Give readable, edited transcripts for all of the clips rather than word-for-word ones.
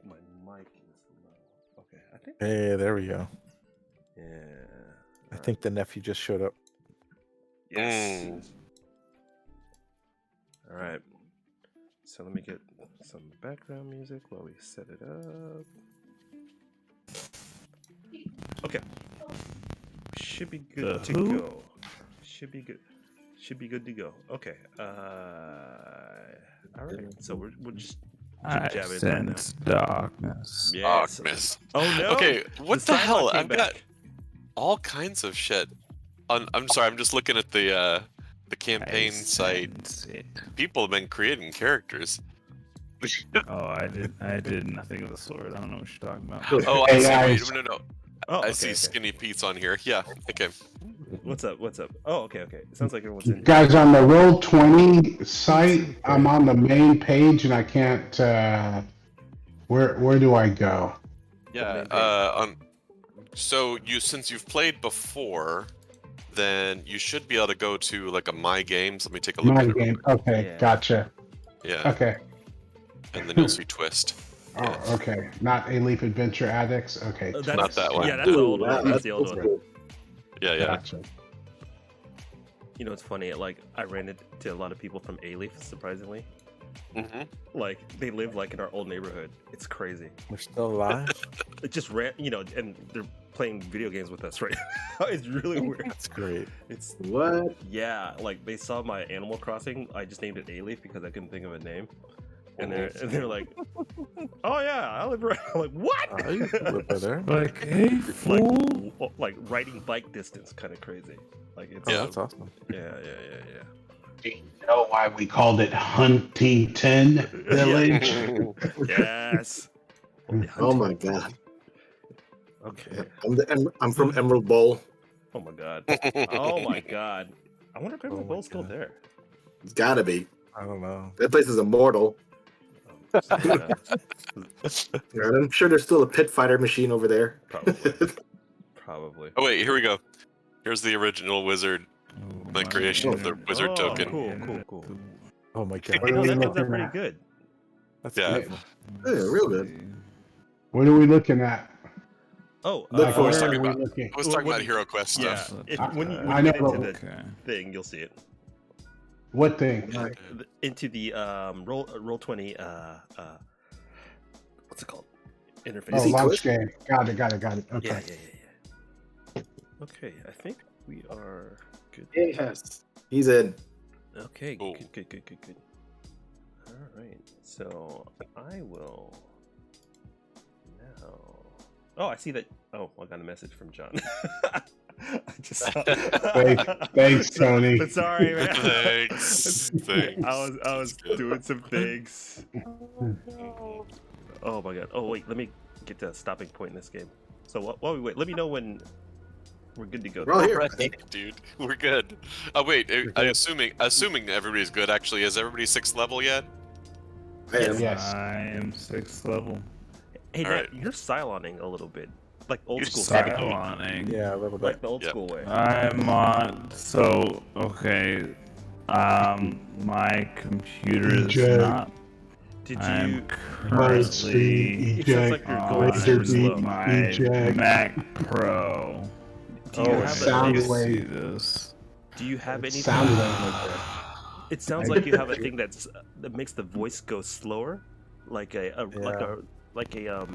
my mic is low. Okay, I think. Hey, there we go. Yeah. I think the nephew just showed up. Yes. All right. So let me get some background music while we set it up. Okay. Should be good to go. Should be good. Should be good to go. Okay. All right. So we're just I jabbing sense darkness. Yes. Darkness. Oh no. Okay, what the hell? Cylon came I've got back. all kinds of shit. I'm sorry, I'm just looking at the campaign site. sense it. People have been creating characters. Oh, I did nothing of the sort. I don't know what you're talking about. Oh, I Hey, see. guys. Wait, no. Oh, I okay, see okay. Skinny Pete's on here. Yeah. Okay. What's up? What's up? Oh, okay, okay. It sounds like everyone's in. Guys, on the Roll20 site, I'm on the main page and I can't. Where do I go? Yeah. So since you've played before, then you should be able to go to like a My Games. Let me take a look My at it. game. Okay, Yeah. gotcha. Yeah. Okay. And then you'll see Twist. Oh, okay. Not A Leaf Adventure Addicts. Okay. That's, Not that one. Yeah, that's the old one. That's the old that's one. cool. Yeah. Yeah. Gotcha. You know, it's funny. Like, I ran into a lot of people from A-Leaf, surprisingly. Mm-hmm. Like, they live like in our old neighborhood. It's crazy. We're still alive. It just ran, you know, and they're playing video games with us right now. It's really weird. That's great. It's What? yeah, like they saw my Animal Crossing. I just named it A-Leaf because I couldn't think of a name. And they're like, oh yeah, I live right. I'm like, what? I used to live by there. Like, hey, fool. like riding bike distance, kind of crazy. Like it's Oh, Yeah. that's awesome. yeah. Do you know why we called it Huntington Village? Yes. Oh my god. Okay. I'm from Emerald Bowl. Oh my god. Oh my god. I wonder if Emerald Oh my Bowl's still God. there. It's gotta be. I don't know. That place is immortal. Yeah, And I'm sure there's still a pit fighter machine over there. probably. Oh wait, here we go. Here's the original wizard. My creation of the wizard Oh, token. cool. Oh my god. What are No, we that comes looking out pretty at? good. That's Yeah. beautiful. Yeah, real good. What are we looking at? Oh, Look for Where us are talking we about- looking? I was talking What- about Hero Quest yeah. stuff. When I you get know. into the Okay. thing, you'll see it. What thing? Into the roll 20 what's it called? Interface. Oh, he launch quit? game. Got it. Okay. Yeah. Okay, I think we are good. Yes. He's in. Okay, Cool. good. All right, so I will now. Oh, I see that. Oh, I got a message from John. I just saw... Thanks, Tony. Sorry, man. Thanks. I was That's good. doing some things. Oh my god. Oh wait, let me get to a stopping point in this game. So while we wait, let me know when we're good to go. We're all here. Right, dude, we're good. Oh wait, assuming everybody's good. Actually, is everybody 6th level yet? I am. Yes. I am 6th level. Hey, All Nat, right. you're siloning a little bit, like old You're school, Siloning. Yeah, a little bit. like the old Yep. school way. I'm on. So, okay. My computer is Eject. not. Did I'm you? currently It sounds like you're on going super slow. my Eject. Mac Pro. Do you Oh, have sound a, See wave. this? Do you have anything? Sound wave like that. It sounds like you have a thing that makes the voice go slower, like Yeah. like a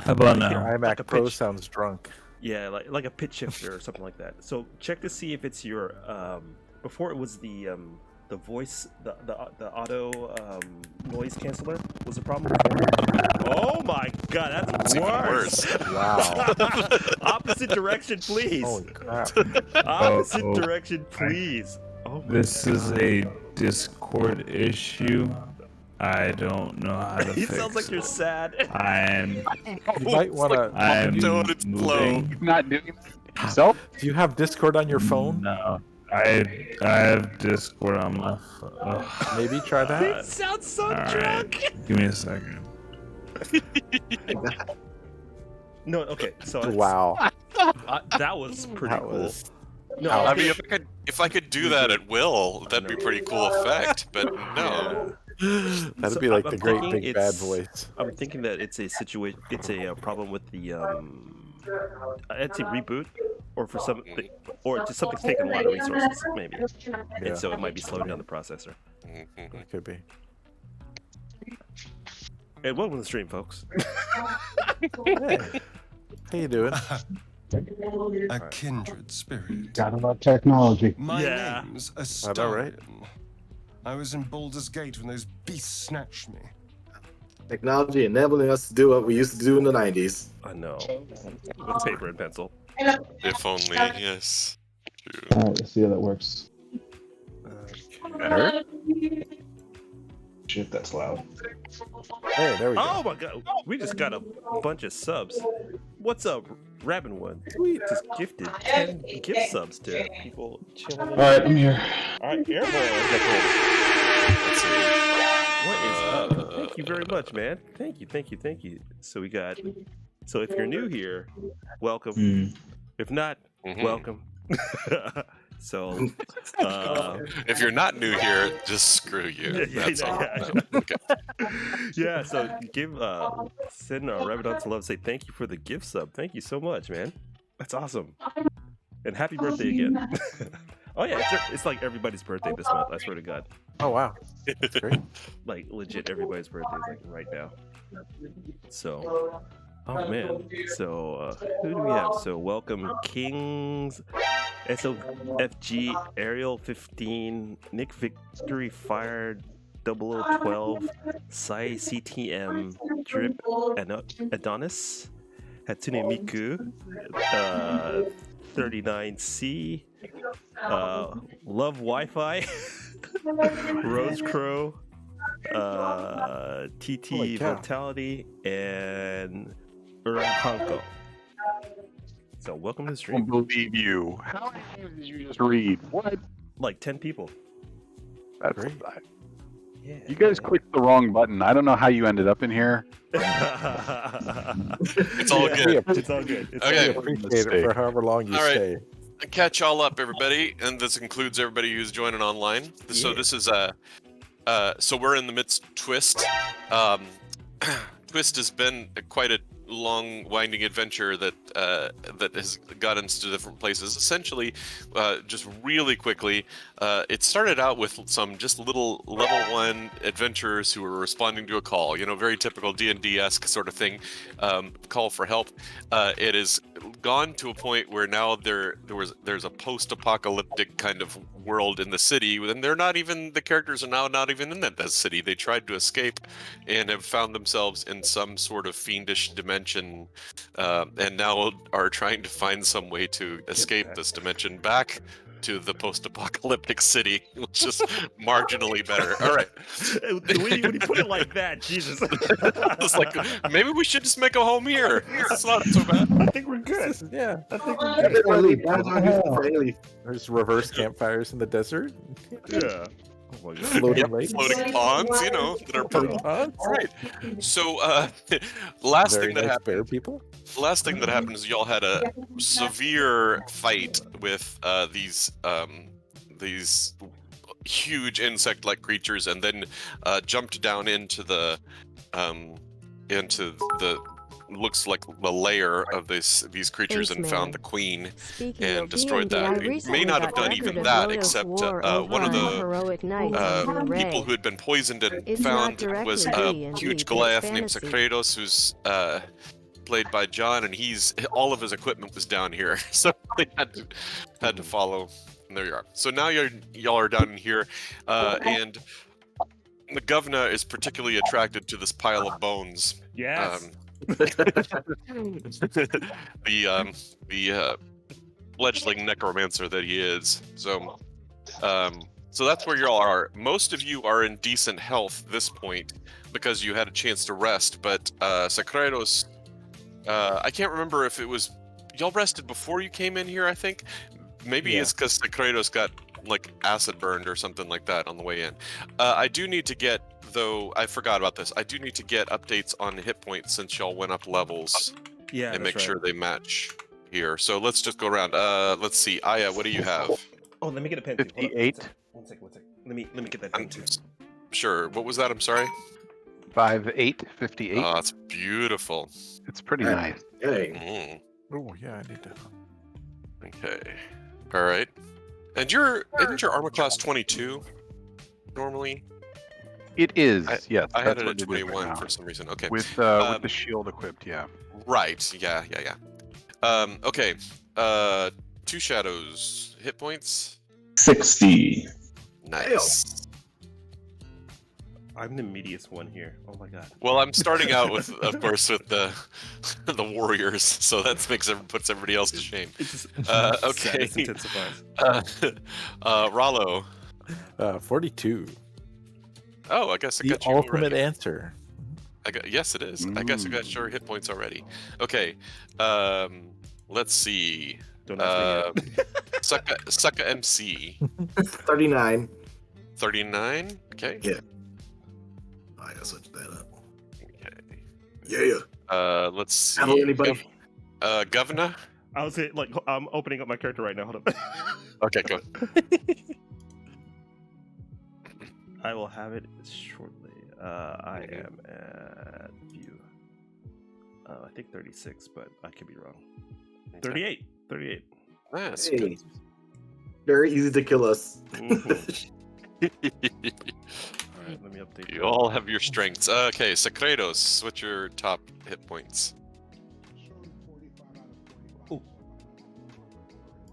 How about Like now? a iMac Pro pitch. sounds drunk. yeah, like a pitch shifter or something like that. So check to see if it's your before it was the voice the auto noise canceller was the problem before. Oh my god, that's It's even worse. Wow. Opposite direction, please. Holy crap. Opposite Oh, direction, please. Oh my This is a Discord issue. I don't know how to It fix sounds like you're it. sad. I'm You might want to. I'm Don't it's slow. moving. Not doing it yourself? Do you have Discord on your phone? No, I have Discord on my phone. Maybe try It that. sounds so All drunk. right, give me a second. No, okay. So it's- Wow. that was pretty That cool. was. No, Ouch. I mean, if I could do that at will, that'd be a pretty cool effect. But no. Yeah. That'd So be like I'm the great thinking big bad it's- voice. I'm thinking that it's a situation. It's a problem with the I'd say reboot, or for some, or just something's taking a lot of resources, maybe, Yeah, and so it might be slowing down the processor. Mhm. it could be. And welcome to the stream, folks. Hey, how you doing? A kindred spirit. Gotta love technology. My Yeah. name's I know, right? Astarion. I was in Baldur's Gate when those beasts snatched me. Technology enabling us to do what we used to do in the 90s. I know, with paper and pencil. If only, yes. True. Alright, let's see how that works. Better? Shit, that's loud. Hey, there we go. Oh my god, we just got a bunch of subs. What's up, Rabin One? We just gifted 10 gift subs to people chilling. Alright, I'm here. Alright, airborne. Let's see. What is up? Thank you very much, man. Thank you. So we got. So if you're new here, welcome. If not, Mhm. welcome. So, If you're not new here, just screw you. That's all. Okay. yeah. So give send Rabbit to love. Say thank you for the gift sub. Thank you so much, man. That's awesome. And happy birthday again. Oh yeah, it's like everybody's birthday this month. I swear to God. Oh wow, that's great. Like legit, everybody's birthday is like right now. So, oh man. So who do we have? So welcome Kings, SOFG, Ariel 15, Nick Victory Fired, 0012, Sai CTM, Drip Adonis, Hatsune Miku, 39C, Love Wi-Fi, Rose Crow, TT Holy cow. Vitality, and Hanko. So welcome to the I stream. don't believe you. How many did you just read? What? Like 10 people. That's Great. Yeah. You guys clicked the wrong button. I don't know how you ended up in here. It's all Yeah, good. It's all good. It's Okay. all good. Appreciate it for however long you All right. stay. Catch y'all up, everybody, and this includes everybody who's joining online. So Yeah. this is so we're in the midst of Twist. Twist has been quite a long, winding adventure that that has got us to different places. Essentially, just really quickly, it started out with some just little level 1 adventurers who were responding to a call. You know, very typical D&D-esque sort of thing. Call for help. It has gone to a point where now there's a post-apocalyptic kind of world in the city, and the characters are now not even in that city. They tried to escape and have found themselves in some sort of fiendish dimension, and now are trying to find some way to escape this dimension back to the post-apocalyptic city, which is marginally better. All right. when you put it like that, Jesus. It's like, maybe we should just make a home here. It's not so bad. I think we're good. Yeah, I think we're good. Everybody, that's what I'm for Haley. there's reverse campfires in the desert. Yeah. Oh my God. Floating Yep, lakes. floating ponds, you know, that are purple. Ponds. All right. So, last Very thing that nice happened. bear people. Last thing that happened is y'all had a severe fight with these huge insect-like creatures, and then jumped down into the looks like the lair of these creatures and found the queen Speaking and of destroyed D&D, I that. It may recently not have got done record even of that, Lotus except War one of over the heroic knights on the people Ray. who had been poisoned and It's not found directly was a D&D, huge but Goliath named fantasy. Secretos, who's played by John, and all of his equipment was down here, so they had to follow. And there you are. So now y'all are down in here, and the governor is particularly attracted to this pile of bones. Yes. The fledgling necromancer that he is. So that's where y'all are. Most of you are in decent health at this point because you had a chance to rest. But Secretos, I can't remember if it was y'all rested before you came in here. I think maybe Yeah. it's because Secretos got like acid burned or something like that on the way in. I do need to get, though I forgot about this, I do need to get updates on hit points since y'all went up levels Yeah. and that's make sure right. they match here. So let's just go around. Let's see. Aya, what do you have? Oh, let me get a pen too. Hold on, 58. One second. Let me get that pen too. Sure. What was that? I'm sorry. 5'8", 58. Oh, that's beautiful. It's pretty Yeah. nice. Dang. Mm, Oh yeah, I need to. okay. All right. And isn't your armor class 22 normally? It is, yes. I had that's it what at is right 21 now. for some reason. Okay. With Um, the shield equipped, yeah. Right. Yeah. Okay. 2 shadows. Hit points. 60. Nice. I'm the meatiest one here. Oh my god. Well, I'm starting out with, of course, with the the warriors, so that puts everybody else to shame. It's just Okay. sadness intensifies. Rollo. 42. Oh, I guess I The got you ultimate already. answer. Yes, it is. I guess I got your hit points already. Okay. Let's see. Don't ask me yet. Sucka MC. 39. 39. Okay. Yeah. I gotta switch that up. Okay. Yeah. Let's see. Hello, anybody? Governor. I was like, I'm opening up my character right now. Hold up. Okay, go. I will have it shortly. I am at view. I think 36, but I could be wrong. 38. 38. That's Hey. good. Very easy to kill us. Mhm. All right, let me update. You all have your strengths. Okay, Secretos, what's your top hit points? Ooh.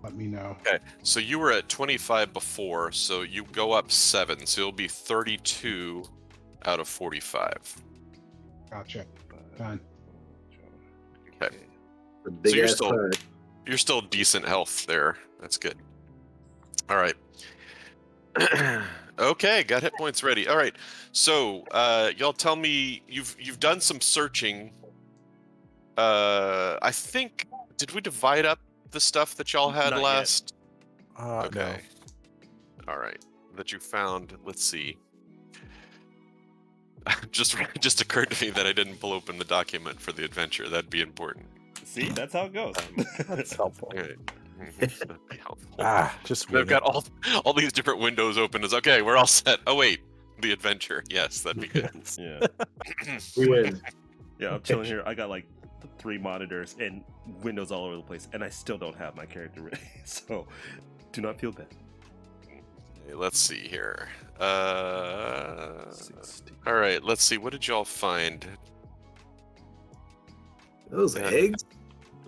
Let me know. Okay, so you were at 25 before, so you go up 7, so you'll be 32 out of 45. Gotcha. Done. Okay. The big you're ass still- card. You're still decent health there. That's good. All right. Okay, got hit points ready. All right. So, y'all tell me you've done some searching. I think did we divide up the stuff that y'all had Not yet. last? No. Okay. All right. That you found. Let's see. Just occurred to me that I didn't pull open the document for the adventure. That'd be important. See, that's how it goes. That's helpful. Okay. That'd be helpful. Just They've wing got it. all these different windows open. It's okay. We're all set. Oh wait, the adventure. Yes, that'd be good. Yeah. We win. Yeah, I'm chilling here. I got like 3 monitors and windows all over the place, and I still don't have my character ready. So, do not feel bad. Okay, let's see here. 60. All right. Let's see. What did y'all find? Those Yeah. eggs?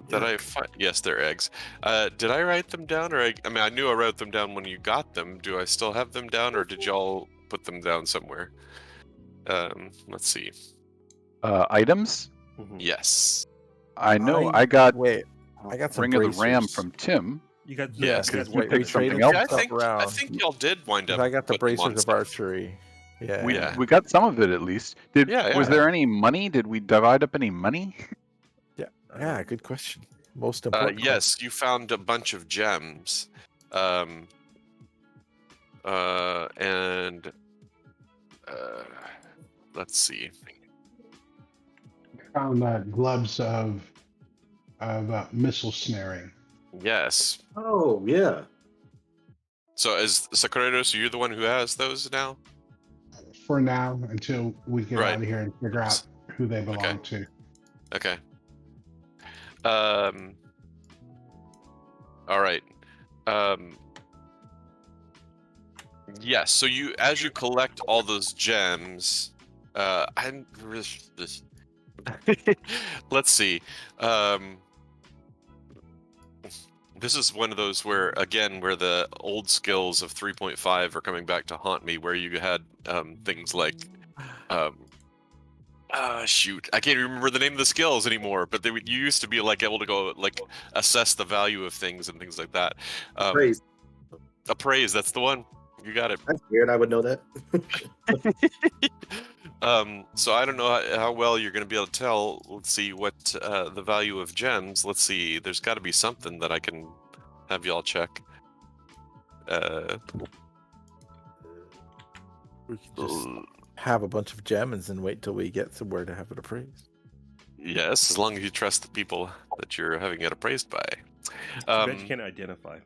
Did I find? Yes, they're eggs. Did I write them down, or I mean, I knew I wrote them down when you got them. Do I still have them down, or did y'all put them down somewhere? Let's see. Items? Mhm. Yes. I know. I got Wait. I got some Ring of the Ram bracers. from Tim. You got Yes, you guys we worked picked with it. something traded else Yeah, up. I around. think y'all did wind 'Cause up. I got the putting them on bracers of stuff. archery. Yeah. We Yeah. we got some of it at least. Was Yeah. there any money? Did we divide up any money? Yeah, good question. Most important. Yes, you found a bunch of gems. And let's see. Found gloves of missile snaring. Yes. Oh, yeah. So is Secretos, you're the one who has those now? For now, until we get Right. out of here and figure out who they belong to. Okay. All right. Yes. So as you collect all those gems, I'm. Let's see. This is one of those where the old skills of 3.5 are coming back to haunt me, where you had things like shoot, I can't remember the name of the skills anymore, but you used to be like able to go like assess the value of things and things like that. Praise. Appraise, that's the one. You got it. That's weird. I would know that. So I don't know how well you're going to be able to tell. Let's see what the value of gems. Let's see. There's got to be something that I can have y'all check. We could just have a bunch of gems and wait till we get somewhere to have it appraised. Yes, as long as you trust the people that you're having it appraised by. Too bad you can't identify.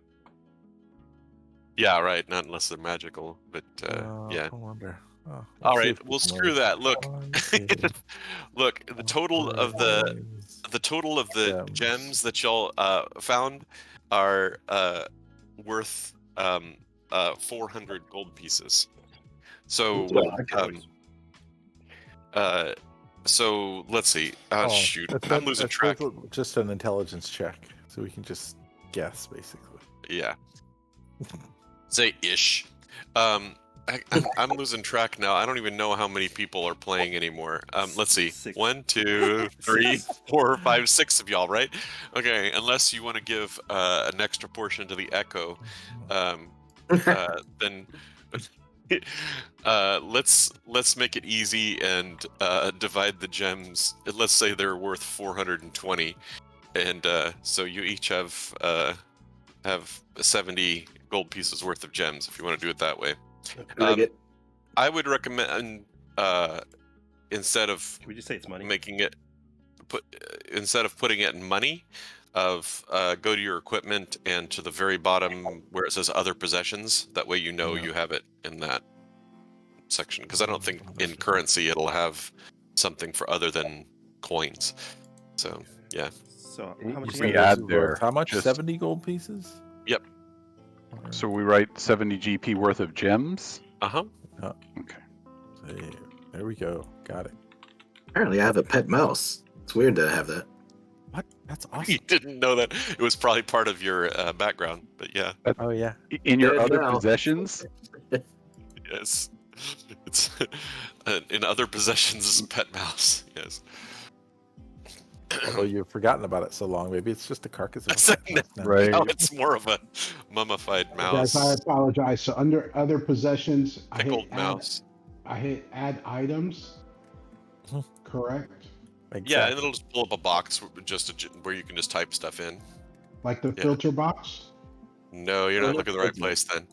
Yeah, right. Not unless they're magical, but yeah. I wonder. Oh, All let's see right, if we well, can screw learn. that. Look, 1, 2, look, the total of the Gems. gems that y'all found are worth 400 gold pieces. So so let's see. Oh, shoot, I'm losing track. Just an intelligence check, so we can just guess, basically. Yeah. Say ish. I'm losing track now. I don't even know how many people are playing anymore. Let's see. 6. 1, 2, 3, 4, 5, 6 of y'all, right? Okay, unless you want to give an extra portion to the echo, then let's make it easy and divide the gems. Let's say they're worth 420, and so you each have 70 gold pieces worth of gems if you want to do it that way. I would recommend instead of Can we just say it's money? making it instead of putting it in money, go to your equipment and to the very bottom where it says other possessions. That way you know you have it in that section, because I don't think in currency it'll have something for other than coins. So yeah. So how much? If you we got? add there, How much? just- 70 gold pieces? Yep. So we write 70 GP worth of gems. Uh-huh. Hey, there we go. Got it. Apparently, I have a pet mouse. It's weird to have that. What? That's awesome. You didn't know that. It was probably part of your background, but yeah. Oh, yeah. In your Dead other now. possessions, Yes. It's in other possessions is a pet mouse. Yes. Although you've forgotten about it so long, maybe it's just a carcass of a That's pet like- mouse now. right? Now it's more of a mummified mouse. Guys, I apologize. So under other possessions, Pickled mouse. I hit add items. Mhm. Correct. Yeah, Exactly. and it'll just pull up a box where you can just type stuff in. Like the Yeah. filter box. No, you're not looking at the right place then.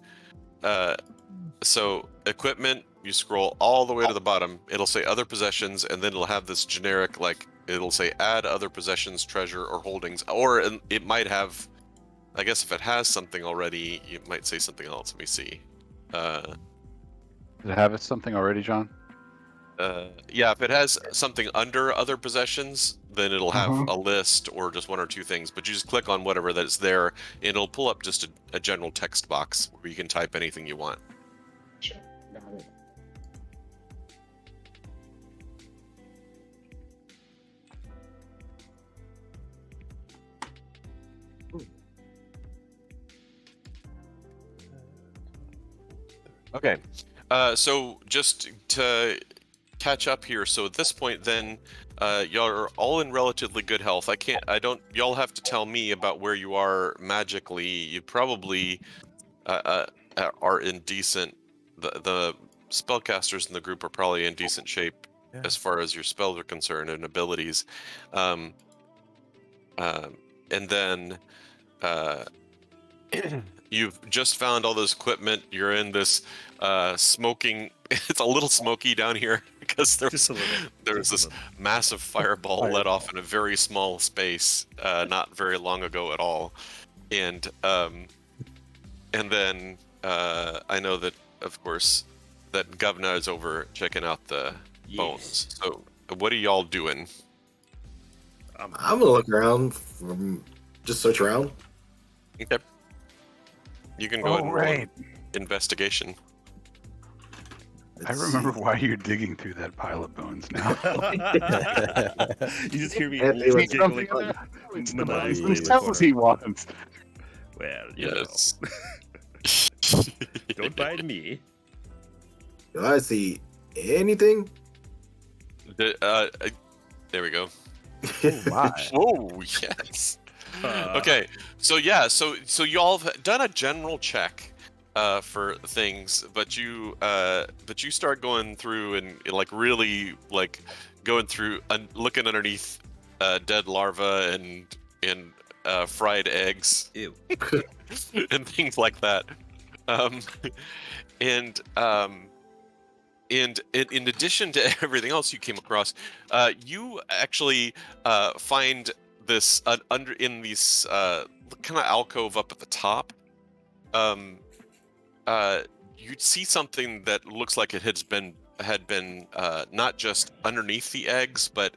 So equipment, you scroll all the way to the bottom. It'll say other possessions, and then it'll have this generic, like, it'll say add other possessions, treasure, or holdings. Or it might have, I guess if it has something already, you might say something else. Let me see. Does it have something already, John? Yeah, if it has something under other possessions, then it'll have Uh-huh. a list or just one or two things. But you just click on whatever that is there, and it'll pull up just a general text box where you can type anything you want. Sure. Got it. Okay. So just to catch up here, so at this point then y'all are all in relatively good health. Y'all have to tell me about where you are magically. You probably are in decent, the spellcasters in the group are probably in decent shape as far as your spells are concerned and abilities. And then you've just found all this equipment. You're in this smoking. It's a little smoky down here because Just a little. there's Just a this massive fireball let off in a very small space not very long ago at all. And then I know that, of course, that Governor is over checking out the bones. So what are y'all doing? I'm gonna look around, just search around. Okay. You can go ahead and roll investigation. I remember why you're digging through that pile of bones now. You just hear me Anthony, let's giggling. see something. It's the bones themselves he wants. Well, Yes. don't mind me. Do I see anything? There we go. Oh, my. Oh yes. Okay, so yeah, so y'all have done a general check for things, but you start going through and like really like going through and looking underneath dead larvae and fried eggs. Ew. And things like that. And in addition to everything else you came across, you actually find this under in these kind of alcove up at the top. you see something that looks like it had been not just underneath the eggs, but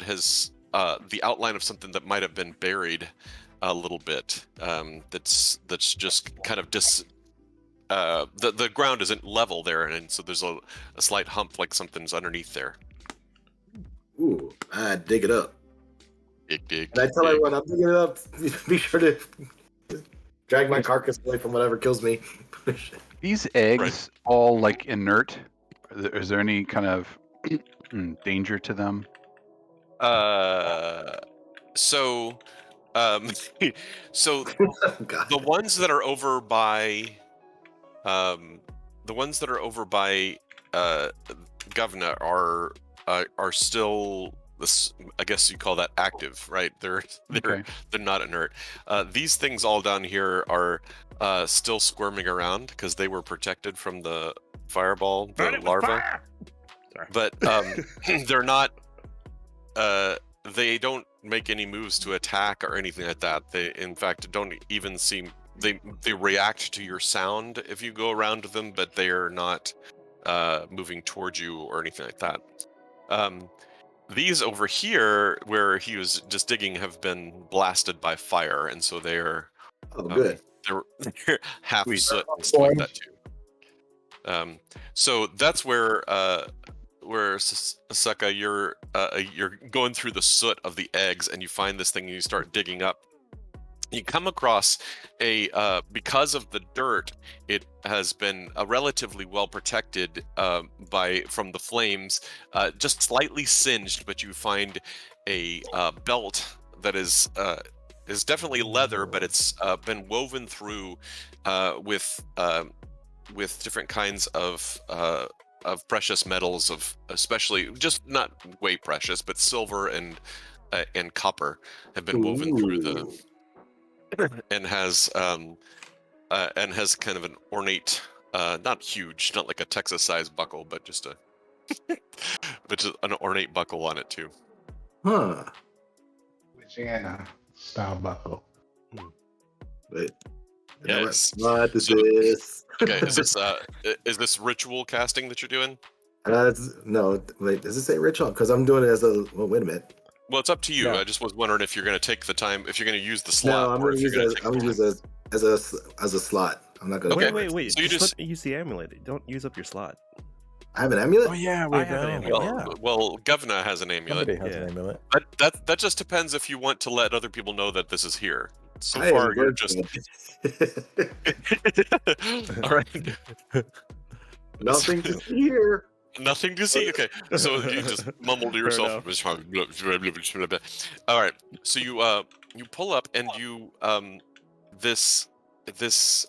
has the outline of something that might have been buried a little bit. That's just kind of the ground isn't level there, and so there's a slight hump, like something's underneath there. Ooh, I dig it up. Dig. And I tell everyone, I'm digging it up. Be sure to drag my carcass away from whatever kills me. These eggs all like inert? Is there any kind of danger to them? So, so God. the ones that are over by, Governor are still this. I guess you call that active, right? They're Okay. they're not inert. These things all down here are still squirming around because they were protected from the fireball, the larva. But they're not. They don't make any moves to attack or anything like that. They, in fact, don't even seem. They react to your sound if you go around them, but they are not moving towards you or anything like that. These over here, where he was just digging, have been blasted by fire, and so they're Good. they're half Sweet. soot and stuff like that too. So that's where Saka, you're going through the soot of the eggs, and you find this thing, and you start digging up. You come across because of the dirt, it has been relatively well protected from the flames, just slightly singed, but you find a belt that is definitely leather, but it's been woven through with different kinds of precious metals, especially just not way precious, but silver and copper have been woven through the. And has kind of an ornate, not huge, not like a Texas-sized buckle, but just an ornate buckle on it too. Huh. Louisiana style buckle. Wait. Yes. What is So- this? Okay, is this ritual casting that you're doing? No, wait, does it say ritual? Because I'm doing it as a. Well, wait a minute. Well, it's up to you. No. I just was wondering if you're going to take the time, if you're going to use the No, slot, I'm or gonna if you're use going it. to take. I'm gonna use it as a slot. I'm not gonna. Okay. Wait. So you just just- use the amulet. Don't use up your slot. I have an amulet. Oh yeah, I we have an know. amulet. Yeah. Well, Governor has an amulet. Somebody has Yeah. an amulet. That just depends if you want to let other people know that this is here. So I far, am you're virtual. just. All right. Nothing to see here. Nothing to see. Okay, so you just mumble to yourself. All right, so you pull up, and you this is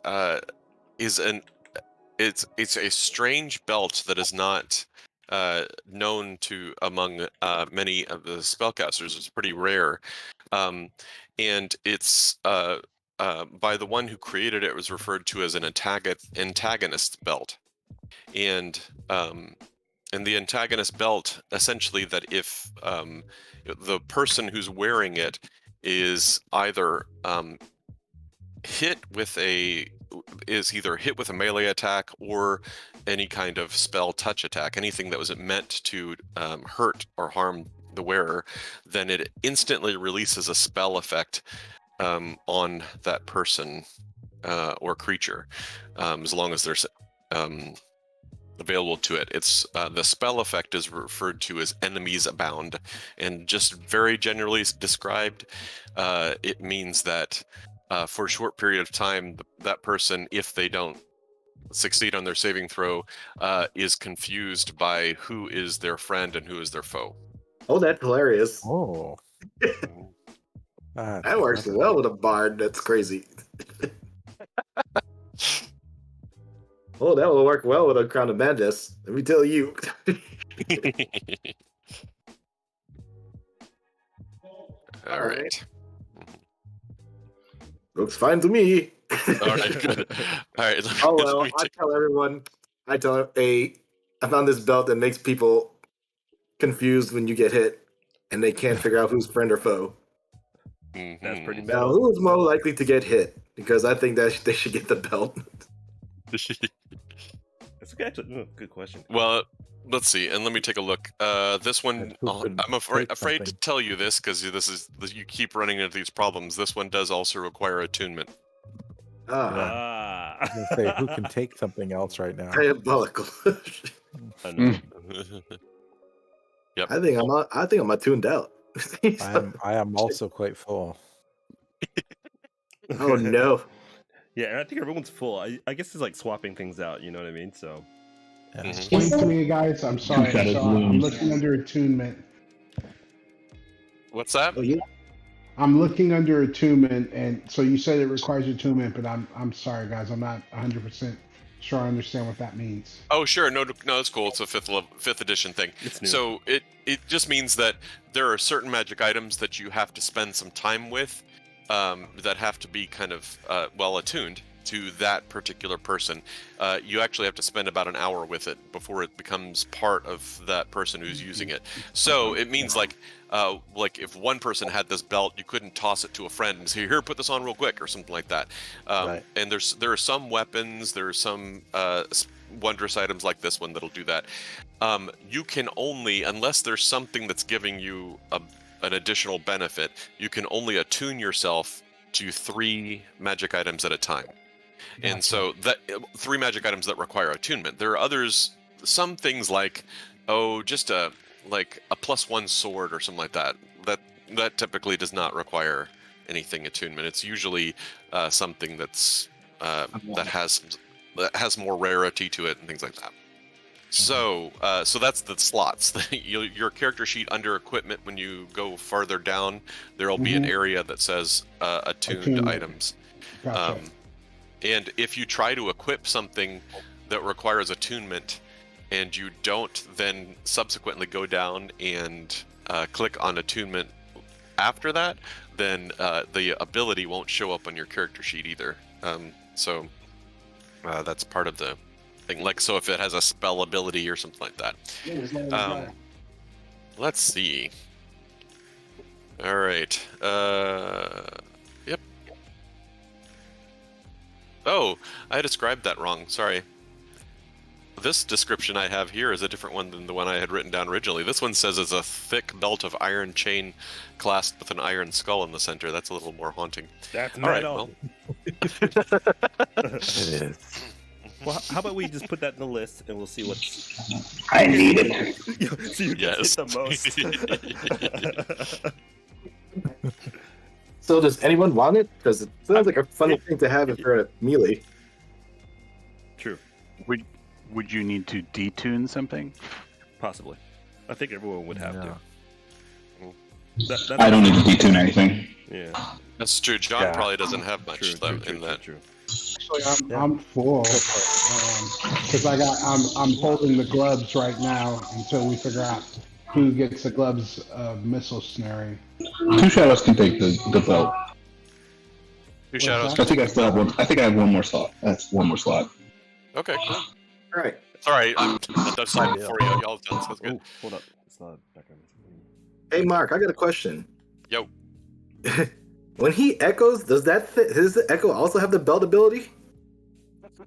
it's a strange belt that is not known to among many of the spellcasters. It's pretty rare, and it's by the one who created it, was referred to as an antagonist belt, and the antagonist belt, essentially, that if the person who's wearing it is either either hit with a melee attack or any kind of spell touch attack, anything that was meant to hurt or harm the wearer, then it instantly releases a spell effect on that person or creature, as long as there's available to it. It's the spell effect is referred to as enemies abound, and just very generally described, it means that for a short period of time, that person, if they don't succeed on their saving throw, is confused by who is their friend and who is their foe. Oh, that's hilarious. Oh. That works well with a bard. That's crazy. Oh, that will work well with a Crown of Madness. Let me tell you. All right. Looks fine to me. All right. Good. All right. Oh let well, me I take- tell everyone. I found this belt that makes people confused when you get hit, and they can't figure out who's friend or foe. That's pretty Mhm. bad. Now, who is more likely to get hit? Because I think that they should get the belt. That's actually good question. Well, let's see, and let me take a look. This one, And who could I'm afraid take to something? tell you this because you keep running into these problems. This one does also require attunement. Ah, I was gonna say, who can take something else right now? diabolical. I know. Yep. I think I'm tuned out. I am also quite full. Oh no. Yeah, and I think everyone's full. I guess it's like swapping things out. You know what I mean? So Yeah. Mhm. Explain to me, guys. I'm sorry. shadows So I'm looms. looking under attunement. What's that? Oh yeah. I'm looking under attunement, and so you said it requires attunement, but I'm sorry, guys. I'm not 100% sure I understand what that means. Oh, sure. No, that's cool. It's a fifth edition thing. it's new. So it just means that there are certain magic items that you have to spend some time with, that have to be kind of well attuned to that particular person. You actually have to spend about an hour with it before it becomes part of that person who's using it. So it means like if one person had this belt, you couldn't toss it to a friend and say, "Here, put this on real quick" or something like that. Right. And there are some weapons, there are some wondrous items like this one that'll do that. You can only, unless there's something that's giving you an additional benefit, you can only attune yourself to 3 magic items at a time. And so that 3 magic items that require attunement. There are others, some things like, just a +1 sword or something like that. That typically does not require anything attunement. It's usually something that's that has more rarity to it and things like that. So that's the slots. Your character sheet under equipment, when you go farther down, there'll be an area that says attuned Attunement. items. Gotcha. And if you try to equip something that requires attunement and you don't then subsequently go down and click on attunement after that, then the ability won't show up on your character sheet either. So that's part of the thing. Like, so if it has a spell ability or something like that. Let's see. All right. Yep. Oh, I described that wrong. Sorry. This description I have here is a different one than the one I had written down originally. This one says it's a thick belt of iron chain clasped with an iron skull in the center. That's a little more haunting. That's All right, metal. It is. Well, how about we just put that in the list and we'll see what's. I need it. So you can Yes. hit the most. So does anyone want it? Because it sounds like a funny thing to have if you're at melee. True, Would you need to detune something? possibly. I think everyone would have Yeah. to. That's I don't need to detune anything. Yeah. That's true. John Yeah. probably doesn't have much True. though, True. True. in that. True. Actually, I'm full because I'm holding the gloves right now until we figure out who gets the gloves of missile snaring. 2 shadows can take the belt. Two shadows. that? I think I still have one. I think I have one more slot. That's one more slot. Okay, cool. All right. Sorry, I'm deciding for you. Y'all have done sounds good. Oh, hold up. It's not background. Hey, Mark, I got a question. Yo. When he echoes, does his echo also have the belt ability?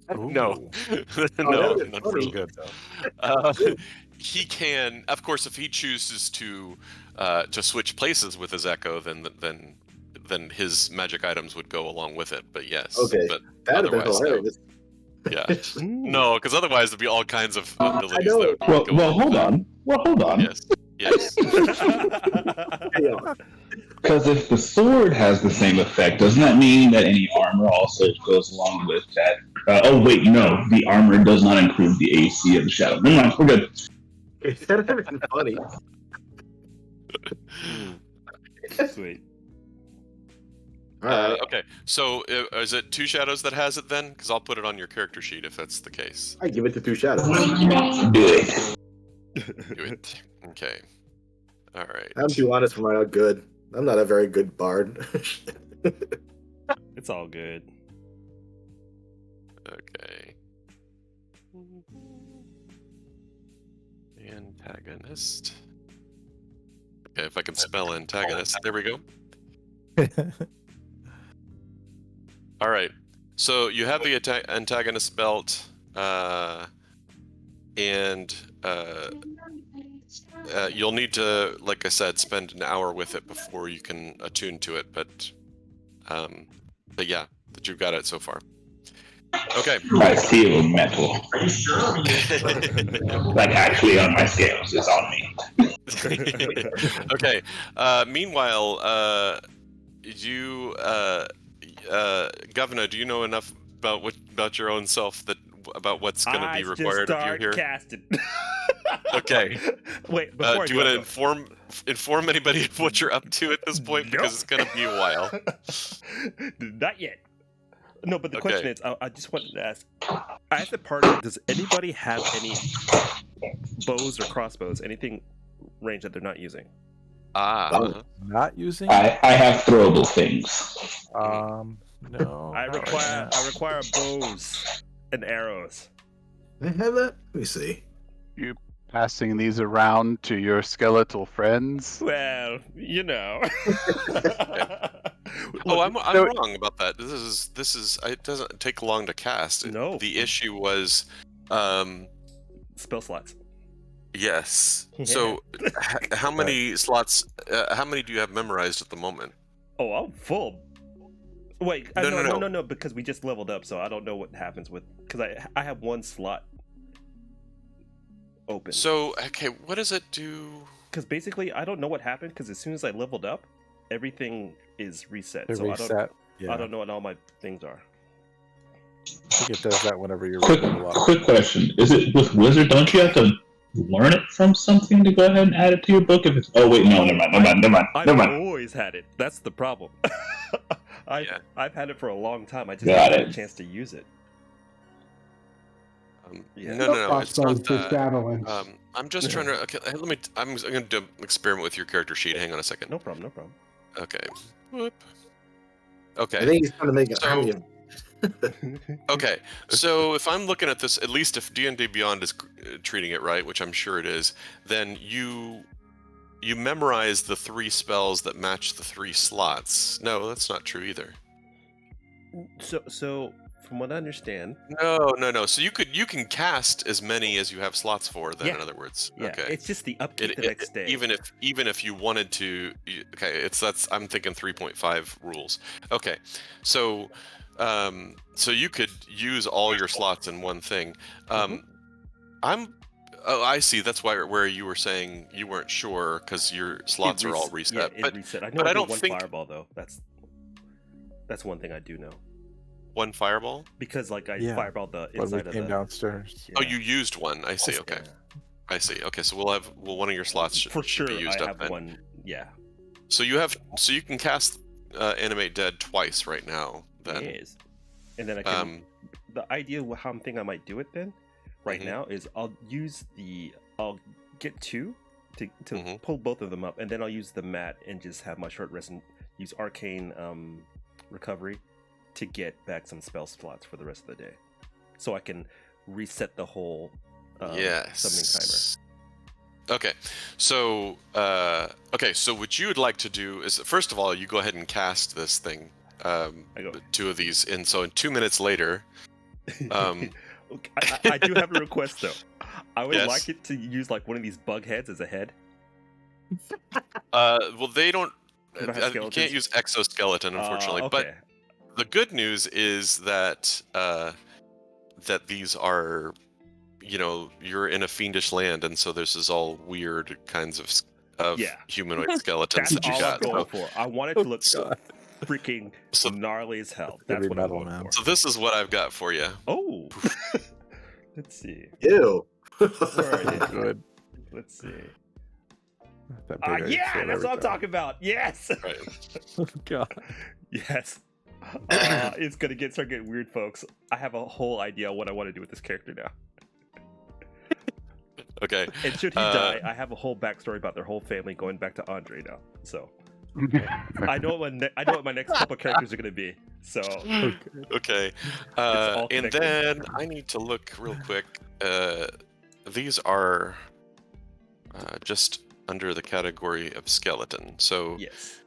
No, that'd no, be funny. Pretty unfortunately. good though. He can, of course, if he chooses to switch places with his echo, then his magic items would go along with it. But yes, Okay. but That'd have been otherwise, no. hilarious. Yeah, no, because otherwise there'd be all kinds of abilities know. that would go Well, along hold with on. Well, hold on. it. Yes. Yeah. Because if the sword has the same effect, doesn't that mean that any armor also goes along with that? Oh, wait, no. The armor does not improve the AC of the shadow. Never mind, we're good. That'd have been funny. Sweet. All right. Okay, so is it 2 shadows that has it then? Because I'll put it on your character sheet if that's the case. I give it to 2 shadows. Do it. Do it. Okay. All right. I'm too honest for my own good. I'm not a very good bard. It's all good. Okay. Antagonist. Okay, if I can spell antagonist. There we go. All right. So you have the antagonist belt, and you'll need to, like I said, spend an hour with it before you can attune to it. But yeah, that you've got it so far. Okay. I feel metal. Like actually on my scales, it's on me. Okay. Meanwhile, Governor, do you know enough about your own self about what's going to be required of you here? Casting. Okay. Wait, before do you want to inform anybody of what you're up to at this point? Because it's going to be a while. Not yet. No, but the question is, I just wanted to ask, as a party, does anybody have any bows or crossbows, anything range that they're not using? Not using? I have throwable things. No. I require bows and arrows. They have that? Let me see. You passing these around to your skeletal friends? Well, you know. I'm wrong about that. This is. It doesn't take long to cast. No. The issue was, spell slots. Yes. Yeah. So, how many slots? How many do you have memorized at the moment? Oh, I'm full. Wait, no, because we just leveled up, so I don't know what happens with, because I have one slot open. So, okay, what does it do? Because basically, I don't know what happened, because as soon as I leveled up, everything is reset. They're so reset. I don't know what all my things are. I think it does that whenever you're Quick question. Is it with Wizard, don't you have to learn it from something to go ahead and add it to your book? If it's never mind. I've always had it. That's the problem. I've had it for a long time. I just haven't had a chance to use it. No, it's not that. Shadowlands. I'm just trying to. Okay, I'm going to experiment with your character sheet. Hang on a second. No problem. Okay. Whoop. Okay. I think he's trying to make it army. Okay, so if I'm looking at this, at least if D&D Beyond is treating it right, which I'm sure it is, then you memorize the 3 spells that match the 3 slots. No, that's not true either. So from what I understand, no. So you can cast as many as you have slots for. Then, in other words, okay. It's just the upkeep the next day. Even if you wanted to, okay, I'm thinking 3.5 rules. Okay, so you could use all your slots in one thing. I see. That's where you were saying you weren't sure because your slots are all reset. Yeah, reset. I know. But I don't think fireball though. That's one thing I do know. One fireball? Because like I fireballed the inside of the downstairs. Yeah. Oh, you used one. I see. Okay. Yeah. I see. Okay, so one of your slots should be used up then. One. Yeah. So you can cast Animate Dead twice right now. Then. Yes. And then I can. The idea how I'm thinking I might do it then, right now, is I'll get 2 to pull both of them up, and then I'll use the mat and just have my short rest and use arcane recovery to get back some spell slots for the rest of the day, so I can reset the whole summoning timer. Okay, so so what you would like to do is, first of all, you go ahead and cast this thing, 2 of these, and so in 2 minutes later, I do have a request though. I would like it to use like one of these bug heads as a head. Well, they don't. You can't use exoskeleton, unfortunately. But the good news is that that these are, you're in a fiendish land, and so this is all weird kinds of humanoid skeletons that you got. That's all I'm going for. I want it to look freaking gnarly as hell. That's what I'm going for. So this is what I've got for you. Oh, let's see. Ew. Where are you? Good. Let's see. Yeah, that's what I'm talking about. Yes. Right. Oh God. Yes. It's gonna start getting weird, folks. I have a whole idea on what I want to do with this character now. Okay. And should he die, I have a whole backstory about their whole family going back to Andre now. So I know what my next couple characters are gonna be. So okay. And then I need to look real quick. These are just under the category of skeleton. So yes.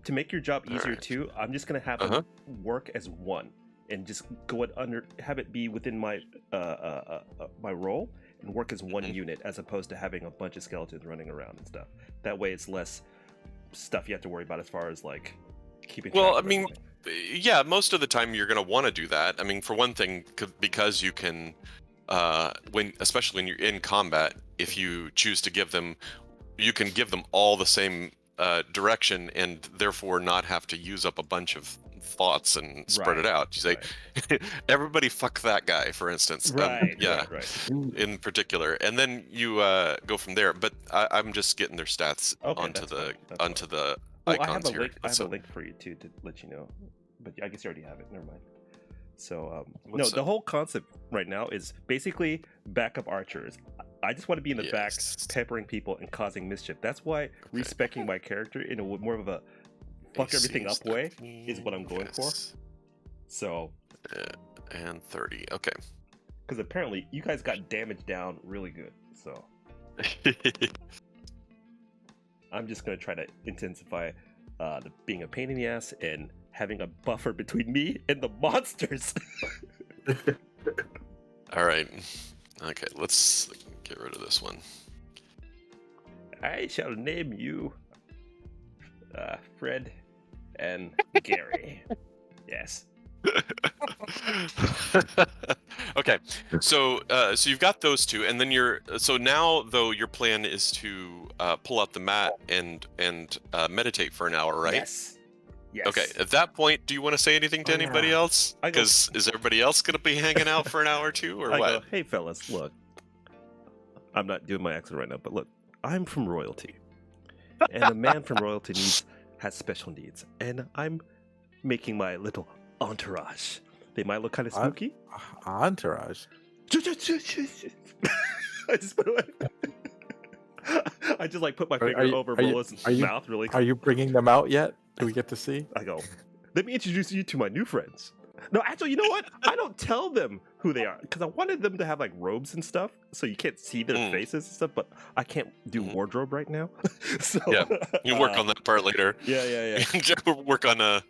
to make your job easier Alright. too, I'm just gonna have them work as one, and just have it be within my my role, and work as one unit, as opposed to having a bunch of skeletons running around and stuff. That way, it's less stuff you have to worry about as far as like keeping. Well, track I of mean, everything. yeah, most of the time you're going to want to do that. I mean, for one thing, because you can, especially when you're in combat, if you choose to give them, you can give them all the same direction, and therefore not have to use up a bunch of thoughts and spread it Right, out. You say, everybody fuck that guy, for instance. Right, Yeah, right. in particular, and then you go from there. But I'm just getting their stats Okay, onto that's the fine, that's onto the Well, I icons have a here. link. I have So- a link for you too to let you know, but I guess you already have it. Never mind. So no, What's the up? whole concept right now is basically backup archers. I just want to be in the back, Yes. peppering people and causing mischief. That's why respecking my character in a more of a fuck AC everything up way is what I'm going for. yes. So, And 30. Okay. because apparently you guys got damage down really good. So I'm just gonna try to intensify being a pain in the ass and having a buffer between me and the monsters. All right. Okay, let's get rid of this one. I shall name you Fred and Gary. Yes. Okay, so you've got those two, and then so now though your plan is to pull out the mat and meditate for an hour, right? Yes. Yes. Okay. At that point, do you want to say anything to anybody else? I go- Because is everybody else going to be hanging out for an hour too, or I what? go, hey fellas, look. I'm not doing my accent right now, but look, I'm from royalty, and a man from royalty has special needs, and I'm making my little entourage. They might look kind of spooky. Entourage. I just like put my finger over Rolla's mouth really. Are you bringing them out yet? Do we get to see? I go, let me introduce you to my new friends. No, actually, you know what? I don't tell them who they are because I wanted them to have like robes and stuff, so you can't see their faces and stuff. But I can't do wardrobe right now. So Yeah, you work on that part later. Yeah. Work on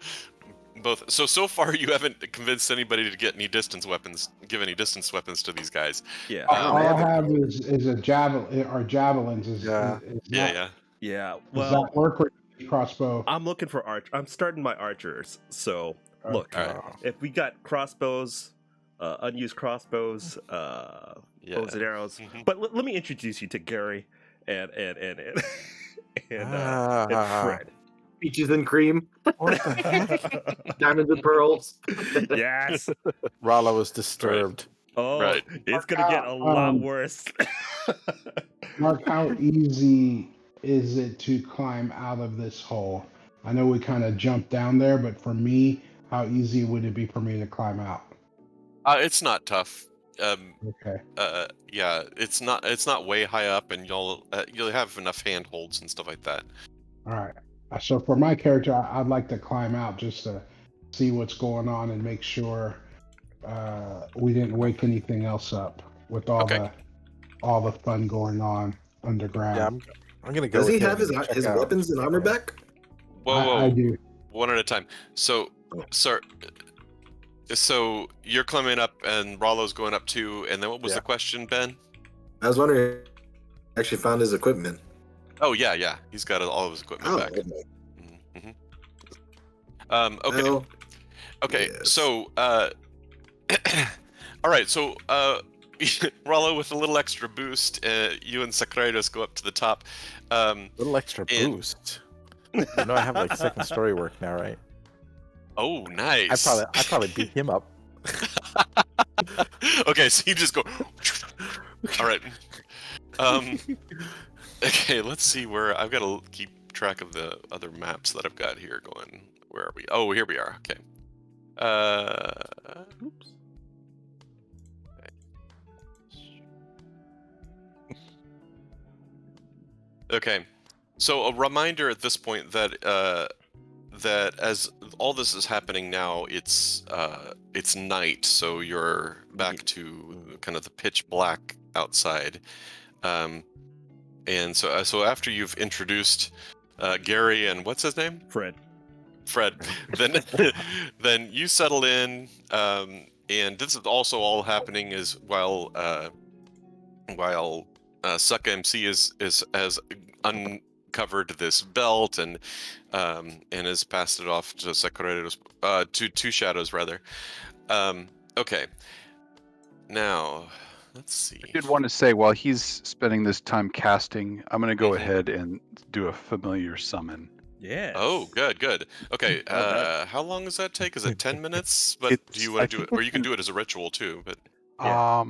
both. So far you haven't convinced anybody to get any distance weapons. Give any distance weapons to these guys. Yeah. All I have is a javelin or javelins. Yeah. Does that work with crossbow? I'm looking for I'm starting my archers. So look, if we got crossbows, unused crossbows, bows and arrows. But let me introduce you to Gary and Fred. Peaches and cream. What the heck? Diamonds and pearls. Yes. Rollo was disturbed. Oh, Right. it's gonna get a lot worse. Mark, how easy is it to climb out of this hole? I know we kind of jumped down there, but for me, how easy would it be for me to climb out? It's not tough. Okay. Yeah, it's not way high up, and you'll have enough handholds and stuff like that. All right. So for my character, I'd like to climb out just to see what's going on and make sure we didn't wake anything else up with all the fun going on underground. Yeah, I'm gonna go. Does he with have him his and check his out. weapons and armor back? Whoa, I do. one at a time. So, sir, so you're climbing up, and Rollo's going up too. And then what was the question, Ben? I was wondering. I actually found his equipment. Oh yeah, he's got all of his equipment back. Okay. Okay. Well, Okay. yes. So, all right. So, Rollo, with a little extra boost, you and Sacredos go up to the top. Little extra boost. You know I have like second story work now, right? Oh, nice. I probably beat him up. Okay, so you just go. All right. Okay, let's see where I've got to keep track of the other maps that I've got here going. Where are we? Oh, here we are. Okay. Oops. Okay. So a reminder at this point that that as all this is happening now, it's night, so you're back to kind of the pitch black outside. And so after you've introduced Gary and what's his name? Fred. Fred. Then then you settle in, and this is also all happening is while Suck MC has uncovered this belt and has passed it off to Sakurero's to Two Shadows rather. Okay. Now, let's see. I did want to say, while he's spending this time casting, I'm going to go Mhm. ahead and do a familiar summon. Yeah. Oh, good. Okay, Well done. how long does that take? Is it 10 minutes? But do you want I to do think it, or you can do it as a ritual too? But Yeah.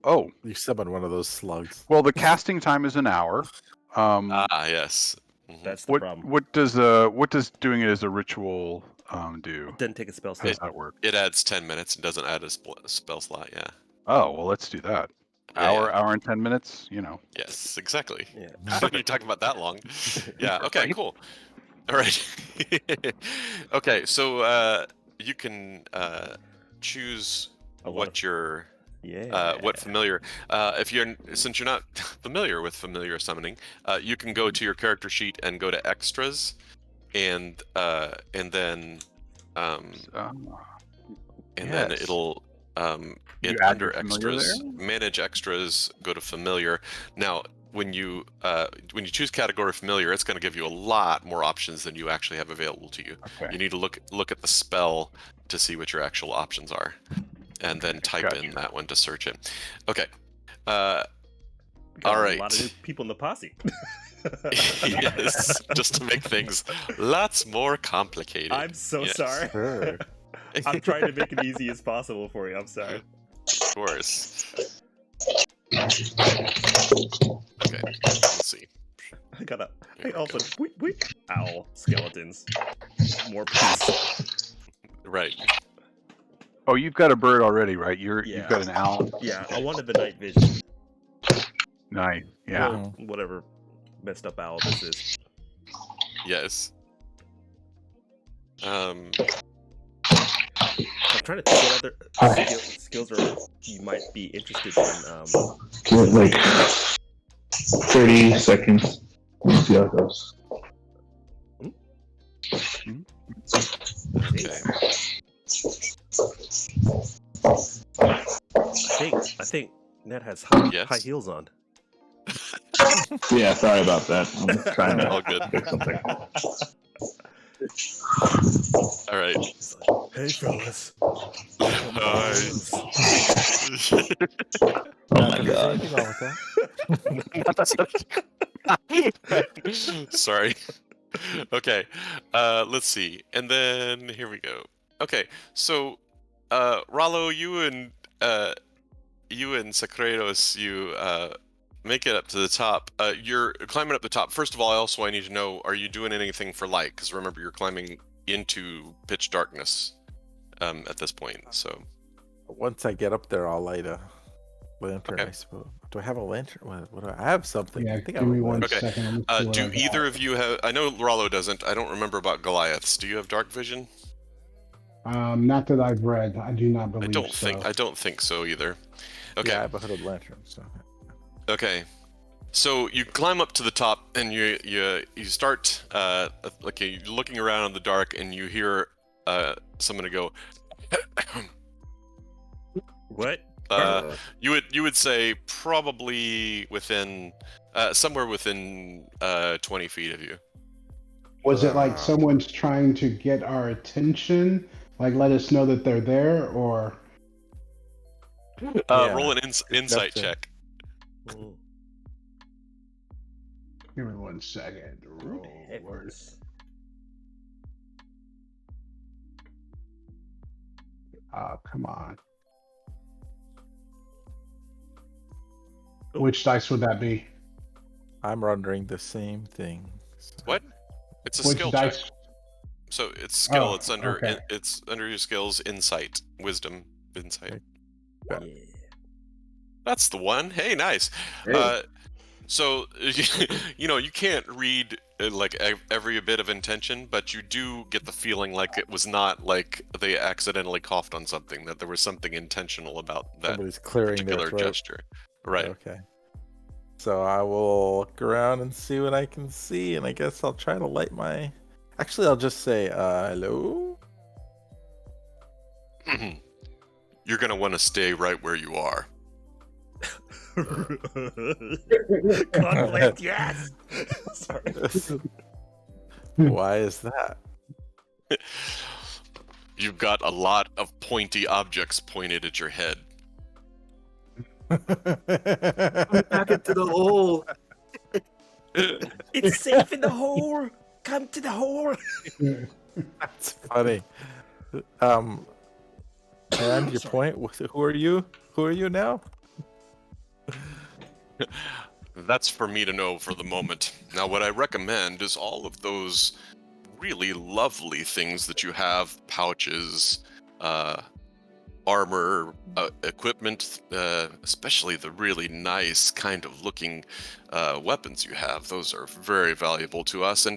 Oh, You summon one of those slugs. well, the casting time is an hour. yes. Mhm. That's the What problem. what does doing it as a ritual do? It doesn't take a spell How does slot. that work? It adds 10 minutes and doesn't add a spell slot. Yeah. Oh, well, let's do that. Yeah, Hour and 10 minutes. Yes, exactly. Yeah. You're talking about that long. Yeah. Okay. Right. Cool. All right. Okay. So you can choose I wanna- what your Yeah. what familiar. Since you're not familiar with familiar summoning, you can go to your character sheet and go to extras, and then then Yes. it'll You add under your familiar extras, there? manage extras, go to familiar. Now, when you choose category familiar, it's going to give you a lot more options than you actually have available to you. Okay. You need to look at the spell to see what your actual options are, and then type in Gotcha. that one to search it. Okay. Got All A right. lot of new people in the posse. Yes, just to make things lots more complicated. I'm so Yes. sorry. Sure. I'm trying to make it easy as possible for you. I'm sorry. Of course. Okay, let's see. I also owl skeletons. More peace. Right. Oh, you've got a bird already, right? Yeah. You've got an owl. Yeah, I wanted the night vision. Nice. Yeah. Well, whatever messed up owl this is. Yes. I'm trying to think what other skills are you might be interested in. Give it like 30 seconds. Let's see how it goes. Okay. I think Ned has high Yes. heels on. Yeah, sorry about that. I'm just trying to All good. fix something. All right. He's like, hey fellas. Hi. Oh my god. Anything wrong with that? Sorry. Okay. Let's see. And then here we go. Okay. So, Rallo, you and Secretos, you make it up to the top. You're climbing up the top. First of all, I need to know: are you doing anything for light? Because remember, you're climbing into pitch darkness at this point. So Once I get up there, I'll light a lantern, Okay. I suppose. Do I have a lantern? What do I have? Something. Yeah, I think I give have me a one lantern. Okay. second. Let me see what do I got. either of you have? I know Rallo doesn't. I don't remember about Goliaths. Do you have dark vision? Not that I've read. I do not believe so. I don't think so either. Okay. Yeah, I have a hooded lantern. So Okay. So you climb up to the top and you start like you're looking around in the dark and you hear someone go. What? You would say probably within somewhere within 20 feet of you. Was it like someone's trying to get our attention? Like let us know that they're there, or Yeah, Roll an insight Perception. check. Mm, give me 1 second. good Roll heavens. come on. Oh. Which dice would that be? I'm wondering the same thing. So- What? It's a Which skill check. dice? So it's skill. Oh, it's under okay. it's under your skills. Insight, wisdom, insight. Yeah. Yeah. That's the one. Hey, nice. Hey. So you can't read like every bit of intention, but you do get the feeling like it was not like they accidentally coughed on something. That there was something intentional about that Somebody's clearing their particular throat. gesture. Right. Okay. So I will look around and see what I can see, and I guess I'll try to light my Actually, I'll just say hello. You're gonna want to stay right where you are. Conflict, yes. Sorry. Why is that? You've got a lot of pointy objects pointed at your head. Back into the hole. It's safe in the hole. Come to the hole. That's funny. And your point? Who are you? Who are you now? That's for me to know for the moment. Now, what I recommend is all of those really lovely things that you have, pouches, armor, equipment, especially the really nice kind of looking weapons you have. Those are very valuable to us,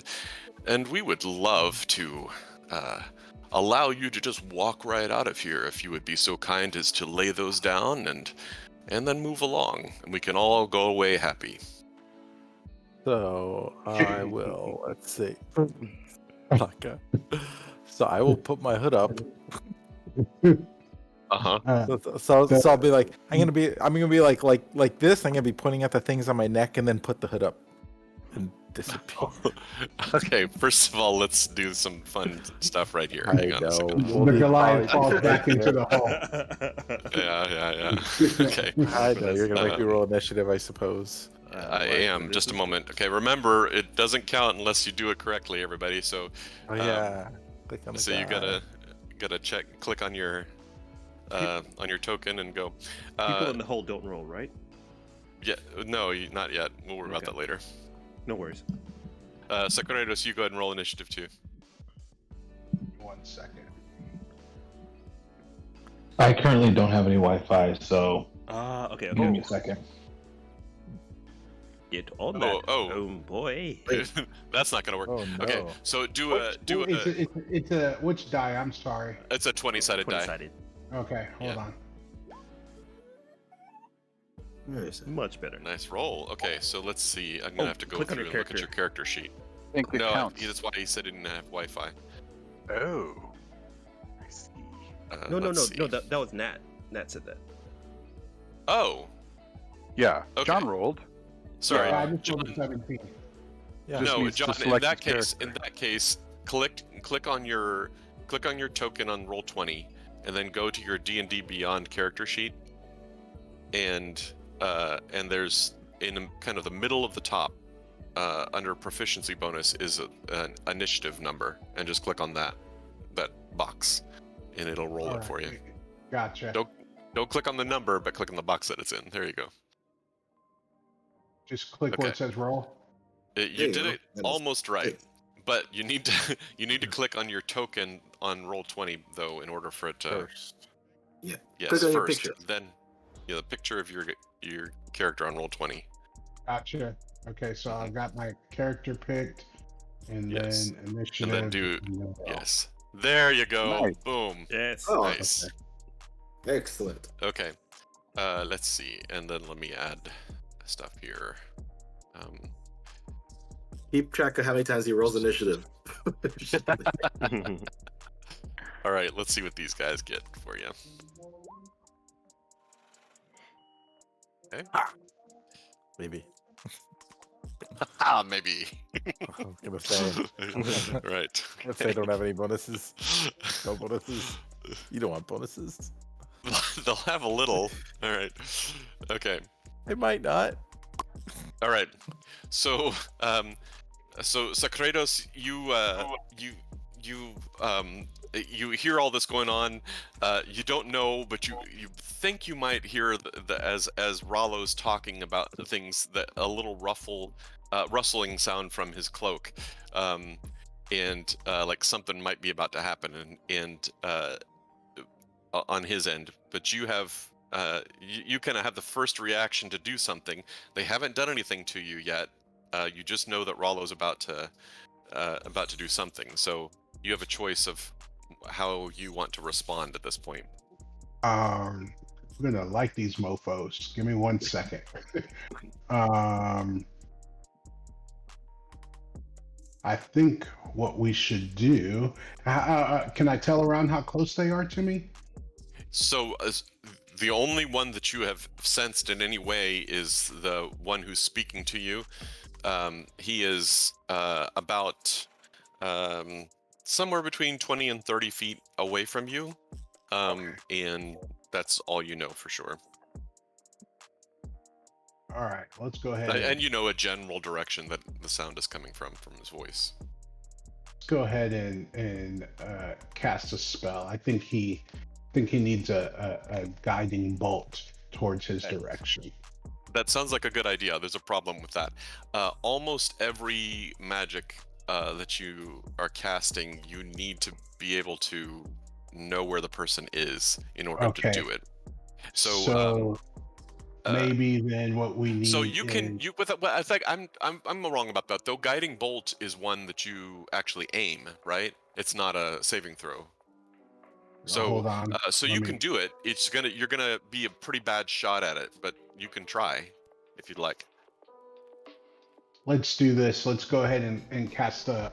and we would love to allow you to just walk right out of here if you would be so kind as to lay those down and then move along, and we can all go away happy. So I will. Let's see. Okay. So I will put my hood up. Uh-huh. So I'll be like, I'm gonna be like this. I'm gonna be pointing at the things on my neck and then put the hood up and disappear. Okay, first of all, let's do some fun stuff right here. I Hang on a second. know. The Goliath falls back into the hole. Yeah. Okay. I know you're gonna make me roll initiative, I suppose. I am. Just a moment. Okay, remember, it doesn't count unless you do it correctly, everybody. So, Oh yeah. Click on the so you guy. gotta click on your token and go. People in the hole don't roll, right? Yeah, no, not yet. We'll worry about that later. No worries. Secretarios, you go ahead and roll initiative too. 1 second. I currently don't have any Wi-Fi, so Okay. give me a second. Get on that. Oh. Boy. That's not gonna work. Oh, no. Okay, so do a. It's a which die? I'm sorry. It's a 20-sided die. 20-sided. Okay, hold on. Where is it? Much better. Nice roll. Okay, so let's see. I'm gonna have to go click on through your and look at character. your character sheet. I think it No, counts. that's why he said he didn't have Wi-Fi. Oh. I see. No. Let's see. That was Nat. Nat said that. Oh, Yeah, Okay. John rolled. sorry. I just rolled a John, 17. Yeah. Just no, needs to John. select In his that case, click on your token on roll 20, and then go to your D&D Beyond character sheet, and there's in kind of the middle of the top, under proficiency bonus is an initiative number, and just click on that box, and it'll roll it for you. Gotcha. Don't click on the number, but click on the box that it's in. There you go. Just click where Okay. it says roll. You There you did go. it That is almost right, good. but you need to click on your token on roll 20 though in order for it to First. yes Click on your first, picture. then the picture of your character on roll 20. Gotcha. Okay, so I got my character picked, and Yes. then initiative. And then do roll. yes. There you go. Nice. Boom. Yes. Oh, Nice. excellent. Okay. Let's see, and then let me add stuff here. Keep track of how many times he rolls initiative. All right, let's see what these guys get for you. Okay. Maybe. Maybe. I was gonna say. Right. If they don't have any bonuses. No bonuses. You don't want bonuses. They'll have a little. All right. Okay. They might not. All right. So, Sacredos, you hear all this going on. You don't know, but you think you might hear as Rollo's talking about the things, that a little rustling sound from his cloak, and like something might be about to happen, and on his end. But you have you kind of have the first reaction to do something. They haven't done anything to you yet. You just know that Rollo's about to do something. So you have a choice of how you want to respond at this point. I'm gonna like these mofos. Give me 1 second. I think what we should do. Can I tell around how close they are to me? So the only one that you have sensed in any way is the one who's speaking to you. He is about somewhere between 20 and 30 feet away from you, and that's all you know for sure. All right, let's go ahead. And you know a general direction that the sound is coming from his voice. Let's go ahead and cast a spell. I think he needs a guiding bolt towards his direction. That sounds like a good idea. There's a problem with that. Almost every magic that you are casting, you need to be able to know where the person is in order to do it. So maybe then what we need. So you can I think I'm wrong about that though. Guiding bolt is one that you actually aim, right? It's not a saving throw. So hold on. So you can do it. You're gonna be a pretty bad shot at it, but you can try if you'd like. Let's do this. Let's go ahead and cast a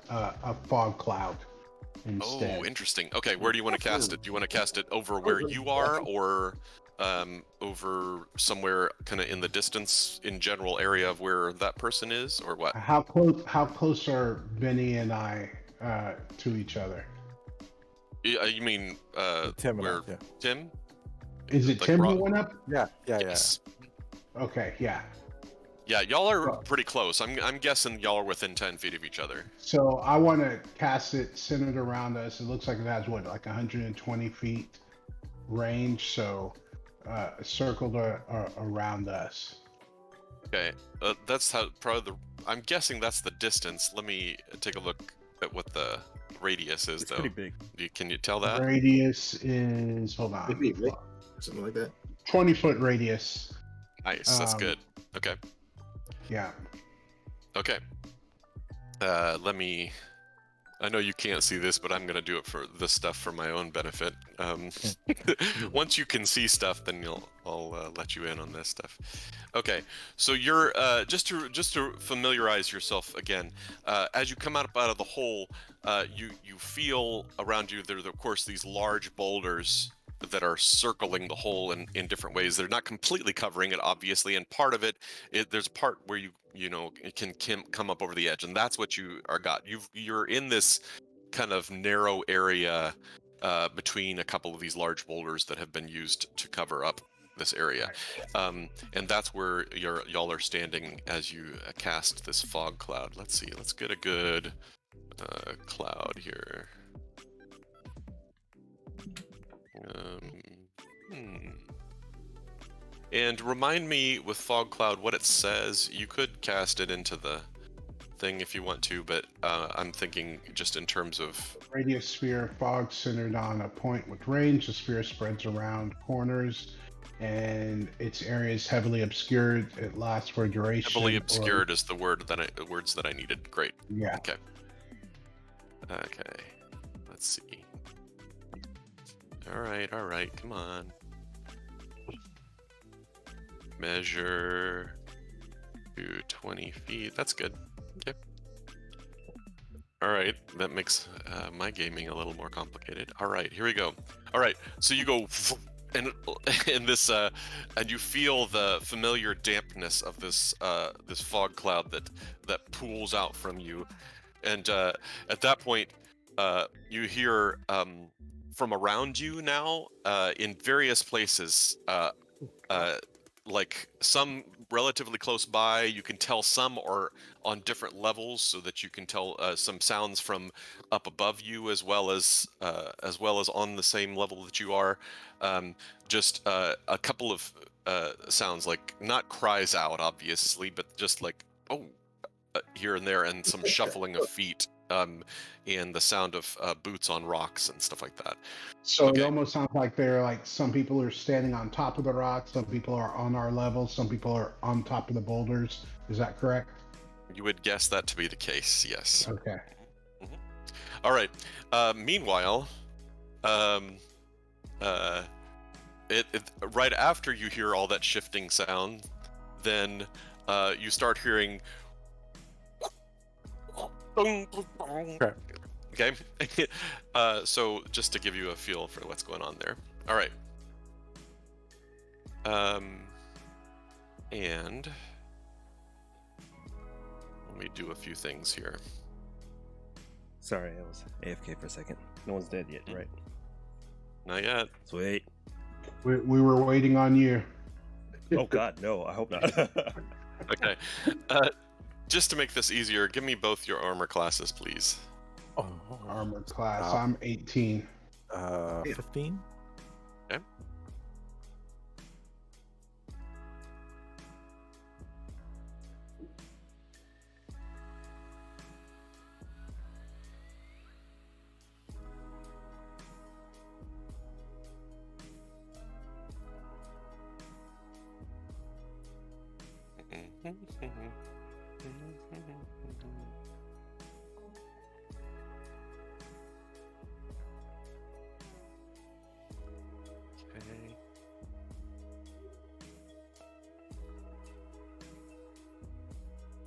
fog cloud instead. Oh, interesting. Okay, where do you want to cast it? Do you want to cast it over where you are, or over somewhere kind of in the distance, in general area of where that person is, or what? How close are Benny and I to each other? You mean Tim? where Yeah. Tim? Is it Like Tim Rob? who went up? Yeah. Yes. Okay, yeah. Yeah, y'all are pretty close. I'm guessing y'all are within 10 feet of each other. So I want to cast it centered around us. It looks like it has what, like 120 feet range. So circled around us. Okay, that's how probably I'm guessing that's the distance. Let me take a look at what the radius is, It's though. pretty big. Can you tell that? Radius is, hold on, Maybe, right? Something like that. 20-foot radius. Nice, that's good. Okay. Yeah. Okay. Let me. I know you can't see this, but I'm gonna do it for this stuff for my own benefit. Once you can see stuff, then I'll let you in on this stuff. Okay, so you're just to familiarize yourself again. As you come out of the hole, you feel around you there are of course these large boulders that are circling the hole in different ways. They're not completely covering it, obviously, and part of it, there's a part where you know it can come up over the edge, and that's what you got. You're in this kind of narrow area between a couple of these large boulders that have been used to cover up this area, and that's where y'all are standing as you cast this fog cloud. Let's see. Let's get a good cloud here. And remind me with fog cloud what it says. You could cast it into the thing if you want to, but I'm thinking just in terms of Radius sphere, fog centered on a point with range. The sphere spreads around corners, and its area is heavily obscured. It lasts for a duration. heavily obscured is the words that I needed. Great. Yeah. Okay. Okay. Let's see. All right. Come on. Measure to 20 feet. That's good. Okay. All right. That makes my gaming a little more complicated. All right. Here we go. All right. So you go and this and you feel the familiar dampness of this this fog cloud that pools out from you, and at that point you hear from around you now in various places, like some relatively close by. You can tell some are on different levels, so that you can tell some sounds from up above you as well as on the same level that you are. Just a couple of sounds, like not cries out obviously, but just like here and there, and some shuffling of feet. And the sound of boots on rocks and stuff like that. So Okay. it almost sounds like they're like, some people are standing on top of the rocks, some people are on our level, some people are on top of the boulders. Is that correct? You would guess that to be the case, yes. Okay. Mm-hmm. All right. Meanwhile, right after you hear all that shifting sound, then you start hearing Okay. So just to give you a feel for what's going on there. All right. And let me do a few things here. Sorry, I was AFK for a second. No one's dead yet, right? Not yet. Sweet. We were waiting on you. Oh God, no! I hope not. Okay. Just to make this easier, give me both your armor classes, please. Oh, Armor class. Wow. I'm 18. 15. Okay. Okay.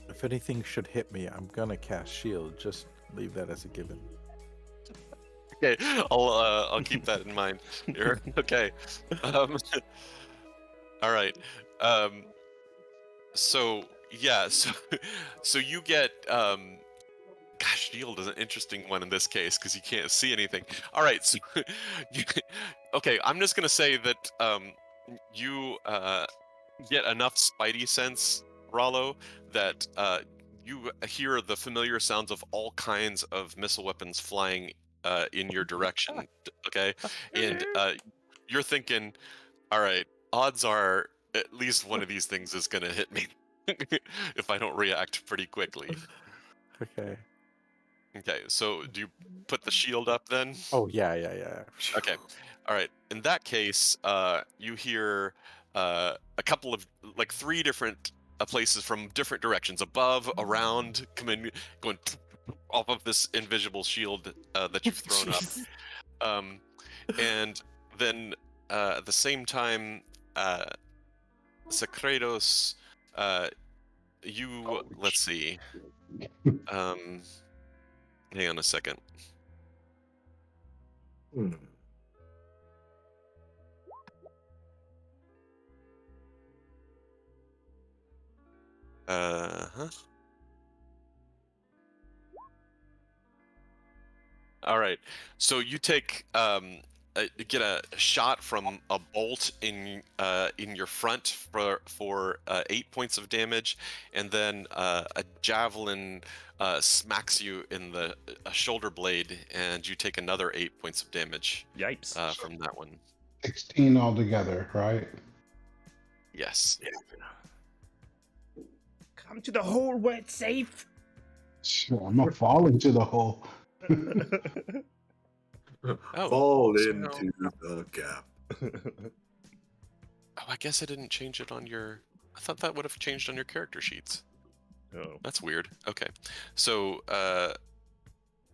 If anything should hit me, I'm gonna cast shield. Just leave that as a given. Okay, I'll keep that in mind. Here. Okay. All right. So yeah, so you get gosh, shield is an interesting one in this case because you can't see anything. All right, so okay, I'm just gonna say that you get enough spidey sense, Rollo, that you hear the familiar sounds of all kinds of missile weapons flying in your direction. Okay, and you're thinking, all right, odds are at least one of these things is gonna hit me if I don't react pretty quickly. Okay. Okay, so do you put the shield up then? Oh yeah. Okay, all right. In that case, you hear a couple of like three different places from different directions, above, around, coming, going off of this invisible shield that you've thrown up. And then at the same time, Secretos, you let's see. Hang on a second. Huh. All right. So you take get a shot from a bolt in your front for 8 points of damage, and then a javelin smacks you in the shoulder blade, and you take another 8 points of damage Yipes. from that one. 16 altogether, right? Yes. Come to the hole where it's safe. Sure, I'm gonna fall into the hole. Oh, Fall so- into the gap. Oh, I guess I didn't change it on your. I thought that would have changed on your character sheets. Oh. That's weird. Okay, so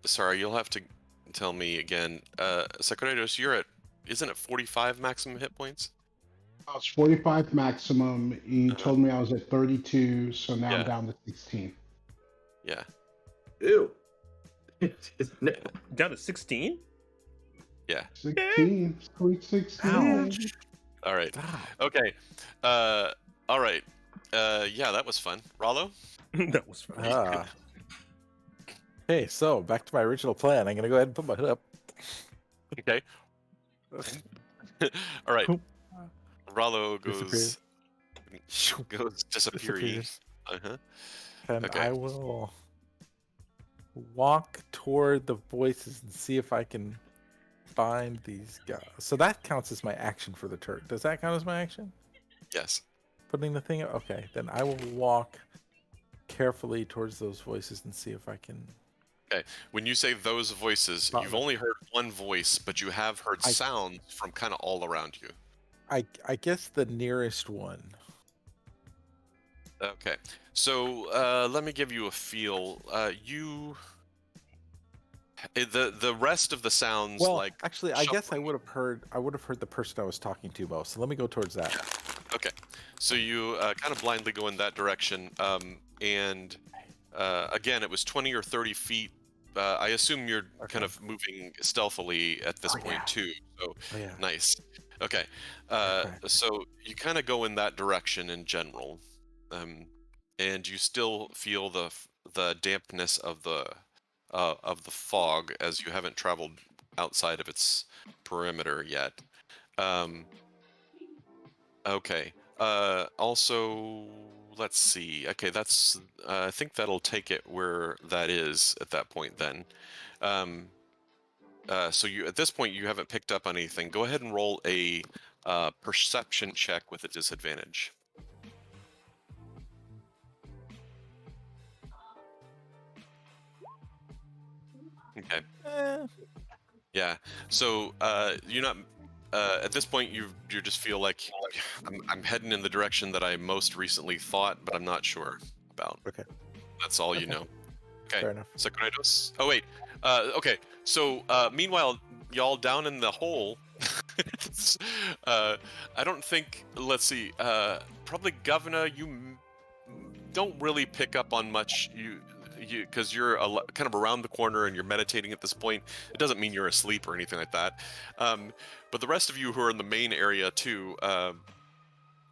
sorry, you'll have to tell me again. Secretos, you're at. Isn't it 45 maximum hit points? I was 45 maximum. You told me I was at 32, so now Yeah. I'm down to 16. Yeah. Ew. Down to 16? Yeah. 16, sweet 16. Ouch. All right. Stop. Okay. All right. Yeah, that was fun. Rollo? That was funny. Hey, so back to my original plan. I'm gonna go ahead and put my hood up. Okay. All right. Rollo Disappears. goes disappearing. Disappears. Uh-huh. And Okay. I will walk toward the voices and see if I can find these guys. So that counts as my action for the turn. Does that count as my action? Yes. Putting the thing. Okay, then I will walk carefully towards those voices and see if I can. When you say those voices, Not you've me. only heard one voice, but you have heard I- sounds from kind of all around you. I guess the nearest one. Okay. So let me give you a feel. The rest of the sounds Well, like actually, I guess I shuffling. would have heard. I would have heard the person I was talking to most. So let me go towards that. Okay, so you kind of blindly go in that direction, and again, it was 20 or 30 feet I assume you're kind of moving stealthily at this point too. So nice. Okay. So you kind of go in that direction in general, and you still feel the dampness of the fog as you haven't traveled outside of its perimeter yet. Okay. Also, let's see. Okay, that's. I think that'll take it where that is at that point. Then. So you at this point you haven't picked up on anything. Go ahead and roll a perception check with a disadvantage. Okay. Yeah. So you're not. At this point, you just feel like I'm heading in the direction that I most recently thought, but I'm not sure about. Okay. That's all you know. Okay. Fair enough. Secretos. Oh wait. Okay. So meanwhile, y'all down in the hole. I don't think. Let's see. Probably Governor. You don't really pick up on much. You because you're kind of around the corner and you're meditating at this point. It doesn't mean you're asleep or anything like that. But the rest of you who are in the main area too,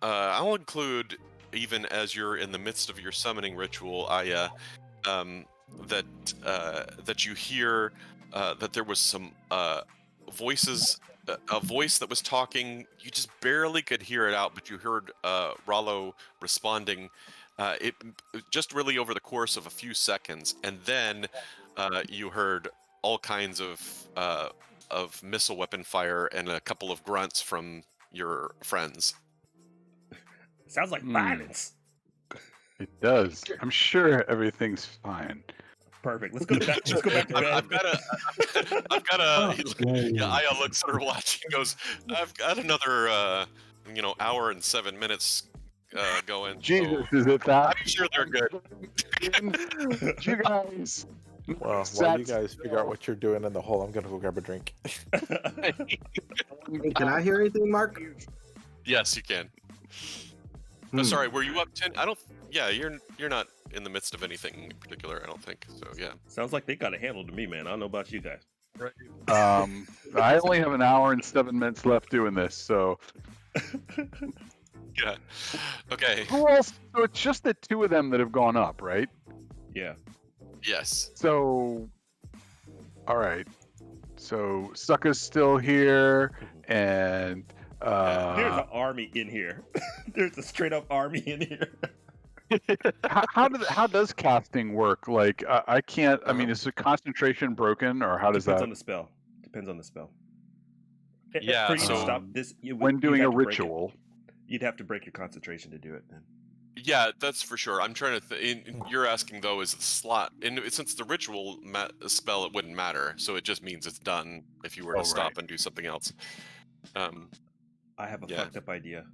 I'll include even as you're in the midst of your summoning ritual, Aya, that you hear that there was some voices, a voice that was talking. You just barely could hear it out, but you heard Rollo responding. It just really over the course of a few seconds, and then you heard all kinds of missile weapon fire and a couple of grunts from your friends. Sounds like violence. It does. I'm sure everything's fine. Perfect. Let's go back to bed. I've got a. Yeah, Aya looks at her watch and goes, "I've got another, hour and 7 minutes going." Jesus, so is it that? I'm sure they're good. You guys. Well, while you guys figure out what you're doing in the hole, I'm gonna go grab a drink. Can I hear anything, Mark? Yes, you can. Oh, sorry. Were you up 10? I don't. Yeah, you're not in the midst of anything in particular. I don't think so. Yeah. Sounds like they got it handled to me, man. I don't know about you guys. Right. I only have an hour and 7 minutes left doing this, so. Yeah. Okay. Who else? So it's just the two of them that have gone up, right? Yeah. Yes. So, all right. So Sucker's still here, and there's an army in here. There's a straight up army in here. how does casting work? Like I can't. I mean, is the concentration broken, or how does Depends that? on the spell. Depends on the spell. Yeah. For you to So stop this, when doing a ritual, you'd have to break your concentration to do it. Then. Yeah, that's for sure. I'm trying to. You're asking though, is the slot? And since the ritual spell, it wouldn't matter. So it just means it's done if you were to stop and do something else. I have a fucked up idea.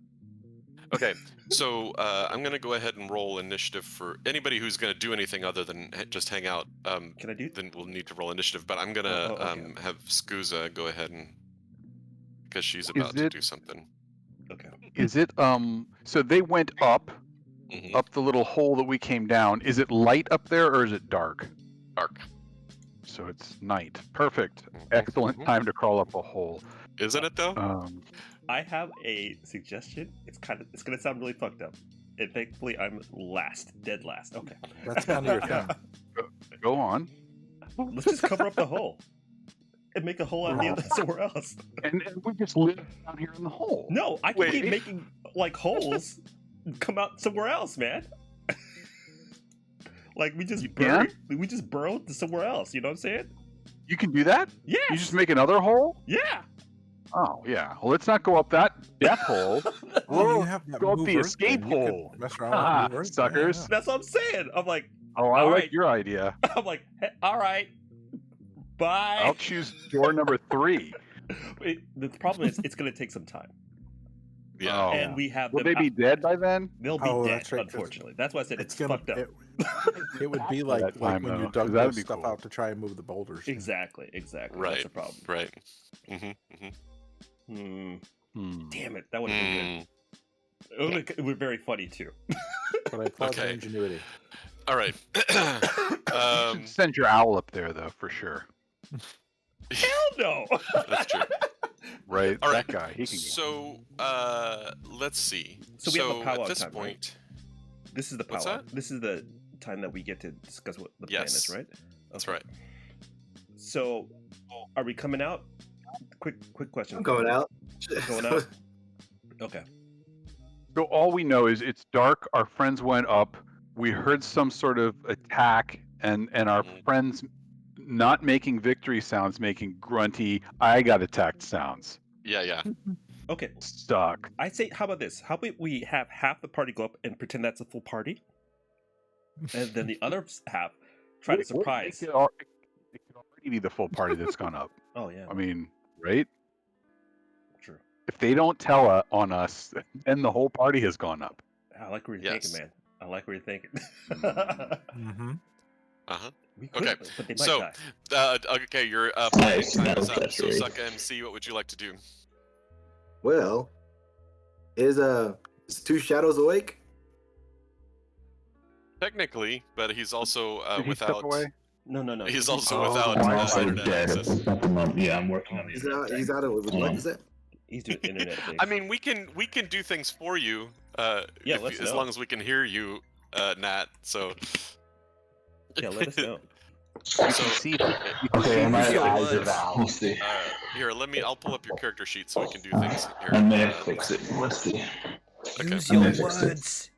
Okay, so I'm gonna go ahead and roll initiative for anybody who's gonna do anything other than just hang out. Can I do? Then we'll need to roll initiative. But I'm gonna have Skuza go ahead and because she's about to do something. Okay. Is it so they went up up the little hole that we came down. Is it light up there or is it dark? Dark. So it's night. Perfect. Excellent time to crawl up a hole. Isn't it though? I have a suggestion. It's gonna sound really fucked up. And thankfully I'm dead last. Okay. That's kind of your thing. Go on. Let's just cover up the hole. And make a hole out of the other somewhere else. And we just live down here in the hole. No, I can keep making like holes come out somewhere else, man. Like we just burrow to somewhere else, you know what I'm saying? You can do that? Yeah. You just make another hole? Yeah. Oh yeah. Well, let's not go up that death hole. Well, you have that go up move the Earth escape thing. You could hole. mess around with Earth. Suckers. That's what I'm saying. I'm like, oh, I like your idea. I'm like, hey, all right, bye. I'll choose door number 3. The problem is, it's going to take some time. Yeah. Oh. And we have. Will they be dead by then? They'll be dead, unfortunately. That's why I said it's fucked up. It would be like when you dug that stuff out to try and move the boulders. Exactly. Right. That's the problem. Right. Damn it! That would have been good. It would be very funny too. But I applaud your ingenuity. All right. send your owl up there, though, for sure. Hell no. That's true. Right? All That right. guy, he can get. So, let's see. So we have a powwow at this time, right? point, This is the What's powwow. that? This is the time that we get to discuss what the plan is, Yes. right? that's Okay. right. So, are we coming out? Quick question. I'm going out. Going out? Okay. So all we know is it's dark. Our friends went up. We heard some sort of attack, and our Mhm. friends not making victory sounds, making grunty "I got attacked" sounds. Yeah. Okay. Stuck. I say, how about this? How about we have half the party go up and pretend that's a full party, and then the other half try to surprise. It could already be the full party that's gone up. Oh yeah, I mean, right? true. If they don't tell on us, then the whole party has gone up. I like where you're Yes. thinking, man. I like where you're thinking. Mm-hmm. Uh-huh. We could, Okay, but they might so die. okay, your planning Nice, time that is was up. that So, theory. Suck MC, what would you like to do? Well, is Two Shadows awake? Technically, but he's also Did he step without. away? No. He's also Oh, without why Also internet dead. access. It's not the moment. Yeah, I'm working on the He's internet out. He's thing. out of what is that? He's doing internet things. I mean, we can do things for you. Yeah, if let's as know. long as we can hear you, Nat. So. Yeah, let us know. You can So, see. Okay, am I Use the your eyes of words. Al? We'll see. here, I'll pull up your character sheet so we can do things here. I may fix it. Let's see. Okay. Use I your may fix it. words.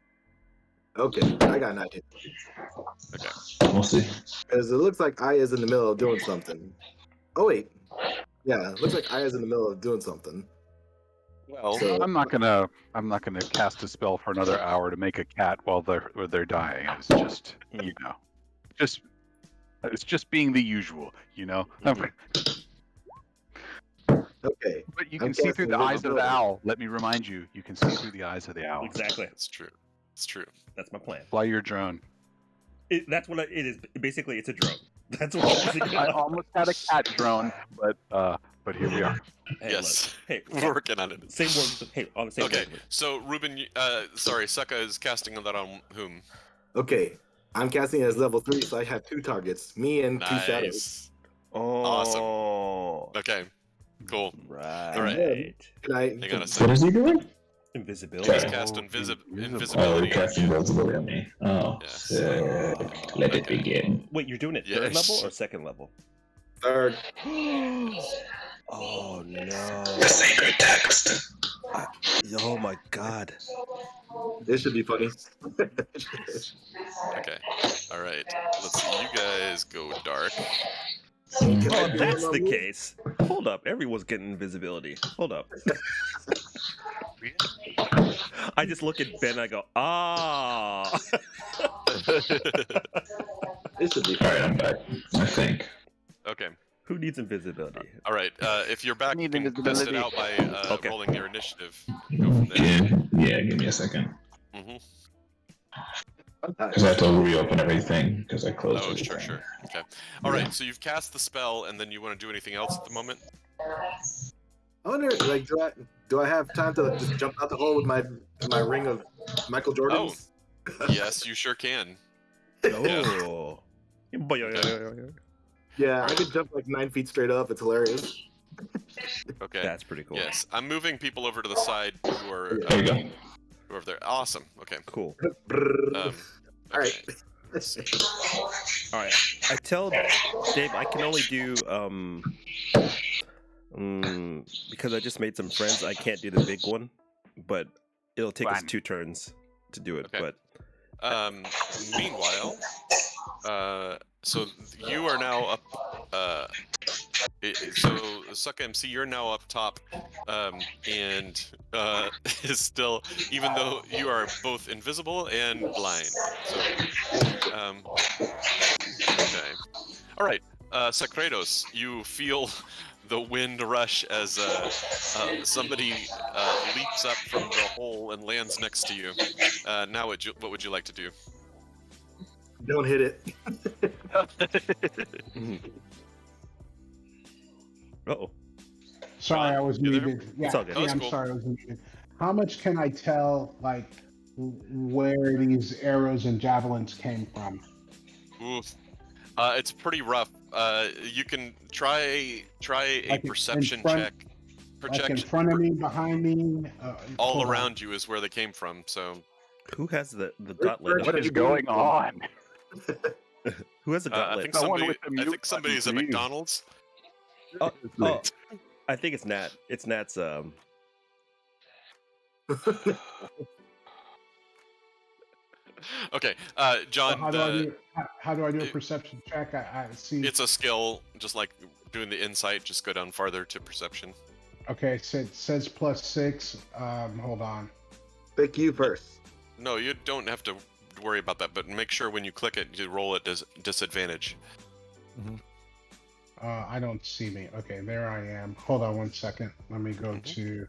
Okay, I got an idea. We'll see. Because it looks like Aya's in the middle of doing something. Oh wait, yeah, it looks like Aya's in the middle of doing something. Well, So I'm not gonna cast a spell for another hour to make a cat while they're dying. It's just it's just being the usual, you know. okay, But you I'm can see through casting the eyes of the invisibility. owl. Let me remind you, you can see through the eyes of the owl. Exactly. it's true. It's true. That's my plan. Fly your drone. That's what it is. Basically, it's a drone. That's what it is. I almost had a cat drone, but here we are. Hey, Yes. look. Hey, We're working on it. same words. Hey, on the same Okay, word. so Ruben, sorry, Sucka is casting that on whom? okay, I'm casting it as level 3, so I have 2 targets, me and Two Shadows. Nice. Oh. Awesome. Okay, cool. Right. All right. Can I? Hang on a What second. is he doing? Invisibility. Just Okay. cast Oh, Oh, invisibility. he cast invisibility on me. Oh, Yes. sick. Let it Okay. begin. Wait, you're doing it Yes. third level or second level? Third. Oh no. The sacred text. Oh my god. This should be funny. Okay. All right. Let's see. You guys go dark. Can I Oh, do that's one the more? case. Hold up. Everyone's getting invisibility. Hold up. I just look at Ben and I go, ah. This should be All right, fun. I'm back. I think. Okay. Who needs invisibility? All right. If you're back, you Need can test it invisibility. out by Okay. rolling your initiative. Go from there. Yeah, give me a second. Mm-hmm. Because I have to reopen everything because I closed Oh, everything. sure. Okay. All right. So you've cast the spell, and then you want to do anything else at the moment? I wonder, like, do I have time to just jump out the hole with my ring of Michael Jordan's? Yes, you sure can. Oh. Yeah, I could jump like 9 feet straight up. It's hilarious. Okay. That's pretty cool. Yes, I'm moving people over to the side who are There you go. who are over there. Awesome. Okay. Cool. All right. Okay. All right. I tell Dave I can only do because I just made some friends. I can't do the big one, but it'll take us Fine. 2 turns to do it. Okay. But Meanwhile, so you are now up. So Suck MC, you're now up top, and is still, even though you are both invisible and blind. So, okay, all right, Secretos, you feel the wind rush as somebody leaps up from the hole and lands next to you. Now, what would you like to do? Don't hit it. uh-oh. Sorry, I was You there? muted. Yeah, It's all good. Oh, yeah, it's I'm cool. sorry, I was muted. How much can I tell, like, where these arrows and javelins came from? Oof. It's pretty rough. You can try a Like in perception front- check. Like in Projection front of me, behind me, all hold on. around you is where they came from. So Who has the gauntlet? What is going on? Who has a I gauntlet? think Someone somebody. with the I mute think somebody's at button, please. McDonald's. Oh, I think it's Nat. It's Nat's. Okay, So John. how do I do a perception check? I see. It's a skill, just like doing the insight. Just go down farther to perception. Okay, so it says +6. Hold on. Pick you first. No, you don't have to worry about that. But make sure when you click it, you roll it as disadvantage. I don't see me. Okay, there I am. Hold on 1 second. Let me go to.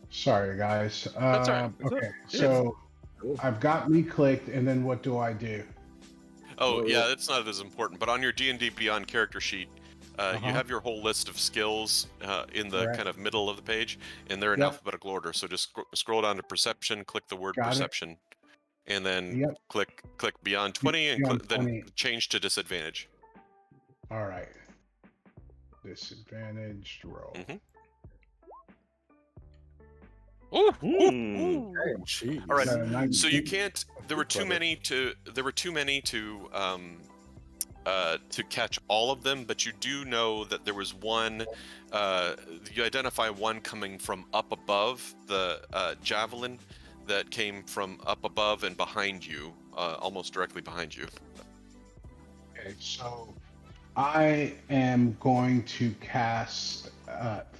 Sorry, guys. That's all right. Okay, so I've got me clicked, and then what do I do? Oh yeah, that's not as important. But on your D&D Beyond character sheet, you have your whole list of skills in the Right. kind of middle of the page, and they're in Yep. alphabetical order. So just scroll down to perception, click the word Got it. perception, and then Yep. click Beyond 20, and Beyond then 20. change to disadvantage. All right. Disadvantaged roll. Mhm. Ooh, All right. So 19. So you can't. There were too Clever. many to. There were too many to catch all of them, but you do know that there was one. You identify one coming from up above the javelin that came from up above and behind you, almost directly behind you. Okay, so I am going to cast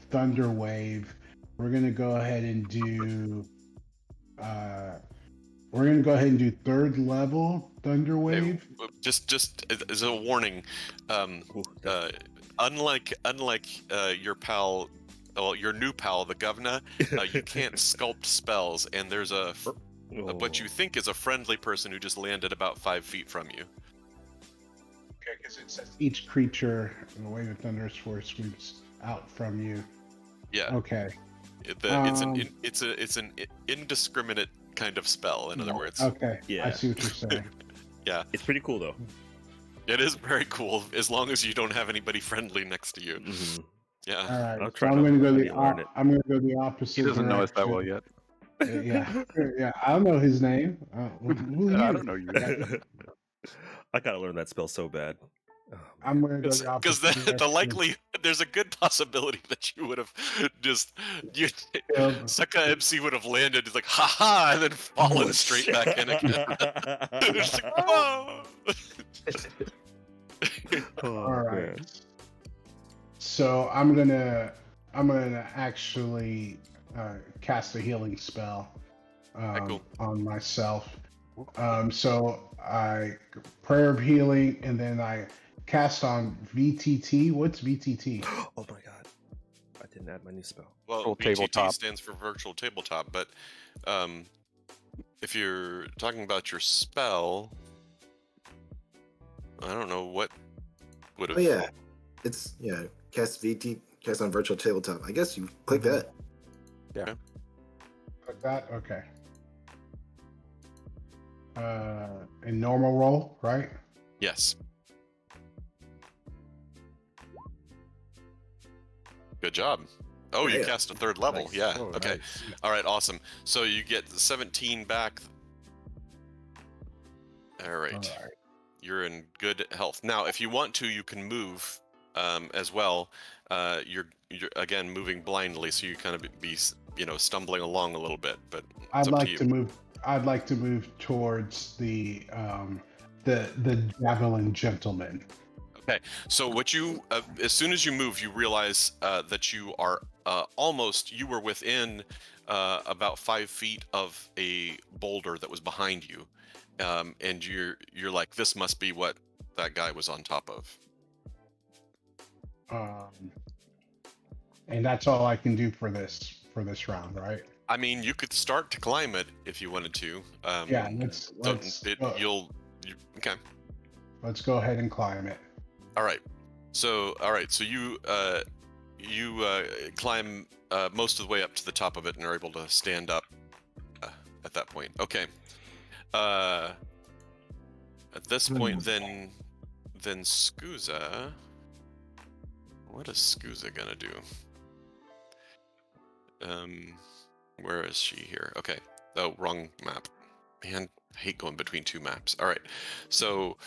Thunder Wave. We're gonna go ahead and do. We're gonna go ahead and do 3rd level Thunder Wave. Just as a warning, unlike your pal, well, your new pal, the governor, you can't sculpt spells, and there's what you think is a friendly person who just landed about 5 feet from you. Okay, because it says each creature in the wave of thunderous force sweeps out from you. Yeah. Okay. It's an indiscriminate kind of spell. In other words. Okay. Yeah. I see what you're saying. Yeah. It's pretty cool though. It is very cool as long as you don't have anybody friendly next to you. Mhm. Yeah. All right. I'll So try I'm to going to go learn it. I'm going to go the opposite. He doesn't know us that direction. well yet. Yeah. Yeah. I don't know his name. Who I you? don't know you. I gotta learn that spell so bad. Oh, I'm going to go the Because opposite. the direction. likelihood, there's a good possibility that you would have Yeah. Seka MC would have landed, it's like, haha, and then fallen straight back in again. It's like, whoa! Oh, All right. man. So I'm gonna actually cast a healing spell Cool. on myself. So I prayer of healing, and then I cast on VTT. What's VTT? Oh my god. I didn't add my new spell. Well, Virtual VTT tabletop. stands for virtual tabletop, but if you're talking about your spell, I don't know what would have. Oh yeah, it's cast on virtual tabletop. I guess you click that. Like that? Okay. In normal roll, right? Yes. Good job. Oh, you Yeah. cast a 3rd level. Nice. Yeah. Oh, Okay. nice. All right. Awesome. So you get 17 back. All right. All right. You're in good health. Now, if you want to, you can move as well. You're again moving blindly, so you kind of be stumbling along a little bit. But it's I'd up like to you. to move. I'd like to move towards the javelin gentleman. So what you, as soon as you move, you realize that you are you were within about 5 feet of a boulder that was behind you, and you're like, this must be what that guy was on top of. And that's all I can do for this round, right? I mean, you could start to climb it if you wanted to. Yeah, let's okay. let's go ahead and climb it. All right. So you climb most of the way up to the top of it and are able to stand up that point. Okay. At this point, then Skuza. What is Skuza gonna do? Where is she here? Okay. Oh, wrong map. Man, I hate going between two maps. All right. So,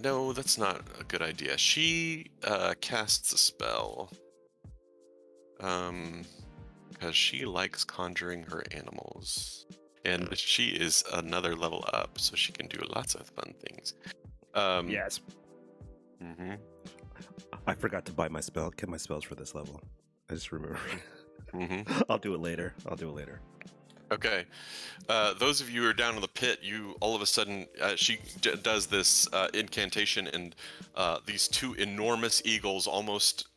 no, that's not a good idea. She casts a spell. Because she likes conjuring her animals. And she is another level up, so she can do lots of fun things. Yes. Mm-hmm. I forgot to buy my spell. Get my spells for this level. I just remembered. Mm-hmm. I'll do it later. Okay. Those of you who are down in the pit, you all of a sudden she does this incantation, and these two enormous eagles, almost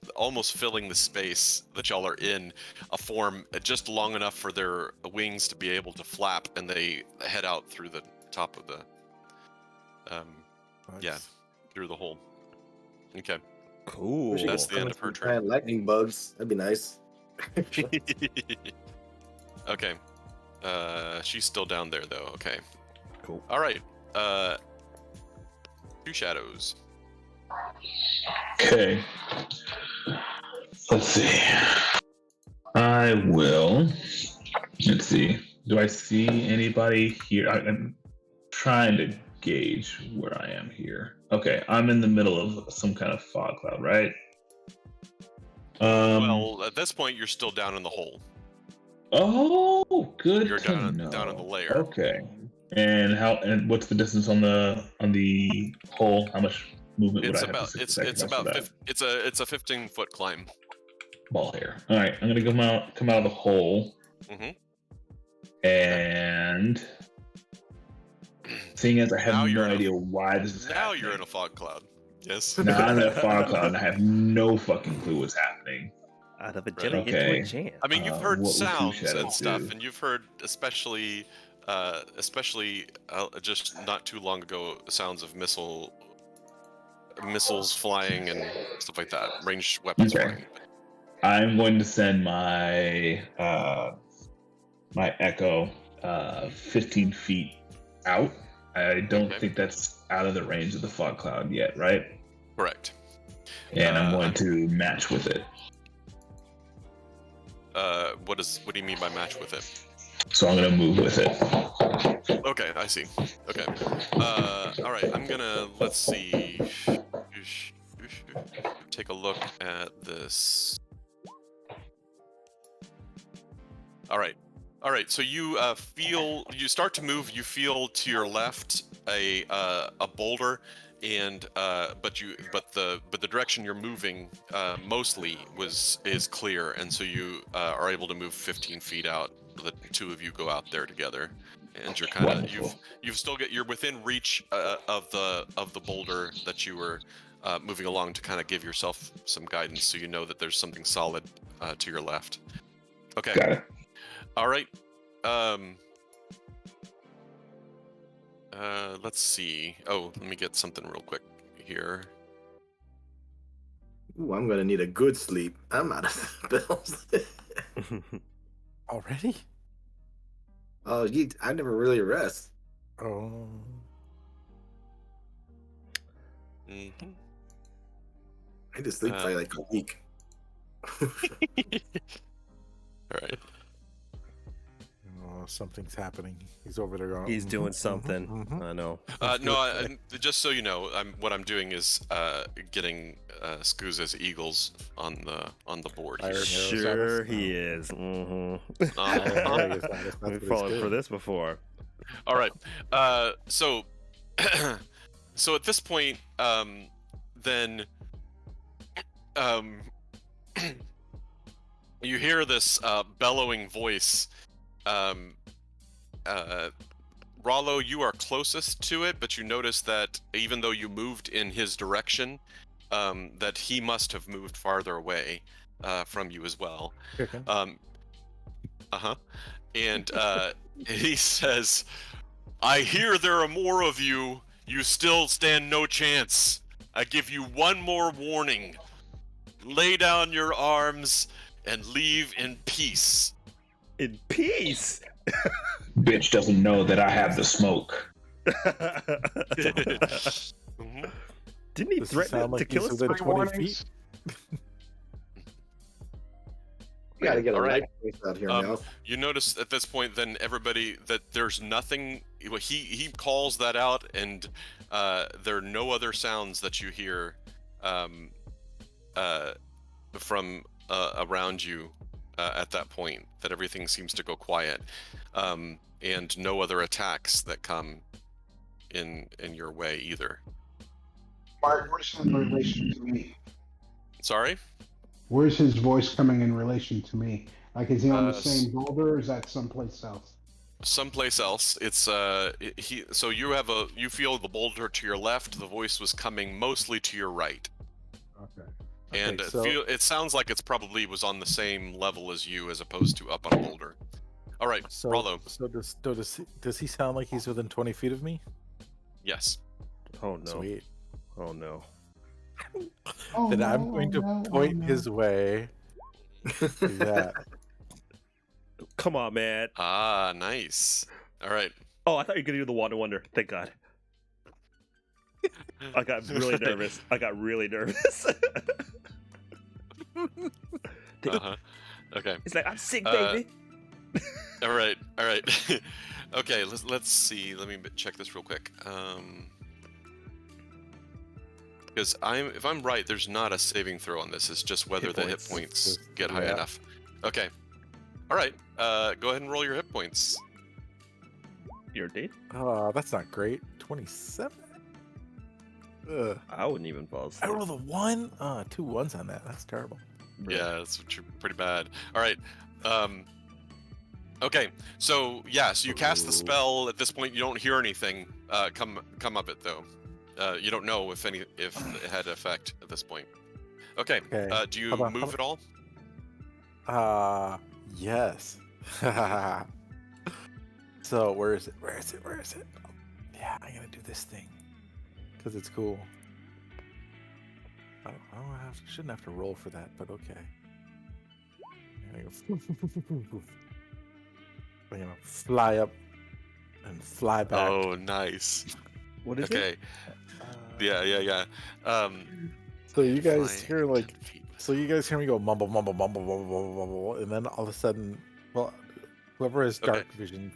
filling the space that y'all are in, form just long enough for their wings to be able to flap, and they head out through the top of the, through the hole. Okay. Cool. That's the end of her turn. Giant lightning bugs. That'd be nice. Okay. She's still down there though. Okay. Cool. All right. Two shadows. Okay. Let's see. I will. Let's see. Do I see anybody here? I'm trying to gauge where I am here. Okay, I'm in the middle of some kind of fog cloud, right? Well, at this point, you're still down in the hole. Oh, good. You're to down know. down in the layer. Okay. And what's the distance on the hole? How much movement would I have to it's about it's a 15-foot climb. Ball hair. All right, I'm gonna come out of the hole. Mm-hmm. And seeing as I have no idea why this is now happening. you're in a fog cloud. Yes. Now I'm in a fog cloud and I have no fucking clue what's happening. Out of a jelly into a jam. I mean, you've heard what would two sounds and shadows stuff, do? and you've heard especially just not too long ago sounds of missiles flying and stuff like that, ranged weapons flying. I'm going to send my my echo 15 feet out. I don't think that's out of the range of the fog cloud yet, right? Correct. And I'm going to match with it. What do you mean by match with it? So I'm gonna move with it. Okay, I see. Okay. All right. I'm gonna let's see. Take a look at this. All right. So you you start to move. You feel to your left a boulder, and but the direction you're moving mostly is clear, and so you are able to move 15 feet out. The two of you go out there together, and you're kind of you're within reach of the boulder that you were moving along to kind of give yourself some guidance, so you know that there's something solid to your left. Okay. Got it. All right. Let's see. Oh, let me get something real quick here. Ooh, I'm gonna need a good sleep. I'm out of spells. Already? Oh, I never really rest. Oh. Mm-hmm. I just sleep for like a week. All right. Oh, something's happening. He's over there going. He's doing something. I know. No, just so you know, what I'm doing is getting Skuza's eagles on the board here. Sure he is. Mm-hmm. We've fallen for this before. All right. So so at this point, then you hear this bellowing voice. Rollo, you are closest to it, but you notice that even though you moved in his direction, that he must have moved farther away from you as well. Okay. And he says, "I hear there are more of you. You still stand no chance. I give you one more warning. Lay down your arms and leave in peace." In peace. Bitch doesn't know that I have the smoke. Mhm. Didn't he Does he threaten sound to like kill he's us? within Three 20 warnings. feet? We gotta get a All right. light place out here now. You notice at this point, then everybody that there's nothing. He calls that out, and there are no other sounds that you hear from around you at that point. That everything seems to go quiet, and no other attacks that come in your way either. Mark, where's his in relation to me? Sorry. Where's his voice coming in relation to me? Like, is he on the Uh, same boulder, or is that someplace else? Someplace else. It's he. So you feel the boulder to your left. The voice was coming mostly to your right. Okay. And Okay, so- it sounds like it's probably was on the same level as you, as opposed to up on a boulder. All right, So, Rollo. so does he sound like he's within 20 feet of me? Yes. Oh no. Sweet. Oh no. Oh, Then no, I'm going to oh, no, point oh, no. his way. Like that. Come on, man. Ah, nice. All right. Oh, I thought you were gonna do the Wonder Wonder. Thank God. I got really nervous. Uh-huh. Okay. It's like I'm sick, baby. All right. All right. Okay. Let's see. Let me check this real quick. Because if I'm right, there's not a saving throw on this. It's just whether Hit the hit points. points get high Yeah. enough. Okay. All right. Go ahead and roll your hit points. You're dead. Oh, that's not great. 27? Ugh. I wouldn't even fall I asleep. rolled a 1? 2 1s on that. That's terrible. Yeah, that's pretty bad. All right. Okay. So yeah. So you cast the spell. At this point, you don't hear anything come of it though. You don't know if it had effect at this point. Okay. Okay. Do you How about- move at all? Yes. So where is it? Yeah, I'm gonna do this thing because it's cool. I shouldn't have to roll for that, but okay. I'm gonna fly up and fly back. Oh, nice. What is Okay. it? Yeah. So you guys fly hear 10 feet. So you guys hear me go mumble, mumble, mumble, mumble, mumble, mumble, and then all of a sudden, well, whoever has dark vision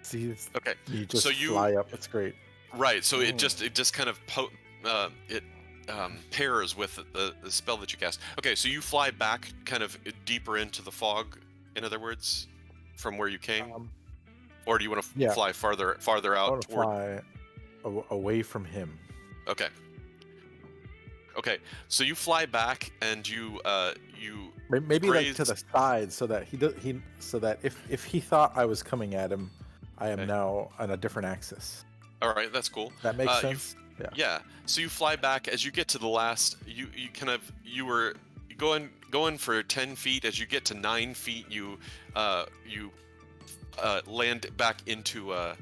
sees Okay. me just So you- fly up. It's great. Right. So it just kind of pairs with the spell that you cast. Okay. So you fly back, kind of deeper into the fog. In other words, from where you came, or do you want to yeah. fly farther I out want to toward? fly away from him. Okay. Okay. So you fly back, and you Maybe like to grazed- the side, so that so that if he thought I was coming at him, I am Okay. now on a different axis. All right. That's cool. That makes You sense. Yeah. Yeah. So you fly back as you get to the last. You were going for 10 feet. As you get to 9 feet, you land back into a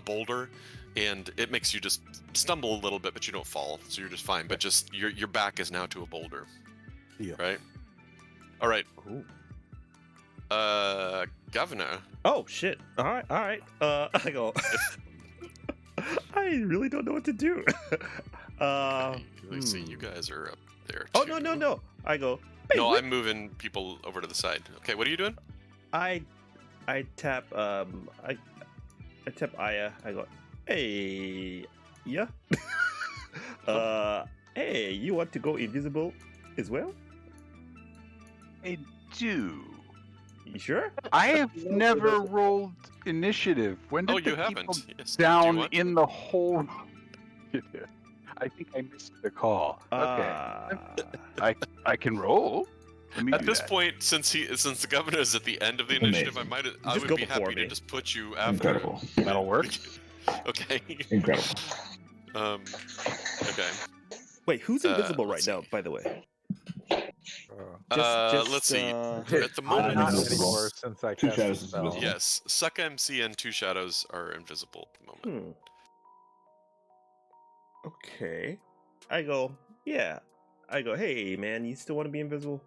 boulder, and it makes you just stumble a little bit, but you don't fall, so you're just fine. But just your back is now to a boulder. Yeah. Right. All right. Cool. Governor. Oh shit! All right. I go. I really don't know what to do. Let's see. You guys are up there. Oh too. no! I go. Hey, No, what- I'm moving people over to the side. Okay, what are you doing? I tap I tap Aya. I go, hey, yeah. Hey, you want to go invisible as well? I do. You sure? I have never rolled initiative. When did Oh, you the people haven't. Yes. Do you down want to? in the hole? I think I missed the call. Okay, I can roll. Let me At do this that. point, since the governor is at the end of the Amazing. initiative, I Just would go be before happy me. to just put you after. Incredible. That'll work. Okay. Incredible. Okay. Wait, who's invisible right let's now? By the way, Let's see. At the I'm moment, not invisible. anymore since I Two cast the shadows is spell. invisible. yes, Suck MC and Two Shadows are invisible at the moment. Okay. I go, yeah. I go, hey man, you still want to be invisible?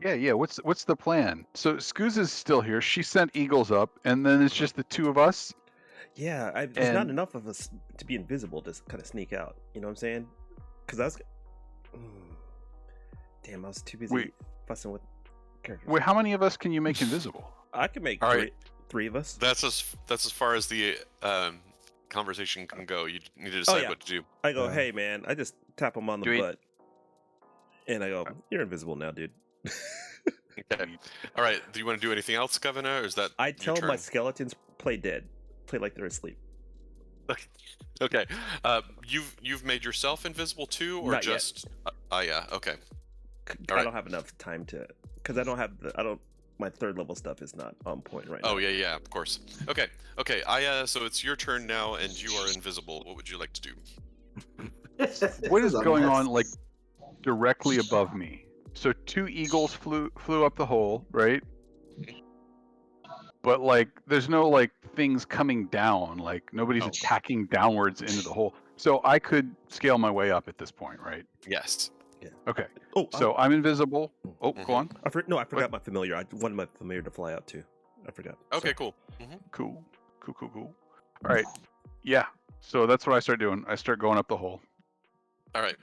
Yeah. What's the plan? So Scooz is still here. She sent eagles up, and then it's just the two of us. Yeah, there's not enough of us to be invisible to kind of sneak out. You know what I'm saying? Because I was, damn, I was too busy fussing with characters. Wait, how many of us can you make invisible? I can make All right. three of us. That's as far as the conversation can go. You need to decide what to do. I go, hey man, I just tap him on the butt, and I go, you're invisible now, dude. Okay. All right. Do you want to do anything else, Governor? Or is that I your tell turn? my skeletons play dead, play like they're asleep. Okay. You've made yourself invisible too, or Not just? Yeah. Okay. I don't have enough time to, because I don't. My third level stuff is not on point right now. Oh yeah, of course. Okay. So it's your turn now, and you are invisible. What would you like to do? What is going on, like directly above me? So two eagles flew up the hole, right? But like, there's no like things coming down. Like nobody's attacking downwards into the hole. So I could scale my way up at this point, right? Yes. Yeah. Okay. So I'm invisible. Oh, go on. I forgot my familiar. I wanted my familiar to fly out too. I forgot. Okay, Sorry. cool. Cool. All right. Yeah. So that's what I start doing. I start going up the hole. All right.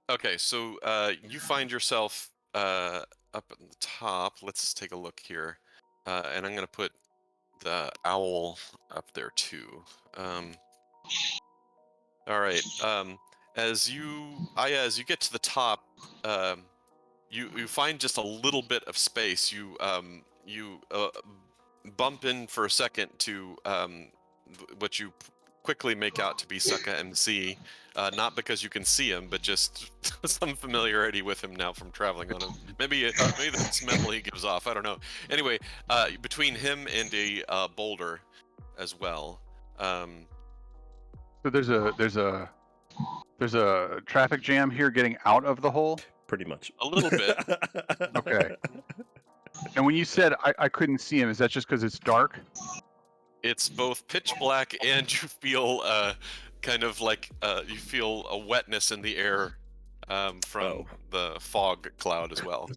Okay, so you find yourself up at the top. Let's take a look here, and I'm gonna put the owl up there too. All right. As you get to the top, you find just a little bit of space. You bump in for a second to what you quickly make out to be Sucka MC, not because you can see him, but just some familiarity with him now from traveling on him. Maybe the smell he gives off. I don't know. Anyway, between him and a boulder as well. So there's a traffic jam here getting out of the hole. Pretty much. A little bit. Okay. And when you said I couldn't see him, is that just because it's dark? It's both pitch black and you feel kind of like you feel a wetness in the air from the fog cloud as well.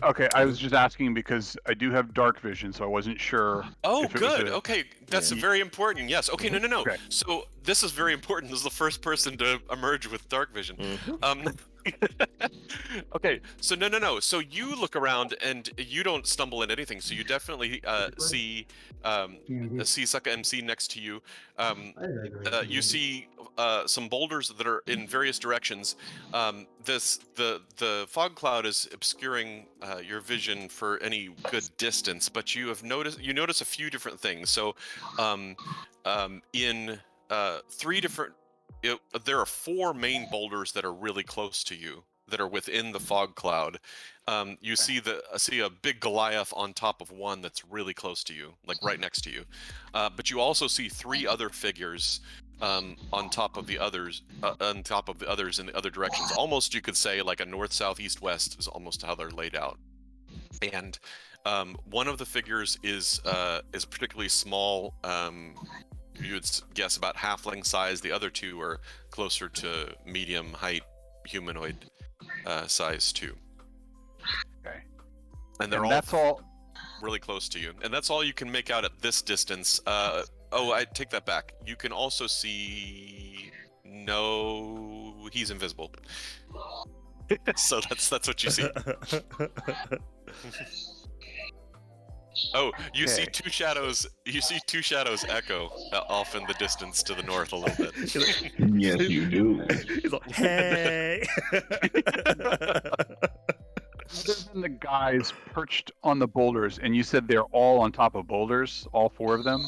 Okay, I was just asking because I do have dark vision, so I wasn't sure. Oh, if it was good. Okay, that's very important. Yes. Okay, no. Okay. So this is very important. This is the first person to emerge with dark vision. Okay, so no. So you look around and you don't stumble in anything. So you definitely see Sucka MC next to you. You see some boulders that are in various directions. The fog cloud is obscuring your vision for any good distance, but you notice a few different things. So in three different. There are four main boulders that are really close to you, that are within the fog cloud. You see a big Goliath on top of one that's really close to you, like right next to you. But you also see three other figures on top of the others in the other directions. Almost, you could say, like a north, south, east, west is almost how they're laid out. And one of the figures is particularly small. You would guess about halfling size. The other two are closer to medium height humanoid size too. Okay. And that's all really close to you. And that's all you can make out at this distance. I take that back. You can also see. No, he's invisible. So that's what you see. Oh, you see two shadows. You see two shadows echo off in the distance to the north a little bit. Yes, you do. He's like, hey. Other than the guys perched on the boulders, and you said they're all on top of boulders, all four of them?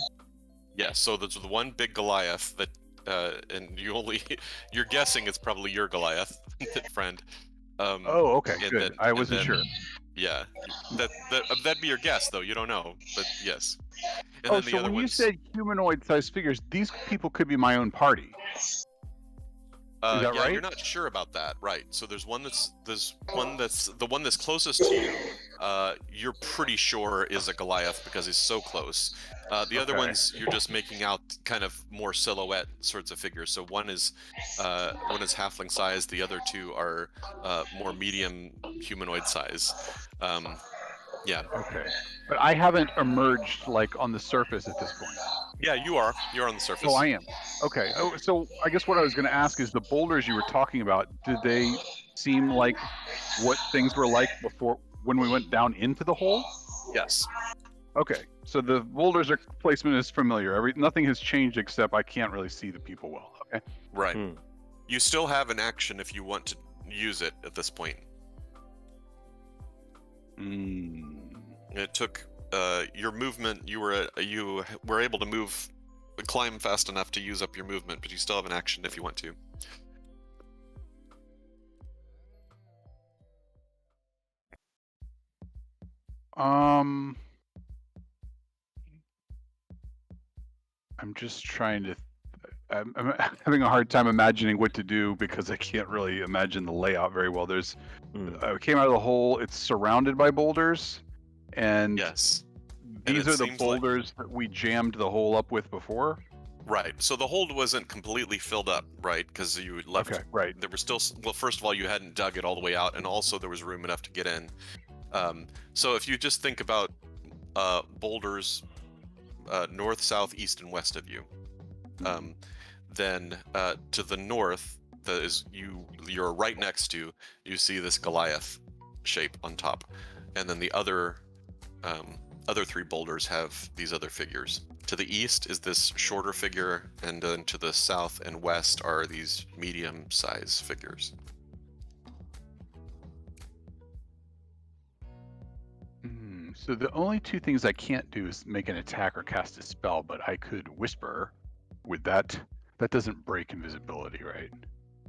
Yeah, so there's the one big Goliath that, and you're guessing it's probably your Goliath, friend. Okay, good. I wasn't sure. Yeah, that'd be your guess, though. You don't know, but yes. And then the so other when you ones, said humanoid-sized figures, these people could be my own party. Is that right? You're not sure about that, right? So there's the one that's closest to you. you're pretty sure is a Goliath because he's so close. The other Okay. ones you're just making out kind of more silhouette sorts of figures. So one is halfling size. The other two are more medium humanoid size. Yeah. Okay. But I haven't emerged like on the surface at this point. Yeah, you are. You're on the surface. Oh, I am. Okay. Oh, so I guess what I was going to ask is the boulders you were talking about, did they seem like what things were like before when we went down into the hole? Yes. Okay. So the boulders are placement is familiar. Nothing has changed except I can't really see the people well. Okay. Right. You still have an action if you want to use it at this point. It took your movement. You were able to climb fast enough to use up your movement, but you still have an action if you want to. I'm just trying to. I'm having a hard time imagining what to do because I can't really imagine the layout very well. I came out of the hole. It's surrounded by boulders, and yes, these are the boulders that we jammed the hole up with before. Right. So the hole wasn't completely filled up, right? Because you left. Okay. Right. There was still. Well, first of all, you hadn't dug it all the way out, and also there was room enough to get in. So if you just think about boulders north, south, east, and west of you, then to the north, that is you're right next to, you see this Goliath shape on top, and then the other three boulders have these other figures. To the east is this shorter figure, and then to the south and west are these medium-sized figures. So the only two things I can't do is make an attack or cast a spell, but I could whisper. With that doesn't break invisibility, right?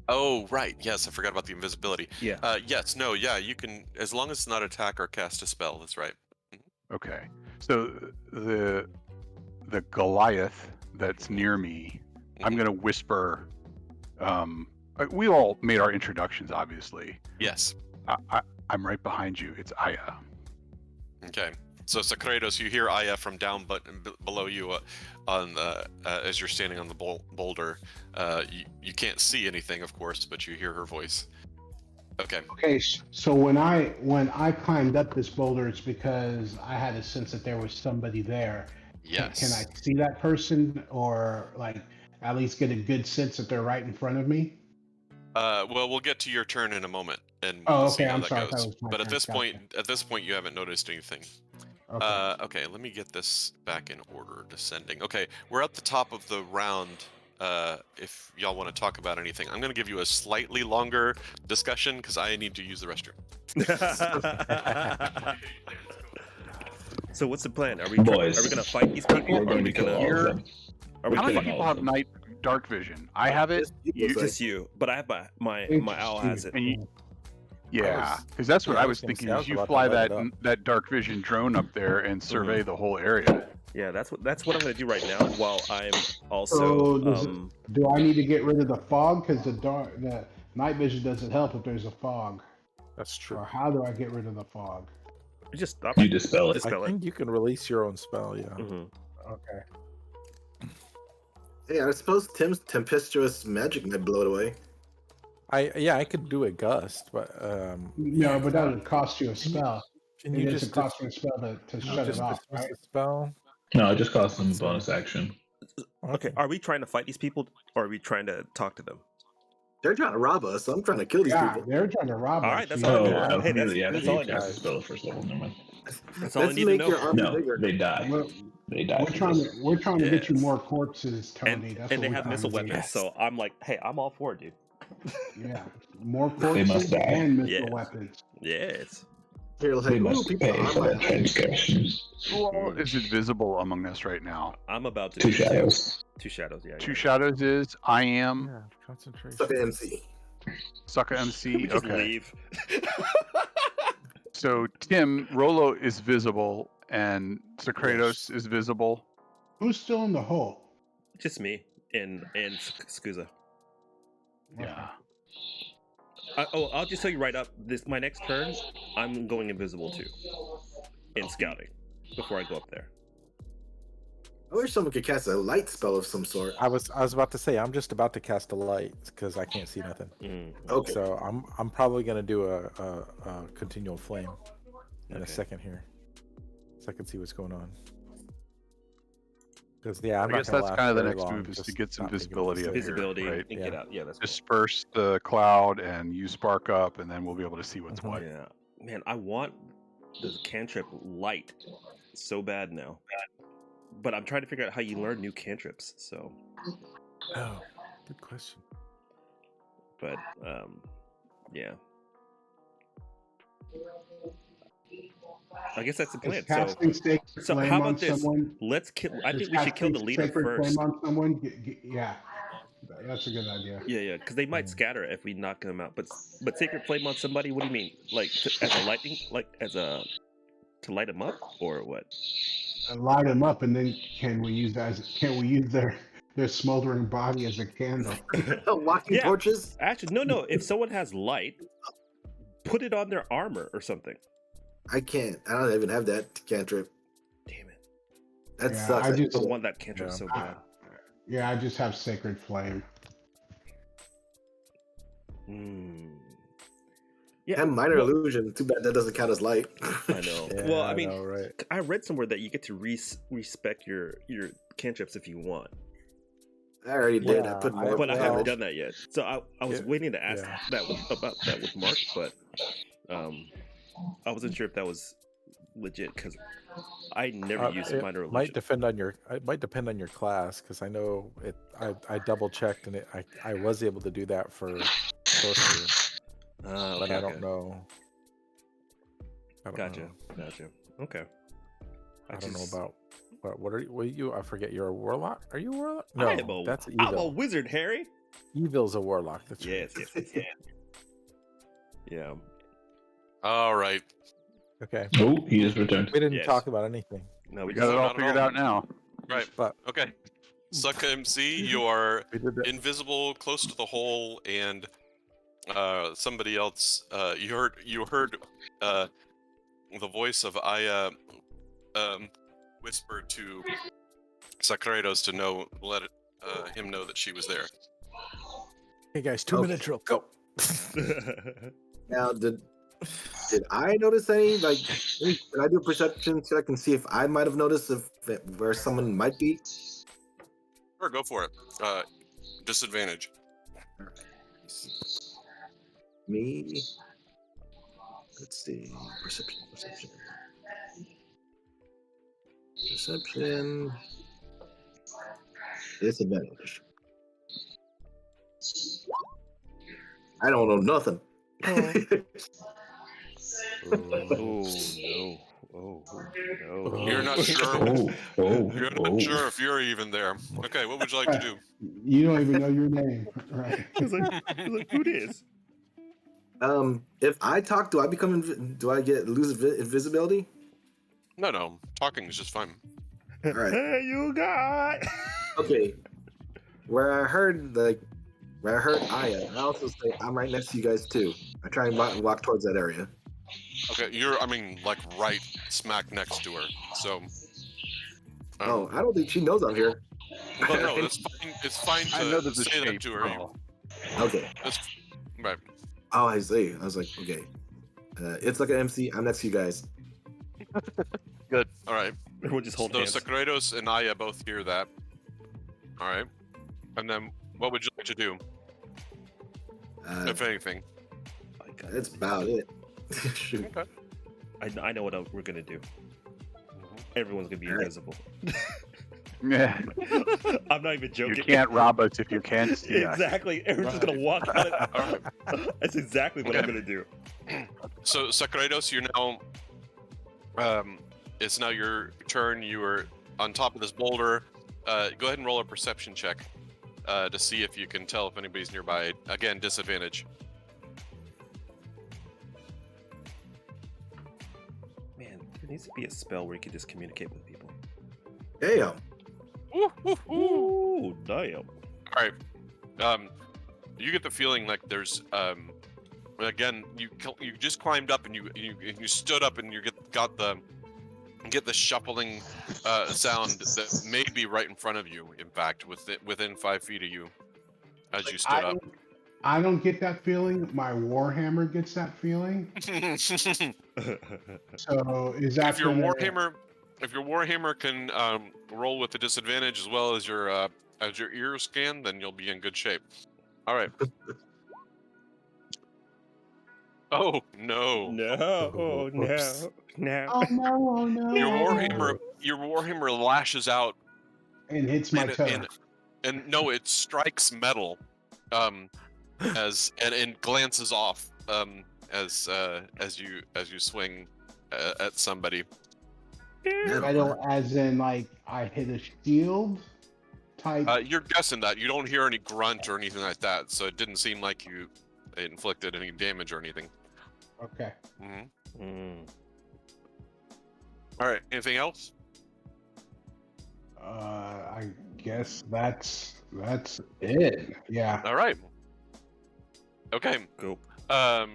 Oh, right. Yes, I forgot about the invisibility. Yeah. Yes. No. Yeah. You can, as long as it's not attack or cast a spell. That's right. Okay. So the Goliath that's near me, I'm gonna whisper. We all made our introductions, obviously. Yes. I'm right behind you. It's Aya. Okay. So Secretos, you hear Aya from down below you as you're standing on the boulder. You can't see anything, of course, but you hear her voice. Okay. Okay, so when I climbed up this boulder, it's because I had a sense that there was somebody there. Yes. Can I see that person, or like at least get a good sense that they're right in front of me? Well, we'll get to your turn in a moment, and Oh, we'll okay. see how I'm that sorry. goes. That was my But at turn. this point, you haven't noticed anything. Okay. Okay, let me get this back in order, descending. Okay, we're at the top of the round. If y'all want to talk about anything, I'm going to give you a slightly longer discussion because I need to use the restroom. So what's the plan? Are we going to fight these people? We're going to kill all of them. How many people have dark vision? I have it. Just you, but I have my owl has it. And yeah, because that's what I was thinking. Is you fly that dark vision drone up there and survey the whole area. Yeah, that's what I'm going to do right now. While I'm also. Do I need to get rid of the fog? Because the night vision doesn't help if there's a fog. That's true. Or how do I get rid of the fog? Just stop. You dispel it. I think you can release your own spell. Yeah. Okay. Yeah, I suppose Tim's tempestuous magic might blow it away. I could do a gust, but No, but that would cost you a spell. Can you just cost you a spell to shut it off, right? the spell? No, it just costs them a bonus action. Okay, are we trying to fight these people, or are we trying to talk to them? They're trying to rob us, so I'm trying to kill these people. They're trying to rob us. All right, that's You all. know. Hey, that's all I need. need. Spell first level. Never mind. That's all I Let's need to make know. your army No, bigger. they die. They die. We're trying to get you Yes. more corpses, Tony. That's And what they we're have trying missile to do. weapons, so I'm like, hey, I'm all for it, dude. Yeah, more They must corpses die. and missile Yes. weapons. Yes. You're like, They ooh, must people pay are for my that transgression. Who all is invisible among us right now? I'm about to. Two shadows. Two shadows. Yeah. Two shadows is I am Yeah, concentration. Suck at MC. Sucka We MC. just Okay. leave. So Tim Rolo is visible and Secretos is visible. Who's still in the hole? Just me and Skuza. Yeah. I'll just tell you right up. My next turn, I'm going invisible too, in scouting, before I go up there. I wish someone could cast a light spell of some sort. I was about to say I'm just about to cast a light because I can't see nothing. Okay. So I'm probably gonna do a continual flame in a Okay. second here, so I can see what's going on. Because I'm I not guess gonna that's last kind of the very next long, move is to just get some not thinking visibility up Visibility here, right? and Yeah. get out. Yeah, that's cool. Disperse the cloud and you spark up, and then we'll be able to see what's Mhm. what. Yeah, man, I want the cantrip light so bad now, but I'm trying to figure out how you learn new cantrips. So, Oh, good question. but yeah, I guess that's the Is plan. casting sacred So flame how on about this? someone? Let's kill. I Is think we should kill the casting leader sacred first. flame on someone? Yeah, that's a good idea. Yeah, because they might scatter if we knock them out. But sacred flame on somebody? What do you mean? Like as a lightning, like as a to light them up or what? And light them up, and then can we use their smoldering body as a candle? Walking Yeah. torches? Actually, no. If someone has light, put it on their armor or something. I can't. I don't even have that cantrip. Damn it! That Yeah, sucks. I just- I want that cantrip Yeah. so bad. Yeah, I just have sacred flame. Yeah, and minor well, illusion. Too bad that doesn't count as light. I know. Yeah, Well, I mean, know, right? I read somewhere that you get to respec your cantrips if you want, I already did. I Yeah, put more. but I haven't damage. done that yet. So I was Yeah, waiting to ask yeah. about that with Mark, but I wasn't sure if that was legit because I never used It minor might illusion. depend on your. It might depend on your class because I know it. I double checked and I was able to do that for sorcerer, but Okay, I don't know. I don't Gotcha, know. gotcha. Okay. I don't know about what are you? What are you? I forget. You're a warlock. Are you a warlock? No, that's I'm a evil. wizard, Harry. Evil's a warlock. That's right. Yes. Yeah. All right. Okay. Oh, he is returned. We didn't Yes. talk about anything, No, We we got just it all not at figured all. out now. Right. but Okay. Suck MC, you are we did that. invisible, close to the hole, and somebody else. You heard the voice of Aya whisper to Sacredos to let him know that she was there. Hey guys, 2-minute drill. Go. Now, did I notice any? Can I do a perception check and see if I might have noticed where someone might be? Sure, go for it. Disadvantage. Me. Let's see. Perception. Disadvantage. I don't know nothing. Oh no! Oh no! You're not sure. Oh, You're not sure if you're even there. Okay, what would you like to do? You don't even know your name, right? He's like, who this? If I talk, do I lose invisibility? No. Talking is just fine. All right. Hey, you got. Okay. Where I heard Aya, I also say I'm right next to you guys too. I try and walk towards that area. Okay, like right smack next to her. So. Oh, I don't think she knows I'm here. Well, no, that's fine. It's fine I know to there's a say that shape. to her. Oh. Okay. That's right. Oh, I see. I was like, okay. It's like an MC. I'm next to you guys. Good. All right. We'll just hold So hands. Sacredos and Aya both hear that. All right. And then, what would you like to do, if anything? That's about it. Shoot. Okay. I know what we're gonna do. Everyone's gonna be All right. invisible. Yeah. I'm not even joking. You can't rob us if you can't see us. Exactly. Everyone's just gonna walk out. That's exactly what I'm gonna do. So Sacredos, you're now. It's now your turn. You are on top of this boulder. Go ahead and roll a perception check to see if you can tell if anybody's nearby. Again, disadvantage. Man, there needs to be a spell where you can just communicate with people. Damn. Ooh, damn. All right. You get the feeling like there's again, you just climbed up and you stood up and you get the shuffling sound that may be right in front of you. In fact, within 5 feet of you, as you stood up. I don't get that feeling. My Warhammer gets that feeling. So is that if your Warhammer can roll with a disadvantage as well as your ears scan, then you'll be in good shape. All right. Oh no! No, no, no. Oh no! Oh no! Your Warhammer lashes out And hits my toe. and no, it strikes metal, and glances off, as you swing at somebody. Metal, as in like I hit a shield type. You're guessing that you don't hear any grunt or anything like that, so it didn't seem like you inflicted any damage or anything. Okay. All right. Anything else? I guess that's it. Yeah. All right. Okay. Cool. Oh,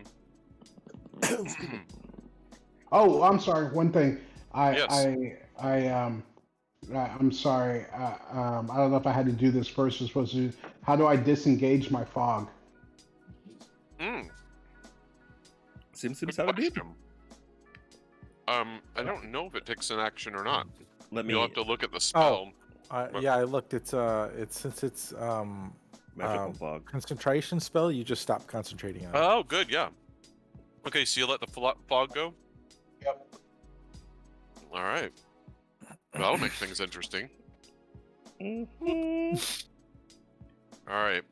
I'm sorry. One thing. Yes. I'm sorry. I don't know if I had to do this first. Or supposed to. How do I disengage my fog? Seems Good how to be. question. I don't know if it takes an action or not. You'll have to look at the spell. Yeah, I looked. It's since it's magical fog concentration spell, you just stop concentrating on it. Oh, good. Yeah. Okay, so you let the fog go. Yep. All right. That'll make things interesting. Mm-hmm. All right.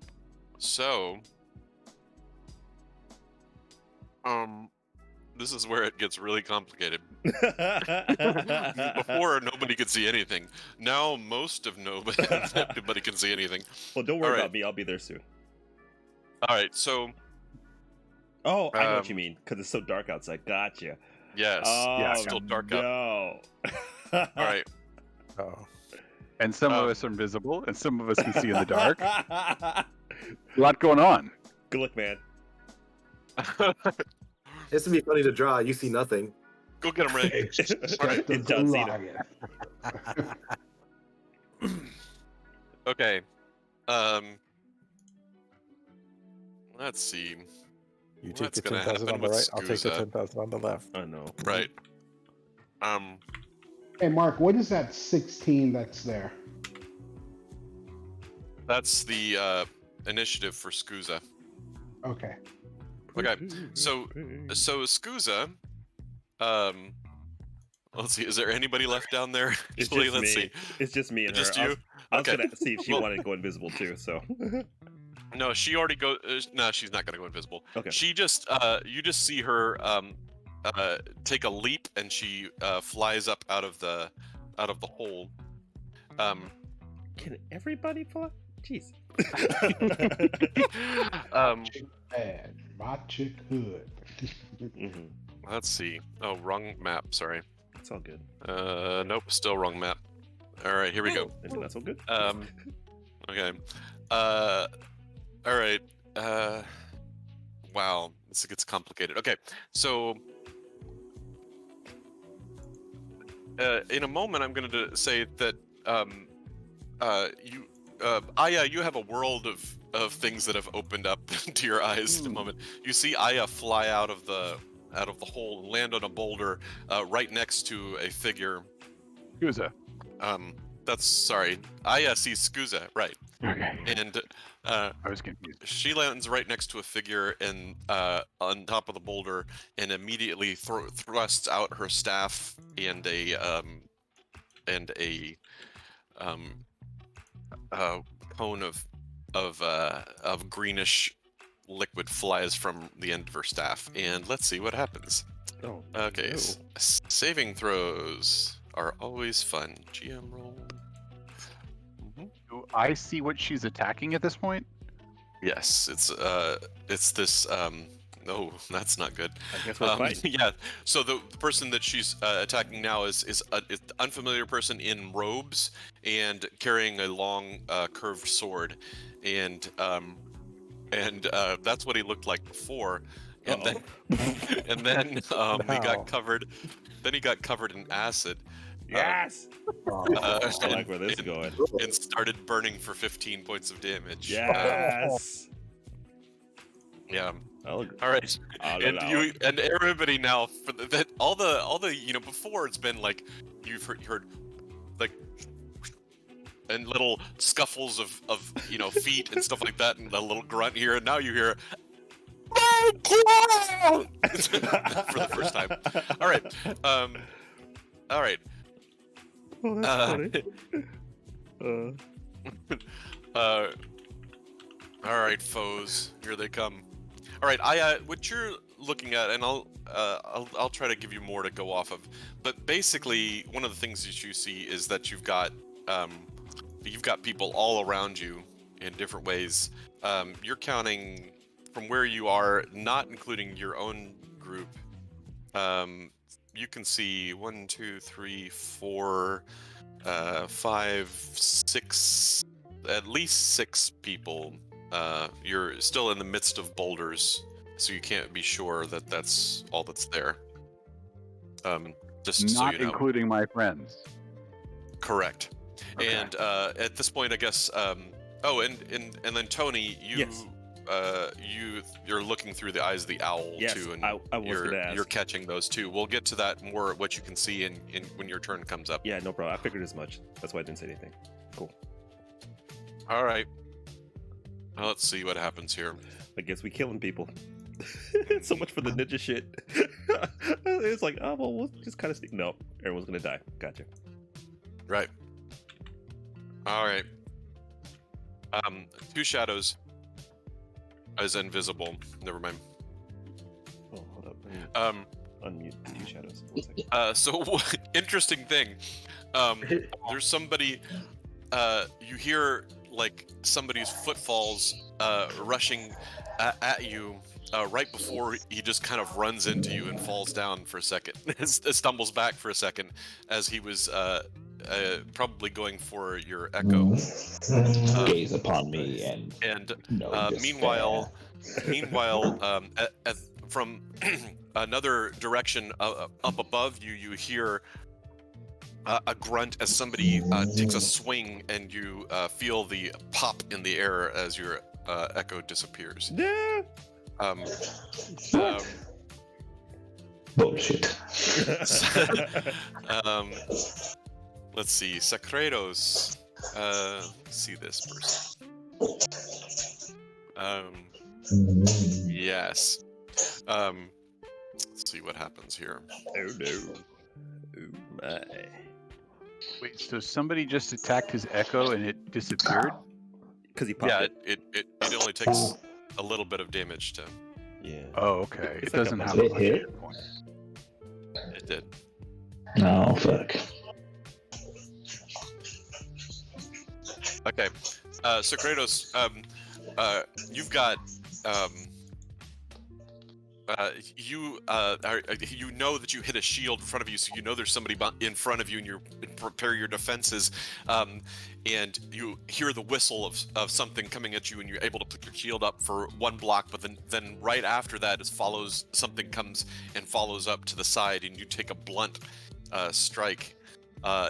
So, this is where it gets really complicated. Before, nobody could see anything. Now, everybody can see anything. Well, don't worry about me. I'll be there soon. All right. So. Oh, I know what you mean. Because it's so dark outside. Gotcha. Yes. Oh, it's still dark out. No. All right. Oh. And some of us are invisible, and some of us can see in the dark. A lot going on. Good luck, man. It's to be funny to draw. You see nothing. Go get him, Ray. All right. It's John Cena. Okay. Let's see. You take the 10,000 on the right. I'll take the 10,000 on the left. I know. Right. Hey, Mark, what is that 16 that's there? That's the initiative for Skuza. Okay. Okay. So Skuza. Let's see. Is there anybody left down there? It's Actually, just let's me. see. It's just me and her. Just you? I was Okay. gonna see if she wanted to go invisible too. So. No, she already goes. No, she's not gonna go invisible. Okay. She just, you just see her take a leap, and she flies up out of the hole. Can everybody fly? Jeez. Bad. My chick hood. Let's see. Oh, wrong map. Sorry. It's all good. Nope. Still wrong map. All right. Here we go. Maybe not so good. Okay. All right. Wow. This gets complicated. Okay. So. In a moment, I'm going to say that Aya, you have a world of things that have opened up to your eyes in a moment. You see Aya fly out of the hole and land on a boulder right next to a figure. Skuza. That's sorry. Aya sees Skuza, right? Okay. And I was confused. she lands right next to a figure and on top of the boulder, and immediately thrusts out her staff and a cone of greenish liquid flies from the end of her staff. And let's see what happens. Oh. Okay. No. Saving throws are always fun. GM roll. Do I see what she's attacking at this point? Yes, it's this. No, that's not good. I guess we're fighting. Yeah. So the person that she's attacking now is an unfamiliar person in robes and carrying a long curved sword, and that's what he looked like before. and then and then he Wow. got covered. Then he got covered in acid. Yes. I like where this is going. And started burning for 15 points of damage. Yes. Yeah. I'll All right. And allow you it. and everybody now for that all the before it's been like you've heard like and little scuffles of feet and stuff like that and a little grunt here, and now you hear for the first time. All right. All right. Oh, that's funny. All right, foes. Here they come. All right, what you're looking at, and I'll try to give you more to go off of. But basically, one of the things that you see is that you've got people all around you in different ways. You're counting from where you are, not including your own group. You can see 1, 2, 3, 4, 5, 6, at least 6 people. You're still in the midst of boulders, so you can't be sure that that's all that's there. Just Not so you know. including my friends. Correct. Okay. And at this point, I guess. And then Tony, Yes. You're looking through the eyes of the owl Yes, too, and I was gonna ask. you're catching those too. We'll get to that more. What you can see in when your turn comes up. Yeah, no problem. I figured as much. That's why I didn't say anything. Cool. All right. Well, let's see what happens here. I guess we killing people. So much for the ninja shit. It's like, oh well, we'll just kind of sneak. No, everyone's gonna die. Gotcha. Right. All right. 2 shadows is invisible. Never mind. Oh, hold up. Unmute 2 shadows. 1 second. So interesting thing. There's somebody. You hear like somebody's footfalls rushing at you right before he just kind of runs into you and falls down for a second. Stumbles back for a second as he was probably going for your echo. Gaze upon me and no meanwhile, from another direction up above you, you hear a grunt as somebody takes a swing, and you feel the pop in the air as your echo disappears. Yeah. bullshit. Let's see, Secretos. Let's see this person. Yes. Let's see what happens here. Oh no. Oh my. Wait, so somebody just attacked his echo and it disappeared? Because he popped Yeah, it. it only takes a little bit of damage to. Yeah. Oh, okay. It's It like doesn't a have It a hit? hit point. It did. Oh, fuck. Okay. So Kratos, you've got you know that you hit a shield in front of you, so you know there's somebody in front of you, and you prepare your defenses, and you hear the whistle of something coming at you, and you're able to put your shield up for 1 block, but then right after that something comes and follows up to the side, and you take a blunt strike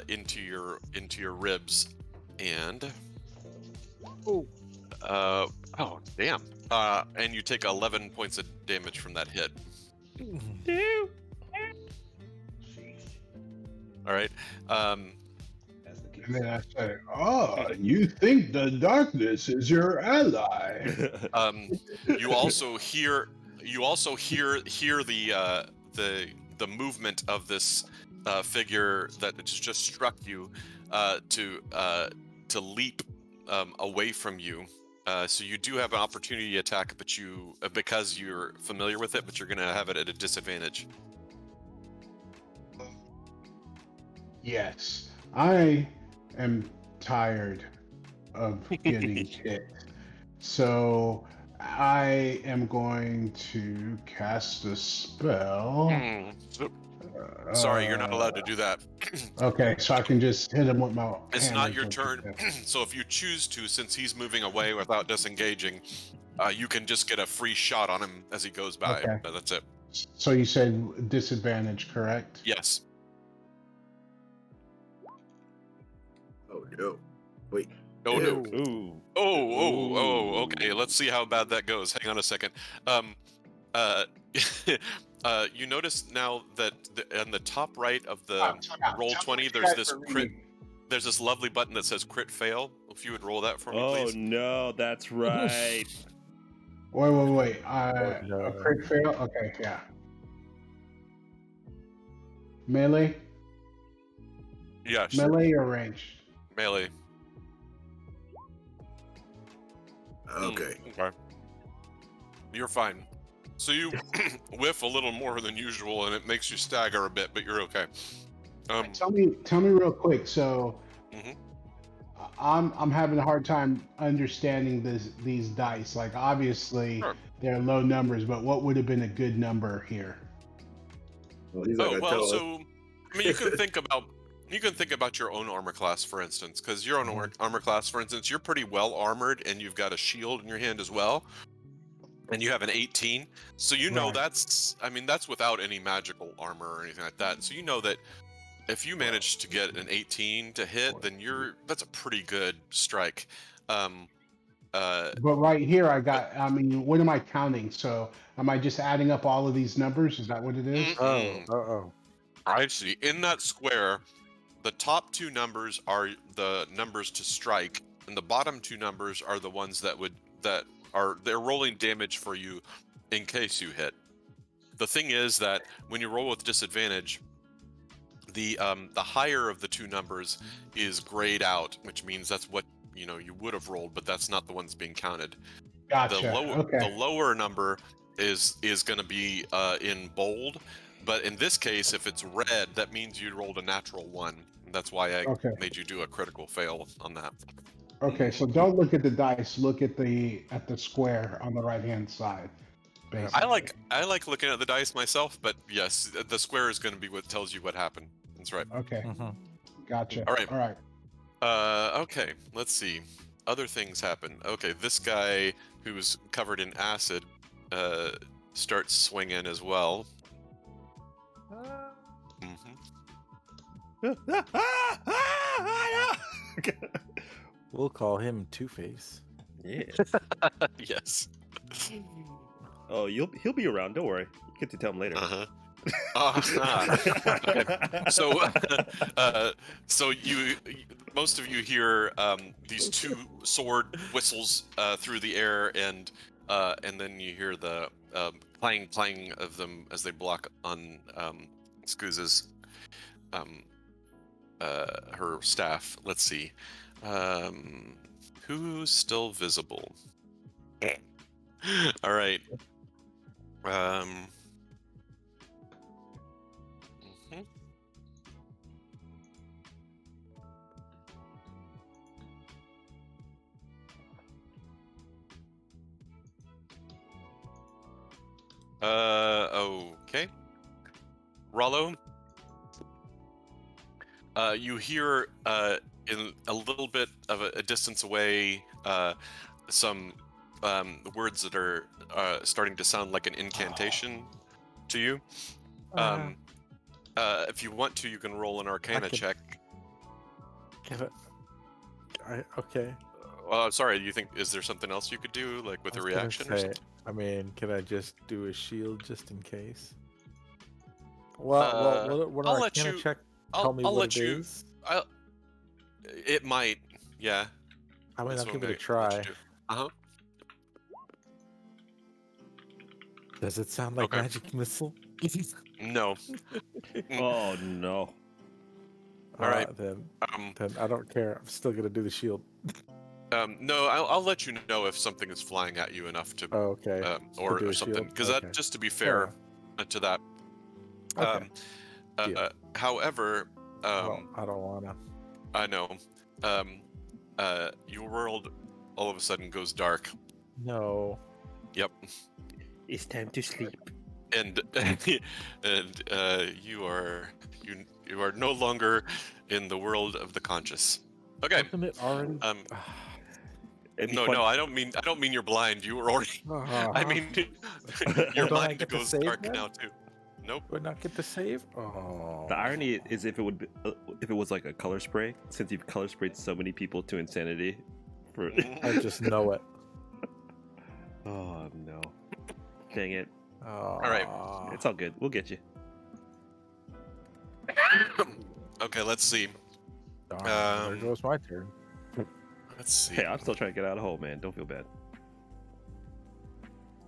into your ribs, and oh damn. And you take 11 points of damage from that hit. All right. And then I say, "Oh, you think the darkness is your ally?" You also hear the movement of this figure that just struck you to leap away from you. So you do have an opportunity attack, but because you're familiar with it, but you're going to have it at a disadvantage. Yes, I am tired of getting hit. So I am going to cast a spell. Sorry, you're not allowed to do that. Okay, so I can just hit him with my It's hammer not your or turn. something. So if you choose to, since he's moving away without disengaging, You can just get a free shot on him as he goes by, Okay. but that's it. So you said disadvantage, correct? Yes. Oh no! Wait. Oh no. Ooh. Okay. Let's see how bad that goes. Hang on a second. You notice now that on the top right of the roll 20, there's this crit. There's this lovely button that says crit fail. If you would roll that for me, please. Oh no, that's right. Wait. no. A crit fail? Okay, yeah. Melee? Yeah, sure. Melee or ranged? Melee. Okay. Okay. You're fine. So you whiff a little more than usual, and it makes you stagger a bit, but you're okay. Tell me real quick. So, Mhm. I'm having a hard time understanding these dice. Like, obviously, Sure. they're low numbers, but what would have been a good number here? Well, he's not Oh gonna well, tell us. so I mean, you can think about your own armor class, for instance, because your own armor class, for instance, you're pretty well armored, and you've got a shield in your hand as well, and you have an 18. So you know Right. that's without any magical armor or anything like that. So you know that if you manage to get an 18 to hit, then that's a pretty good strike. But right here, I mean, what am I counting? So, am I just adding up all of these numbers? Is that what it is? Mm-mm. I see. In that square, the top two numbers are the numbers to strike, and the bottom two numbers are the ones they're rolling damage for you in case you hit. The thing is that when you roll with disadvantage, the higher of the two numbers is grayed out, which means that's what you would have rolled, but that's not the ones being counted. Gotcha. The lower number is going to be in bold, but in this case, if it's red, that means you rolled a natural 1. That's why I made you do a critical fail on that. Okay, so don't look at the dice. Look at the square on the right hand side. Basically. I like looking at the dice myself, but yes, the square is going to be what tells you what happened. That's right. Okay. Gotcha. All right. All right. Okay, let's see. Other things happen. Okay, this guy who's covered in acid starts swinging as well. We'll call him Two-Face. Yeah. Yes. Oh, he'll be around. Don't worry. You get to tell him later. So most of you hear these two sword whistles through the air, and then you hear the clang of them as they block on Scooz's her staff. Let's see, who's still visible? All right. Okay. Rollo, you hear in a little bit of a distance away some words that are starting to sound like an incantation to you. If you want to, you can roll an Arcana check. Okay. Sorry. Is there something else you could do, like with a reaction? Or something? I mean, can I just do a shield just in case? Well, what I'll let Arcana you. check I'll tell me I'll what let it you. is? It might. Yeah. I mean, That's I'll what give it a I'm try. gonna let you do. Does it sound like magic missile? No. Oh no. All right. Then I don't care. I'm still gonna do the shield. No, I'll let you know if something is flying at you enough to. Okay. Or do a something, shield? because Okay. that, just to be fair to that. Okay. However, well, I don't wanna. I know. Your world all of a sudden goes dark. No. Yep. It's time to sleep. And you are no longer in the world of the conscious. Okay. Wasn't it already? No, I don't mean you're blind. You were already. I mean, you're don't I blind to get to go save dark then? now too. Nope. Would not get to save? Oh. The irony is if it was like a color spray, since you've color sprayed so many people to insanity. For I just know it. oh no, dang it! Oh. All right. It's all good. We'll get you. Okay, let's see. Darn, there goes my turn. Let's see. Hey, I'm still trying to get out of the hole, man. Don't feel bad.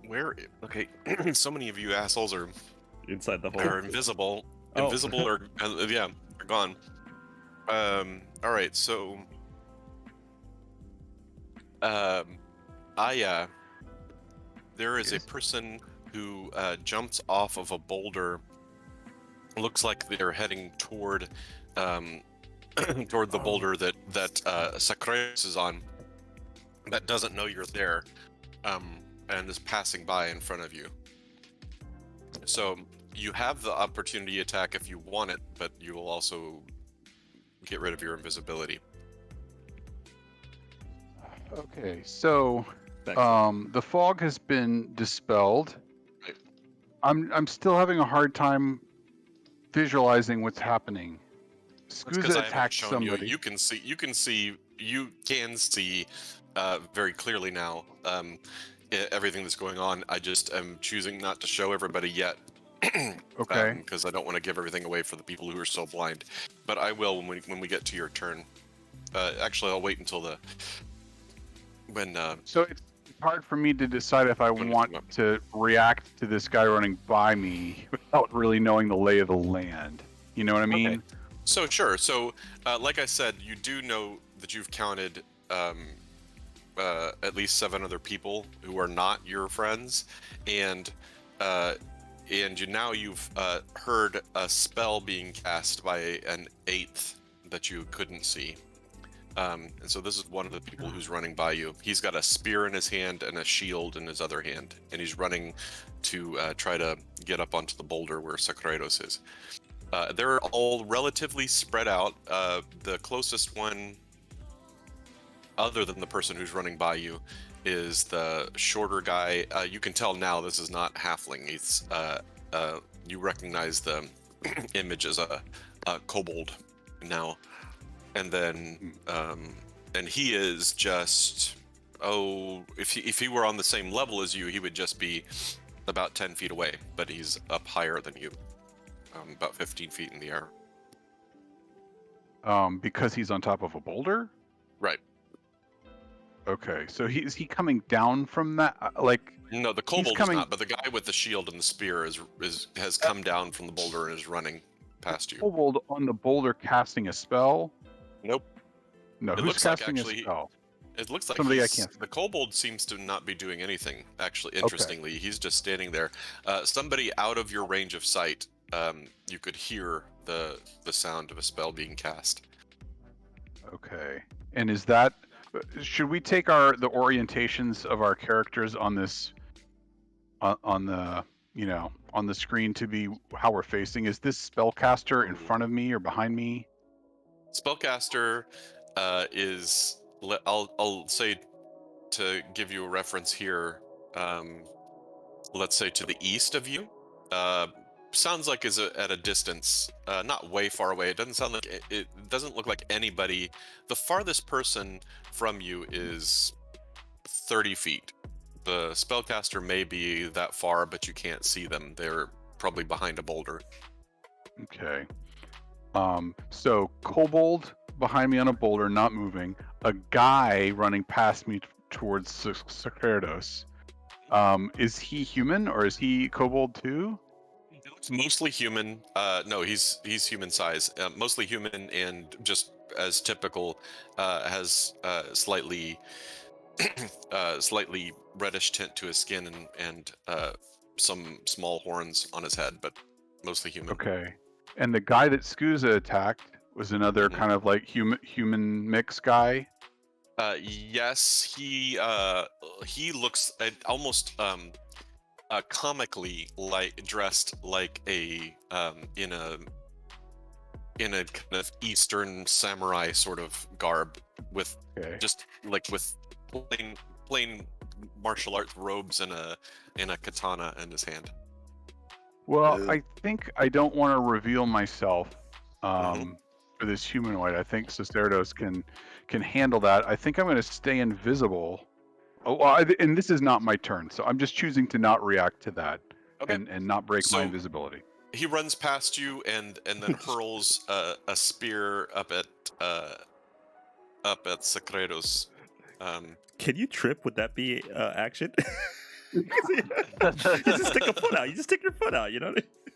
Where? Okay, so many of you assholes are Inside the hole. invisible. Oh. Invisible or yeah, they're gone. All right, so there is a person who jumps off of a boulder. Looks like they're heading toward toward the boulder that Sacreus is on. That doesn't know you're there, and is passing by in front of you. So you have the opportunity attack if you want it, but you will also get rid of your invisibility. Okay, so the fog has been dispelled. Right. I'm still having a hard time visualizing what's happening. That's 'cause Scusa I haven't attacked shown somebody. You can see very clearly now everything that's going on. I just am choosing not to show everybody yet. Okay. Because I don't want to give everything away for the people who are so blind. But I will when we get to your turn. Actually, I'll wait until So it's hard for me to decide if I want to react to this guy running by me without really knowing the lay of the land. You know what I mean? Okay. So sure. So like I said, you do know that you've counted at least 7 other people who are not your friends, and you've heard a spell being cast by an 8th that you couldn't see. And so this is one of the people who's running by you. He's got a spear in his hand and a shield in his other hand, and he's running to try to get up onto the boulder where Sacredos is. They're all relatively spread out. The closest one, other than the person who's running by you, is the shorter guy. You can tell now this is not halfling. It's you recognize the image as a kobold now, and then and he is just if he were on the same level as you, he would just be about 10 feet away, but he's up higher than you, about 15 feet in the air. Because he's on top of a boulder? Right. Okay, so is he coming down from that? Like, no, the kobold is not, but the guy with the shield and the spear has come down from the boulder and is running past you. Kobold on the boulder casting a spell? Nope. No, It who's looks like casting a actually- spell? It looks like Somebody I can't. the kobold seems to not be doing anything. Actually, interestingly, he's just standing there. Somebody out of your range of sight, you could hear the sound of a spell being cast. Okay, and is that? Should we take the orientations of our characters on this, on the on the screen to be how we're facing? Is this spellcaster in front of me or behind me? Spellcaster is. I'll say, to give you a reference here, let's say to the east of you. Sounds like is at a distance, not way far away. It doesn't sound like it doesn't look like anybody. The farthest person from you is 30 feet. The spellcaster may be that far, but you can't see them. They're probably behind a boulder. Okay. So kobold behind me on a boulder, not moving. A guy running past me towards Sacredos. Is he human or is he kobold too? He looks mostly human. No, he's human size. Mostly human, and just as typical, has slightly slightly reddish tint to his skin and some small horns on his head, but mostly human. Okay. And the guy that Scusa attacked was another kind of like human mix guy. Yes, he looks almost comically dressed like a in a kind of Eastern samurai sort of garb with just like with plain martial arts robes and a katana in his hand. Well, I think I don't want to reveal myself for this humanoid. I think Sacerdos can handle that. I think I'm going to stay invisible. Oh, well, and this is not my turn, so I'm just choosing to not react to that and not break my invisibility. He runs past you and then hurls a spear up at Secretos. Can you trip? Would that be action? You just stick a foot out. You just stick your foot out. You know.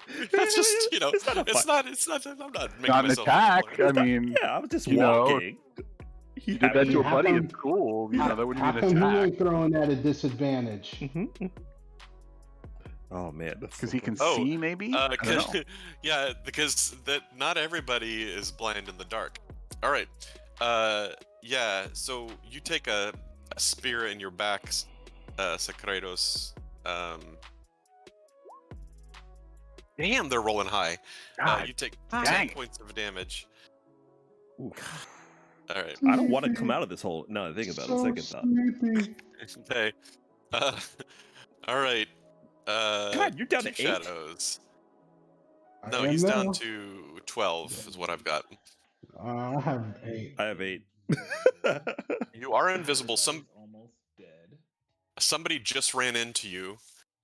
It's just it's not. I'm not making Not an myself attack. I mean, yeah, I was just you walking. You did that to a How buddy. come- It's cool. That wouldn't How be come an he attack ain't throwing at a disadvantage? Oh man, because he can see. Maybe. I don't know. Yeah, because not everybody is blind in the dark. All right. Yeah. So you take a spear in your back, Secretos. Damn, they're rolling high. You take 10 points of damage. Ooh. All right. I don't want to come out of this hole. No, think about it. Second thought. Okay. All right. God, you're down to 8? Shadows. No, I he's am down now. to 12 is what I've got. I have 8. I have 8. You are invisible. Almost dead. Somebody just ran into you,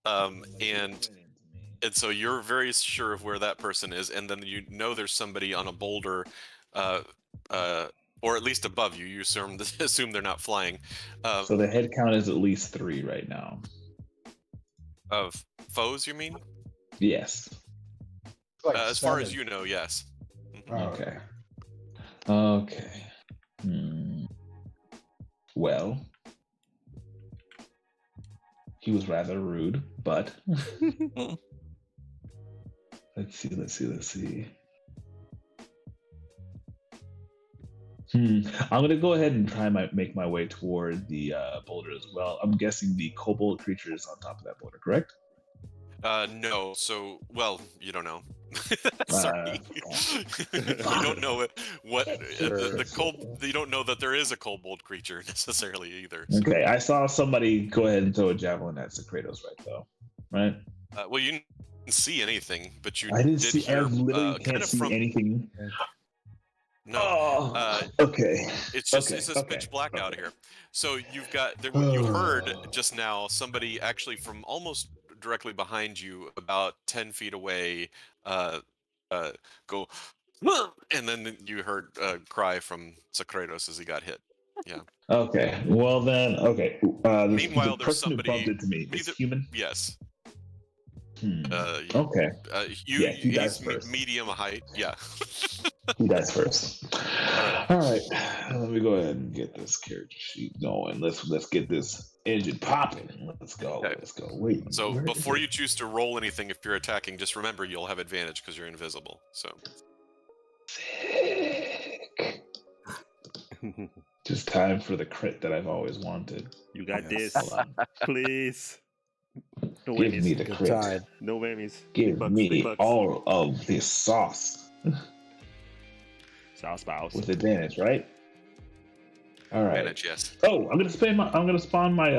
and so you're very sure of where that person is, and then you know there's somebody on a boulder, or at least above you. You assume they're not flying. So the head count is at least 3 right now. Of foes, you mean? Yes. Like as far as 7. you know, yes. Okay. Okay. Well, he was rather rude, but let's see. I'm gonna go ahead and try make my way toward the boulder as well. I'm guessing the kobold creature is on top of that boulder, correct? No. So, well, you don't know. Sorry, you don't know the cold. You don't know that there is a kobold creature necessarily either. So. Okay, I saw somebody go ahead and throw a javelin at Secretos right though, right? Well, you didn't see anything, but you I didn't did see. hear I literally kind can't of see anything. No. Okay. It's just Okay, it's a pitch black out here. So you've got you heard just now somebody actually from almost directly behind you, about 10 feet away, go, and then you heard a cry from Secretos as he got hit. Yeah. Okay. Well then, okay. Meanwhile, the there's person who somebody. bumped into me is human. Yes. Okay. He dies He's first. medium height. Yeah. He dies first. All right. Let me go ahead and get this character sheet going. Let's get this engine popping. Let's go. Okay. Let's go. Wait. So where before is you choose to roll anything, if you're attacking, just remember you'll have advantage because you're invisible. So. Sick. Just time for the crit that I've always wanted. You got Yes. this. Please. No Give whammies. me the crit. No whammies. Give $3, me $3. all of this sauce. Sauce spouse. With advantage, right? All right. Advantage, yes. Oh, I'm gonna spawn my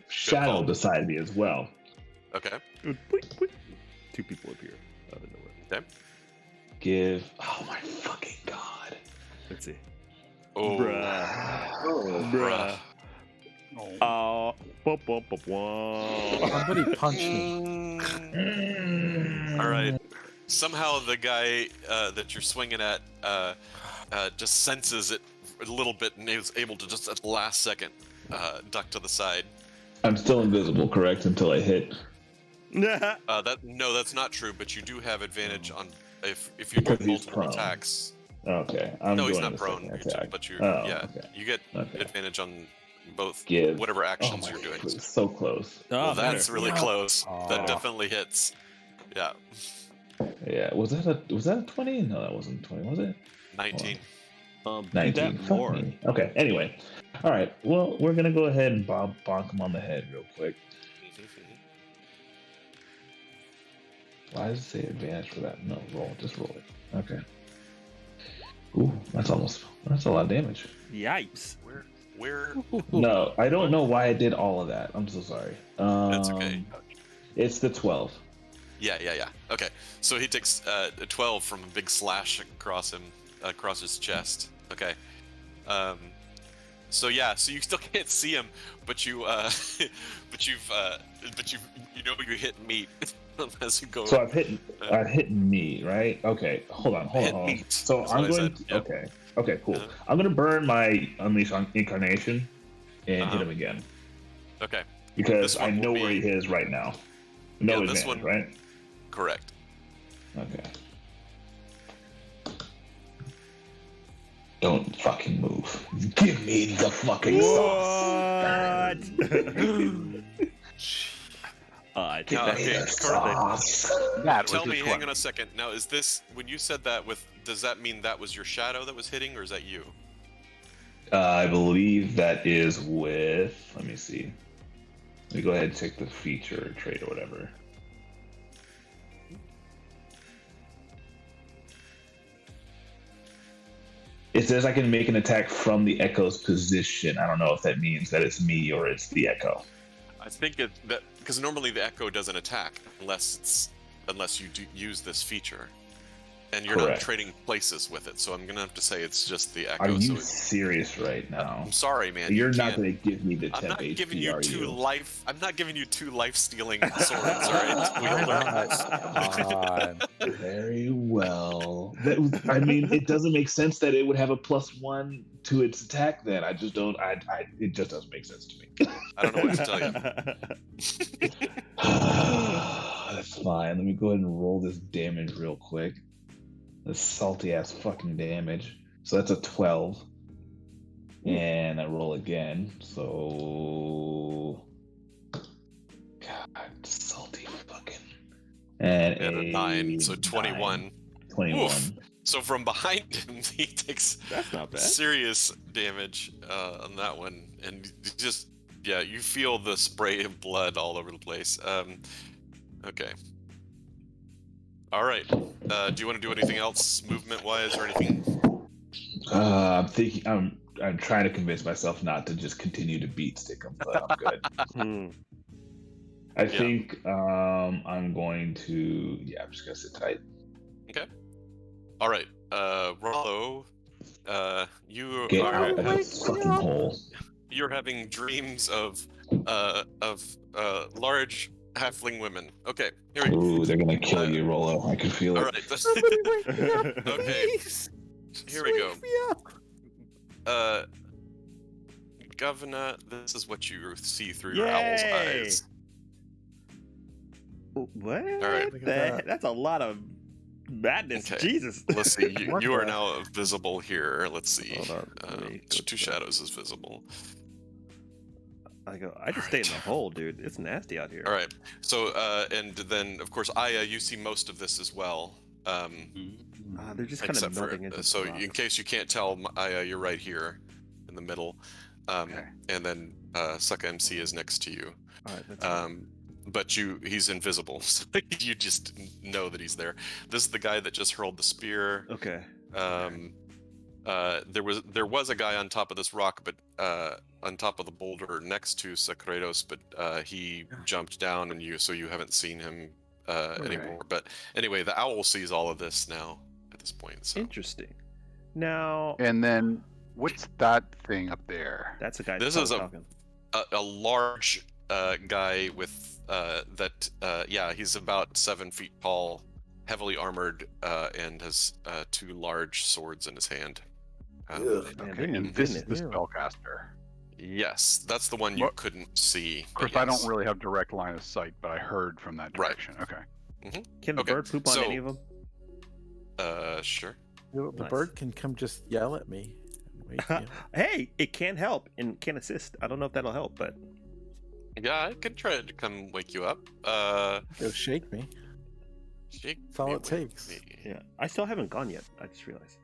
shadow beside me as well. Okay. 2 people appear out of nowhere. Okay. Oh my fucking god. Let's see. Oh. Bruh. Oh. Somebody punch me. All right. Somehow the guy that you're swinging at just senses it a little bit and is able to just at the last second duck to the side. I'm still invisible, correct? Until I hit. That's not true. But you do have advantage on if you do Because he's multiple prone. attacks. Okay. No, he's doing not the prone. second attack. But you okay. you get Okay. advantage on both Give. whatever Oh actions my you're doing. God, so close. Well, that's really close. Oh. That definitely hits. Yeah. Yeah. Was that a 20? No, that wasn't 20, was it? 19. 19. Fuck more. me. Okay. Anyway. All right. Well, we're gonna go ahead and bonk him on the head real quick. Why does it say advantage for that? No, roll. Just roll it. Okay. Ooh, that's a lot of damage. Yipes. Where? No, I don't know why I did all of that. I'm so sorry. That's okay. It's the 12. Yeah. Okay, so he takes 12 from a big slash across his chest. Okay. So you still can't see him, but you hit meat as you go. So I've hit meat, right? Okay, hold on. Meat, So is I'm what I going. said, yep. Okay, cool. I'm gonna burn my Unleash on Incarnation and hit him again Okay. because This I one will know be- where he is right now. No Yeah, this advantage, one- right? Correct. Okay. Don't fucking move. Give me the fucking sauce. I think Now, that's okay, perfect. That was Tell a me, 20. hang on a second. Now, is this when you said that with? Does that mean that was your shadow that was hitting, or is that you? I believe that is with. Let me see. Let me go ahead and check the feature trait or whatever. It says I can make an attack from the Echo's position. I don't know if that means that it's me or it's the Echo. I think that because normally the echo doesn't attack unless you do use this feature, and you're not Correct. trading places with it. So I'm gonna have to say it's just the echo. Are you so serious right now? I'm sorry, man. You're you not can't. going to give me the I'm 10 not HP, giving you are two you? life. I'm not giving you two life-stealing swords. All right, Come on. Very well. I mean, it doesn't make sense that it would have a +1 to its attack. Then I just don't. It just doesn't make sense to me. I don't know what to tell you. That's fine. Let me go ahead and roll this damage real quick. This salty ass fucking damage. So that's a 12. And I roll again. So. God, salty fucking. And a 9, so 21. 21. Oof. So from behind him, he takes That's not bad. serious damage on that one, and you feel the spray of blood all over the place. Okay. All right. Do you want to do anything else, movement-wise, or anything? I'm thinking. I'm trying to convince myself not to just continue to beat stick him, but I'm good. I think I'm going to. Yeah, I'm just gonna sit tight. Okay. All right. Rollo, you Get are out of the fucking hole. you're having dreams of large halfling women. Okay. Here we go. Ooh, they're gonna kill you, Rollo. I can feel it. All right. Somebody wake me up, Okay. please. Here we go. Wake me up. Governor, this is what you see through your owl's eyes. What? All right. That's a lot of madness. Okay. Jesus. Let's see. What You are the- now visible here. Let's see. Hold on, let me go Two to shadows is visible. I just stay in the hole, dude. It's nasty out here. All right. So, and then of course, Aya, you see most of this as well. They're just kind of Except for melting into so, the rock. in case you can't tell, Aya, you're right here in the middle, and then Sucka MC is next to you. All right, that's But he's invisible, so you just know that he's there. This is the guy that just hurled the spear. okay. There was a guy on top of this rock, but on top of the boulder next to Secretos, but he jumped down, and you haven't seen him anymore. But anyway, the owl sees all of this now at this point. So Interesting. Now, And then what's that thing up there? that's a guy. this that's is talking. a large guy with he's about 7 feet tall, heavily armored, and has 2 large swords in his hand. Ugh. Man, Okay, they and moved this in is it. the spellcaster. Yes, that's the one you What- couldn't see. Of but course, I yes. don't really have direct line of sight, but I heard from that Right. direction. Okay. Can the Okay, bird poop on so- any of them? Sure. The Nice. bird can come just yell at me. and wake me up. Hey, it can help and can assist. I don't know if that'll help, but Yeah, I could try to come wake you up. Go shake me. Shake That's all me, it wake takes. me. yeah, I still haven't gone yet. I just realized.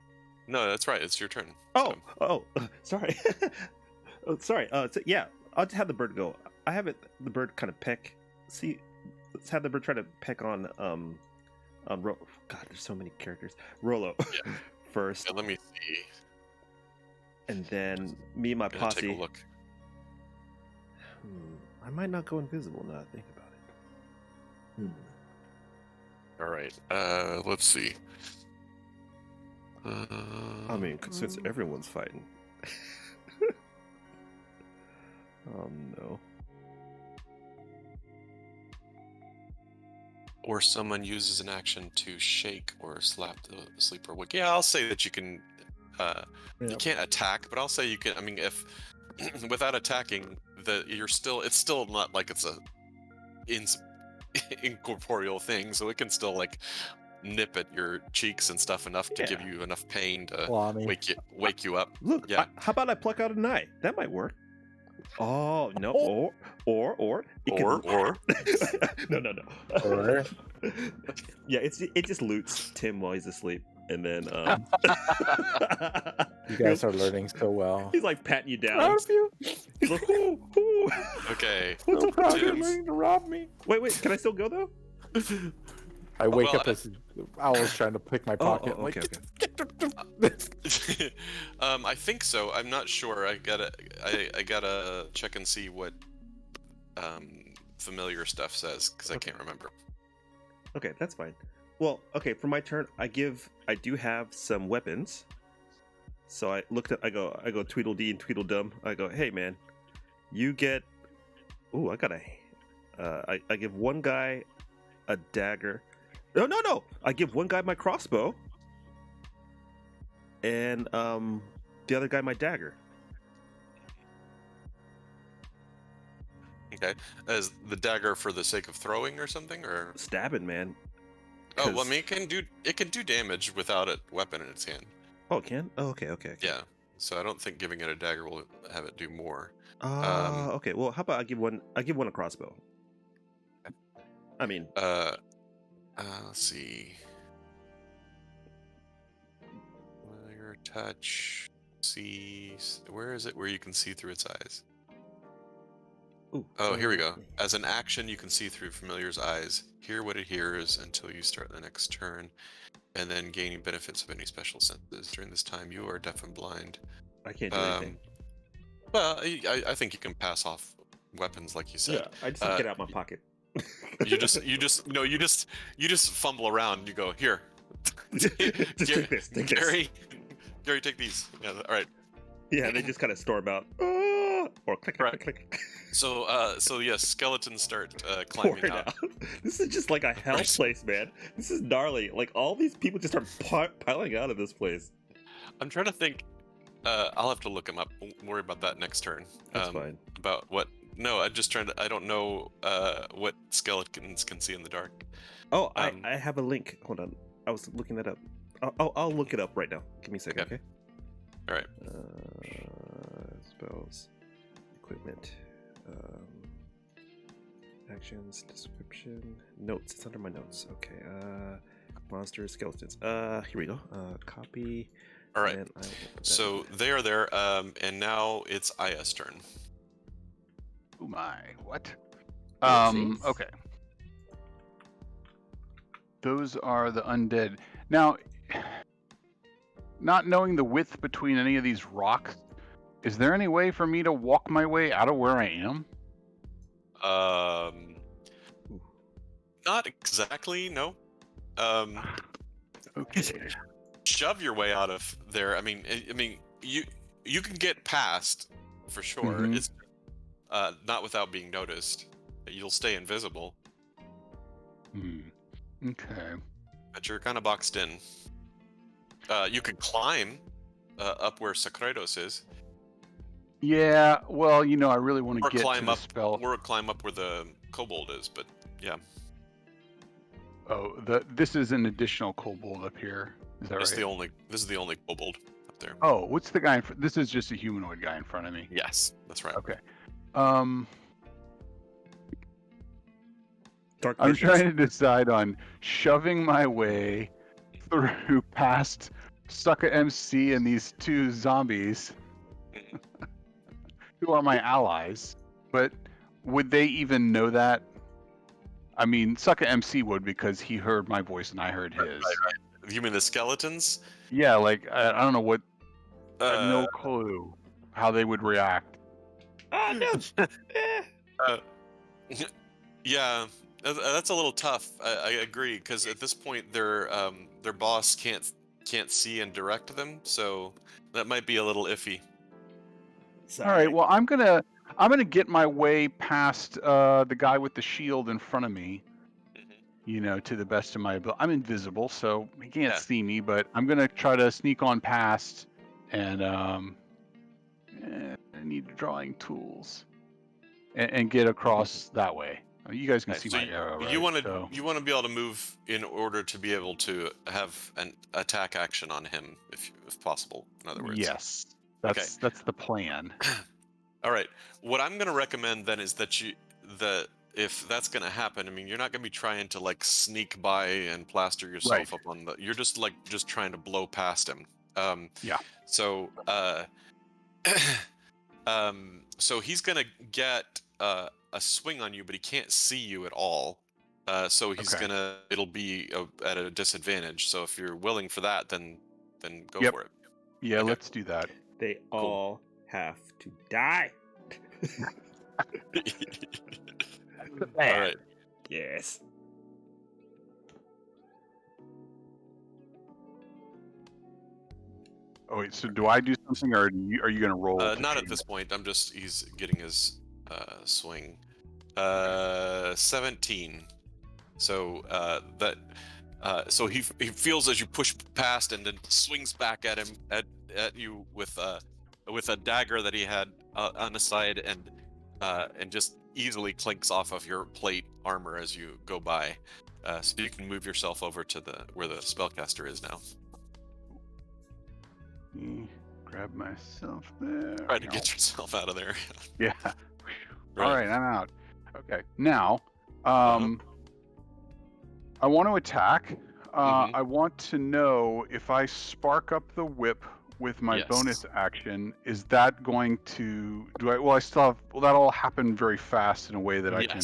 No, that's right. It's your turn. Oh, So- sorry. Oh, sorry. So, yeah, I'll just have the bird go. I have it. The bird kind of peck. See, let's have the bird try to peck on God, there's so many characters. Rollo. Yeah. first, Yeah, let me see. and then me and my Gonna posse. take a look. I might not go invisible now that I think about it. All right. Let's see. I mean, since everyone's fighting. Oh no. Or someone uses an action to shake or slap the sleeper awake. Yeah, I'll say that you can. You can't attack, but I'll say you can. I mean, if without attacking, it's still not like it's a incorporeal thing, so it can still like nip at your cheeks and stuff enough to give you enough pain to wake you up. Look, yeah. how about I pluck out an eye? That might work. Oh no! Or or no. Or yeah, it just loots Tim while he's asleep, and then you guys are learning so well. He's like patting you down. Proud of you. He's like, ooh. Okay. What's up, Proud you're Tim's? learning to rob me. Wait, can I still go though? I wake up as Owl's trying to pick my pocket. Okay. I think so. I'm not sure. I gotta check and see what familiar stuff says because I can't remember. Okay, that's fine. Well, okay, for my turn, I do have some weapons. So I go Tweedledee and Tweedledum. I go, hey man, you get. Ooh, I got I give one guy a dagger. No! I give one guy my crossbow, and the other guy my dagger. Okay, as the dagger for the sake of throwing or something, or stabbing, man. Oh, well, I mean, it can do damage without a weapon in its hand. Oh, it can? Oh, okay. Yeah, so I don't think giving it a dagger will have it do more. Okay. Well, how about I give one a crossbow. I mean, let's see. Your touch. See, where is it? Where you can see through its eyes? Ooh, oh, here we go. As an action, you can see through familiar's eyes, hear what it hears until you start the next turn, and then gaining benefits of any special senses. During this time, you are deaf and blind. I can't do anything. Well, I think you can pass off weapons, like you said. Yeah, I just get out my pocket. you just fumble around and you go, here. Take this. Gary, take these. Yeah, all right. Yeah, they just kind of storm out. Or click. So yes, skeletons start climbing out. This is just like a hell place, man. This is gnarly. Like all these people just start piling out of this place. I'm trying to think. I'll have to look them up. Don't worry about that next turn. That's fine. About what? No, I'm just trying to. I don't know what skeletons can see in the dark. Oh, I have a link. Hold on. I was looking that up. I'll look it up right now. Give me a second, okay? All right. Spells, equipment, actions, description, notes. It's under my notes. Okay. Monsters, skeletons. Here we go. Copy. All right. So they are there, and now it's Aya's turn. Oh my! What? Okay. Those are the undead. Now, not knowing the width between any of these rocks, is there any way for me to walk my way out of where I am? Not exactly. No. Okay. Shove your way out of there. I mean, you can get past for sure. Mm-hmm. It's not without being noticed. You'll stay invisible. Okay. But you're kind of boxed in. You could climb up where Secretos is. Yeah. Well, I really want to get climb to the up, spell. or climb up where the kobold is. But yeah. Oh, this is an additional kobold up here. Is that right? This is the only kobold up there. Oh, what's the guy? This is just a humanoid guy in front of me. Yes, that's right. Okay. Dark I'm visions. trying to decide on shoving my way through past Sucker MC and these two zombies who are my allies. But would they even know that? I mean, Sucker MC would because he heard my voice and I heard his. Right. You mean the skeletons? Yeah, like I don't know what. I have no Uh, clue how they would react. No. uh, yeah, that's a little tough. I agree because at this point their boss can't see and direct them, so that might be a little iffy. All right. Well, I'm gonna get my way past the guy with the shield in front of me. To the best of my ability. I'm invisible, so he can't see me. But I'm gonna try to sneak on past, and I need drawing tools, and get across that way. You guys can see So my arrow, right? you want to So, be able to move in order to be able to have an attack action on him, if possible. In other words. yes, that's the plan. All right. What I'm going to recommend then is that if that's going to happen, I mean, you're not going to be trying to like sneak by and plaster yourself up on the. You're just trying to blow past him. Yeah. So, so he's going to get a swing on you, but he can't see you at all. So he's it'll be at a disadvantage. So if you're willing for that, then go for it. Yeah, let's do that. They all have to die. All right. Yes. Oh wait, so do I do something, or are you gonna roll? Not at this point. He's getting his swing. 17. So so he feels as you push past and then swings back at him at you with a dagger that he had on the side and just easily clinks off of your plate armor as you go by. So you can move yourself over to where the spellcaster is now. Grab myself there. Try to get yourself out of there. Yeah. Right. All right, I'm out. Okay, now, I want to attack. I want to know if I spark up the whip with my bonus action, is that going to I still have, will that all happen very fast in a way that I can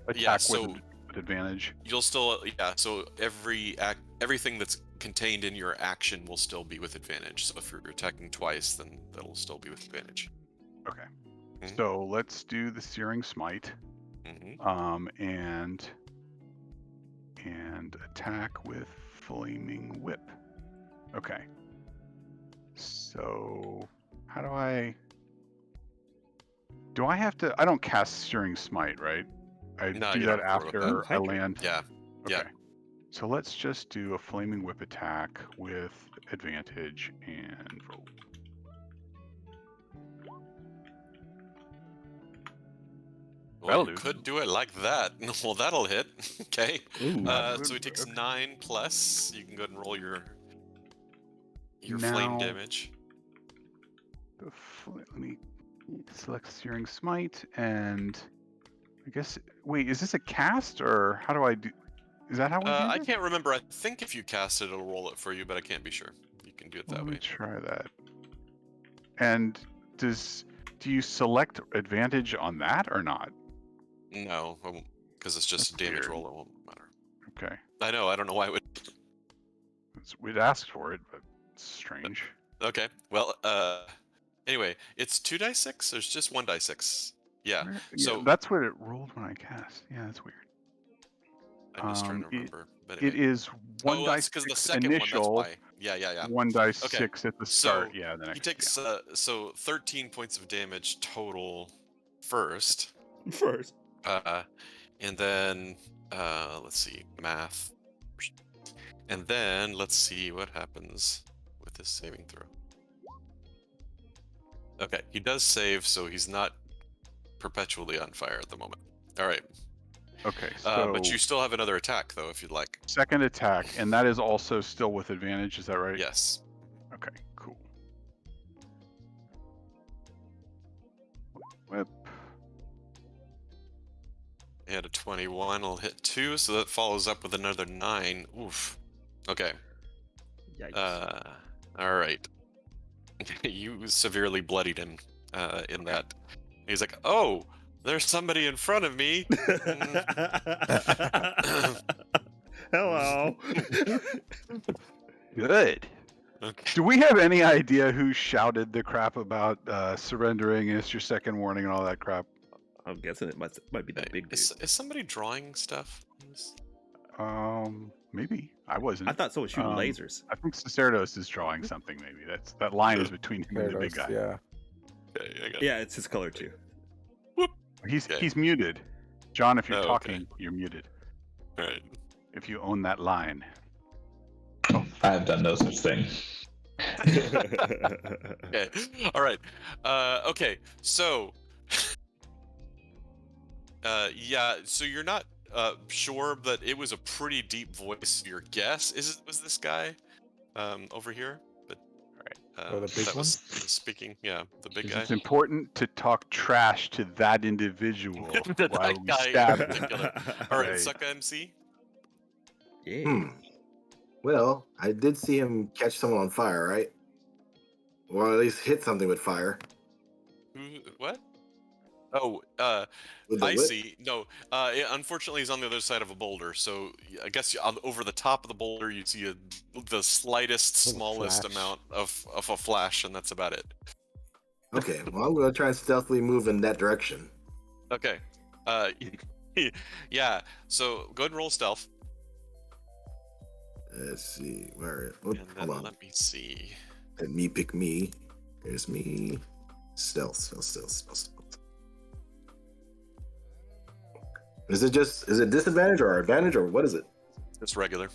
attack with advantage? You'll still, so everything that's contained in your action will still be with advantage. So if you're attacking twice, then that'll still be with advantage. Okay. So let's do the Searing Smite. And attack with Flaming Whip. Okay. So how do I have to, I don't cast Searing Smite, right? I do that after I land. Yeah. Okay. So let's just do a Flaming Whip attack with advantage and roll. Well, you could do it like that. Well, that'll hit. Okay. So he takes 9 plus. You can go ahead and roll your flame damage. Let me select Searing Smite, and I guess, wait, is this a cast, or how do I do? Is that how we do I this? can't remember. I think if you cast it, it'll roll it for you, but I can't be sure. You can do it that way. Let me try that. And do you select advantage on that or not? No, because it's just a damage roll. It won't matter. Okay. I know. I don't know why it would. We'd asked for it, but it's strange. Okay. Well, anyway, it's 2d6. There's just 1d6. Yeah. So that's what it rolled when I cast. Yeah, that's weird. I'm just trying to remember. But anyway. It is 1d6 because the second initial. One, that's why. Yeah. 1d6 at the start. So yeah, the next. He takes 13 points of damage total first. And then let's see, math. And then let's see what happens with this saving throw. Okay, he does save, so he's not perpetually on fire at the moment. All right. Okay, so but you still have another attack, though, if you'd like. Second attack, and that is also still with advantage, is that right? Yes. Okay, cool. Whip. He had a 21, I'll hit 2, so that follows up with another 9. Oof. Okay. Yikes. All right. You severely bloodied him in that. He's like, oh, there's somebody in front of me. Hello. Good. Okay. Do we have any idea who shouted the crap about surrendering and it's your second warning and all that crap? I'm guessing it might be the big dude. Is somebody drawing stuff? Maybe I wasn't. I thought so was shooting lasers. I think Cicerdos is drawing something. Maybe that line is between him and the big guy. Yeah. Okay, I got it. Yeah, it's his color too. He's muted. John, if you're Oh, okay. talking, you're muted. All right. If you own that line. I have done no such thing. Okay. All right. Okay. So. Yeah. So you're not sure, but it was a pretty deep voice. Your guess was this guy over here? But all right. Oh, the big that one? was speaking. Yeah, the big guy. It's important to talk trash to that individual That while we guy in stab him. particular. All right, Right. Sucka MC. Yeah. Well, I did see him catch someone on fire, right? Or at least hit something with fire. What? Oh, With the I whip. see. No, unfortunately, he's on the other side of a boulder. So I guess over the top of the boulder, you see the slightest, Little smallest flash. amount of a flash, and that's about it. Okay, well, I'm going to try and stealthily move in that direction. Okay. Yeah. So go ahead and roll stealth, Let's see. Where? Whoop, and hold then on. let me see. Let me pick me. There's me. Stealth. Is it disadvantage or advantage or what is it? It's regular.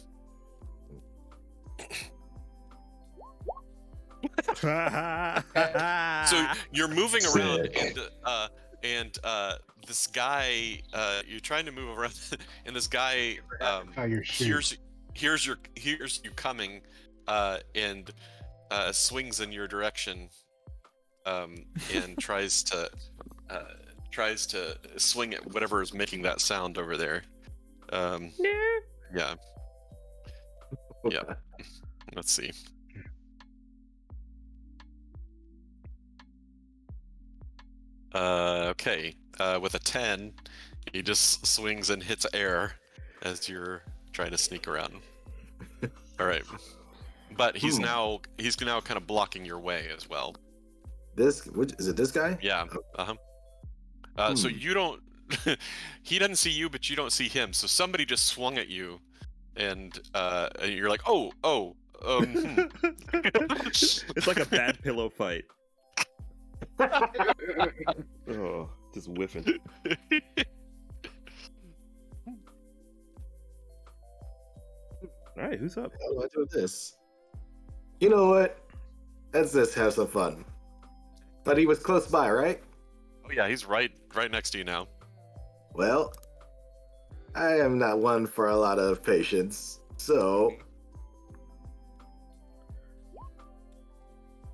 So you're moving around, Sick. and this guy, you're trying to move around, and this guy How you're shooting. hears you coming, and swings in your direction, and tries to swing at whatever is making that sound over there. Yeah. Yeah. Let's see. Okay. With a 10, he just swings and hits air as you're trying to sneak around. All right. But he's now kind of blocking your way as well. Is it this guy? Yeah. So you don't. He doesn't see you, but you don't see him. So somebody just swung at you, and you're like, oh. It's like a bad pillow fight. Oh, just whiffing. All right, who's up? How do I do this? You know what? Let's just have some fun. But he was close by, right? Oh yeah, he's right next to you now. Well, I am not one for a lot of patience, so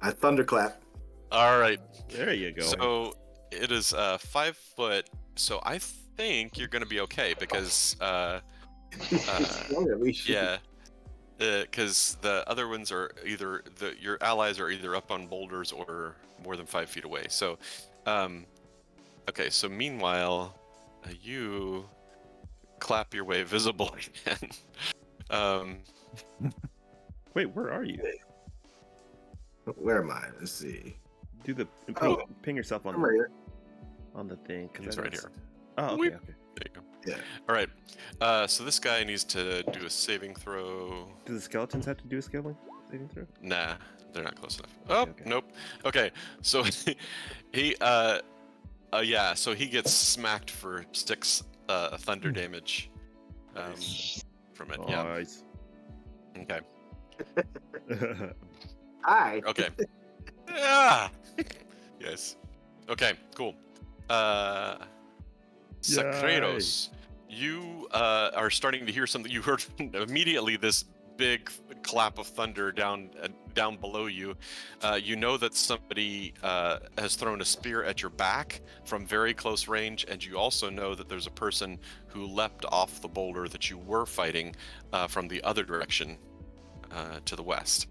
I thunderclap. All right. There you go. So it is 5 foot. So I think you're gonna be okay because yeah, because the other ones are either your allies are either up on boulders or more than 5 feet away. So, okay. So meanwhile, you clap your way visible again. Wait, where are you? Where am I? Let's see. Do the ping yourself on I'm right here. the thing. He's right here. Oh, okay. Weep. Okay. There you go. Yeah. All right. So this guy needs to do a saving throw. Do the skeletons have to do a saving throw? Nah, they're not close enough. Oh, Okay. nope. Okay, so he yeah, so he gets smacked for 6 thunder damage from it. Yeah. Nice. Okay. Hi. Okay. Yeah. Yes. Okay. Cool. Sacredos, you are starting to hear something. You heard immediately this big clap of thunder down below you. You know that somebody has thrown a spear at your back from very close range, and you also know that there's a person who leapt off the boulder that you were fighting from the other direction to the west.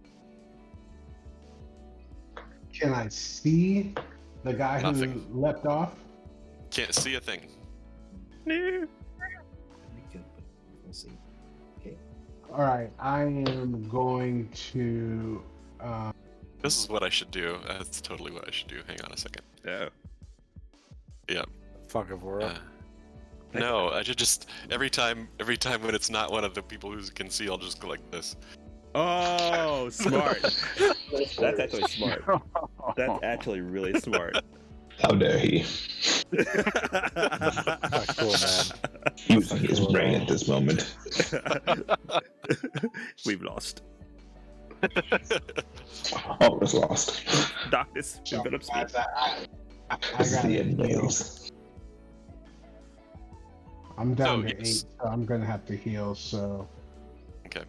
Can I see the guy Nothing. who leapt off? Can't see a thing. Let's see. Okay. All right, I am going to This is what I should do. That's totally what I should do. Hang on a second. Yeah. Yeah. Fuck Avora. No, I should just every time when it's not one of the people who can see, I'll just go like this. Oh, smart. That's actually smart. That's actually really smart. How dare he? Not cool, man. Using his brain at this moment. We've lost. All is lost. Darkness envelops me. I This is got the end heal. days. I'm down So, to 8, yes. so I'm gonna have to heal. So, Okay.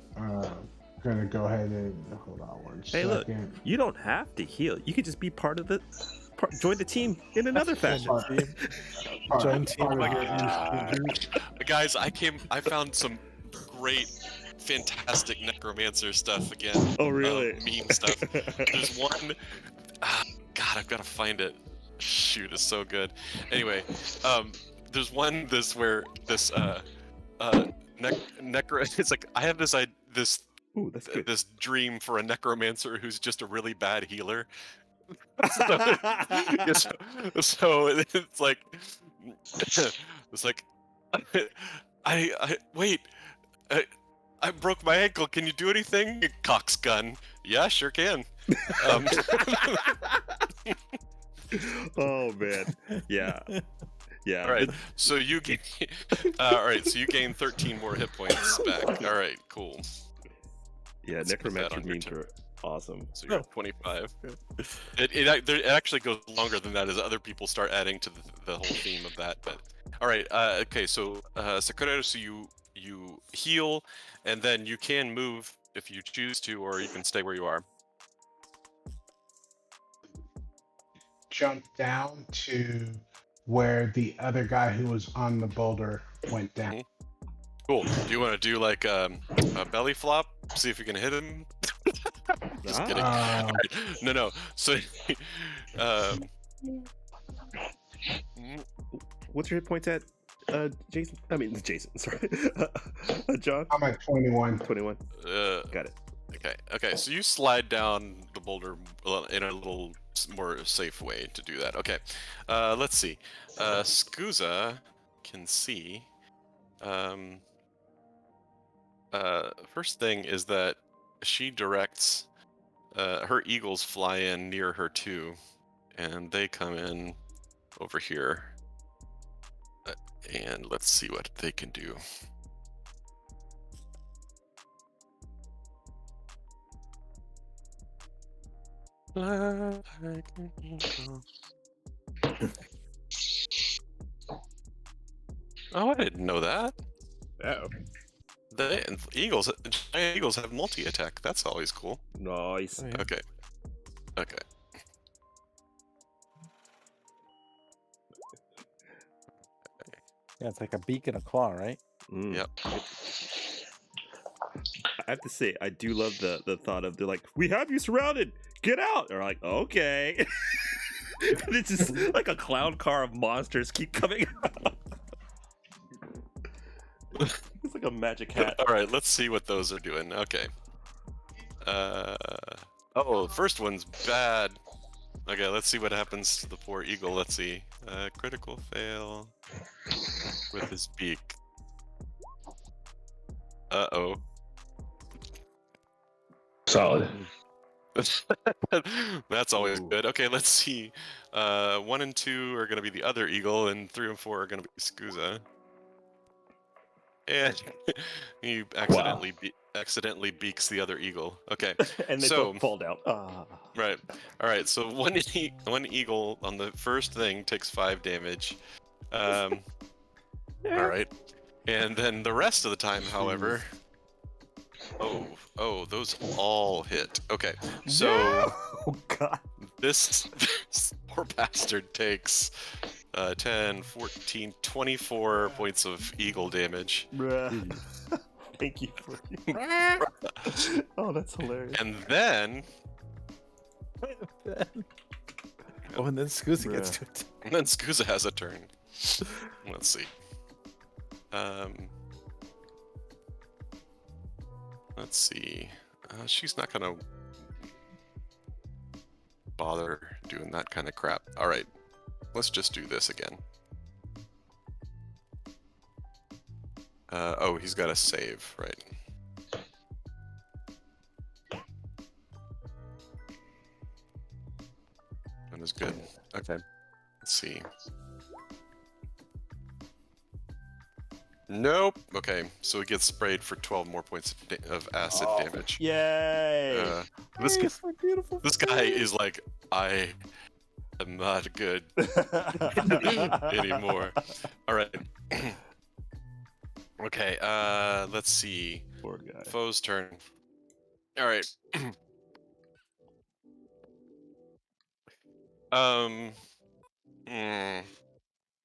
gonna go ahead and hold on one Hey, second. look, you don't have to heal. You could just be part of the join the team in another fashion. Join team with Guys, I found some great, fantastic necromancer stuff again. Oh, really? Meme stuff. There's one. God, I've got to find it. Shoot, it's so good. Anyway, there's one where this necro. It's like I have this Ooh, that's good. this dream for a necromancer who's just a really bad healer. So it's like I wait. I broke my ankle. Can you do anything? Cox gun. Yeah, sure can. Oh man. Yeah. Yeah. All right. So you gain. All right. So you gain 13 more hit points back. All right. Cool. Yeah, Let's put that necromancer on your memes turn. are awesome. So you're at 25. It actually goes longer than that as other people start adding to the whole theme of that. But all right. Okay. So Sakura, so you heal, and then you can move if you choose to, or you can stay where you are. Jump down to where the other guy who was on the boulder went down. Cool. Do you want to do like a belly flop? See if you can hit him. Just kidding. No. So, What's your hit points at, Jason? I mean, Jason. Sorry, John. I'm at 21. 21. Got it. Okay. So you slide down the boulder in a little more safe way to do that. Okay. Let's see. Skuza can see. First thing is that she directs her eagles fly in near her too, and they come in over here. And let's see what they can do. Oh, I didn't know that. Oh. The giant eagles have multi-attack. That's always cool. Nice. Okay. Yeah, it's like a beak and a claw, right? Mm. Yep. I have to say, I do love the thought of they're like, we have you surrounded. Get out. They're like, okay. And it's just like a clown car of monsters keep coming out. It's like a magic hat. All right, let's see what those are doing. Okay. Oh, the first one's bad. Okay, let's see what happens to the poor eagle. Let's see. Critical fail with his beak. Uh-oh. Solid. That's always good. Okay, let's see. 1 and 2 are going to be the other eagle, and 3 and 4 are going to be Skuza. And he accidentally beaks the other eagle. Okay, And they so both fall down. right. All right. So one eagle on the first thing takes 5 damage. All right, and then the rest of the time, however. Oh, those all hit. Okay, so Oh god. this poor bastard takes 10, 14, 24 points of eagle damage. Thank you for. Oh, that's hilarious. And then Oh, and then Skuza gets to it. And then Skuza has a turn. Let's see. Let's see. She's not gonna bother doing that kind of crap. All right, let's just do this again. Oh, he's got a save, right? That is good. Okay, let's see. Nope. Okay, so he gets sprayed for 12 more points of acid damage. Yay! This guy is like, I am not good anymore. All right. Okay. Let's see. Poor guy. Foe's turn. All right.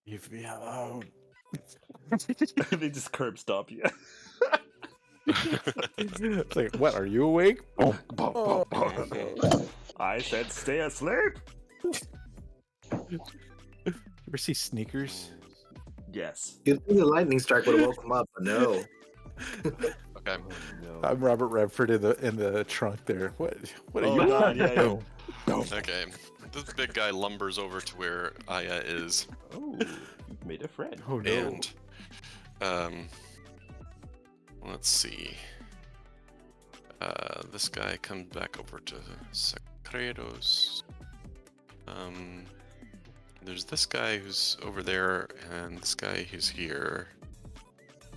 Leave me alone. They just curb stomp you. It's like, what? Are you awake? I said stay asleep. Ever see Sneakers? Yes. You think the lightning strike would have woke him up, but no. Okay. No. I'm Robert Redford in the trunk there. What are Oh, you God, doing? yeah. Okay. This big guy lumbers over to where Aya is, Oh, you made a friend. Oh no. and let's see. This guy comes back over to Secretos. There's this guy who's over there, and this guy who's here.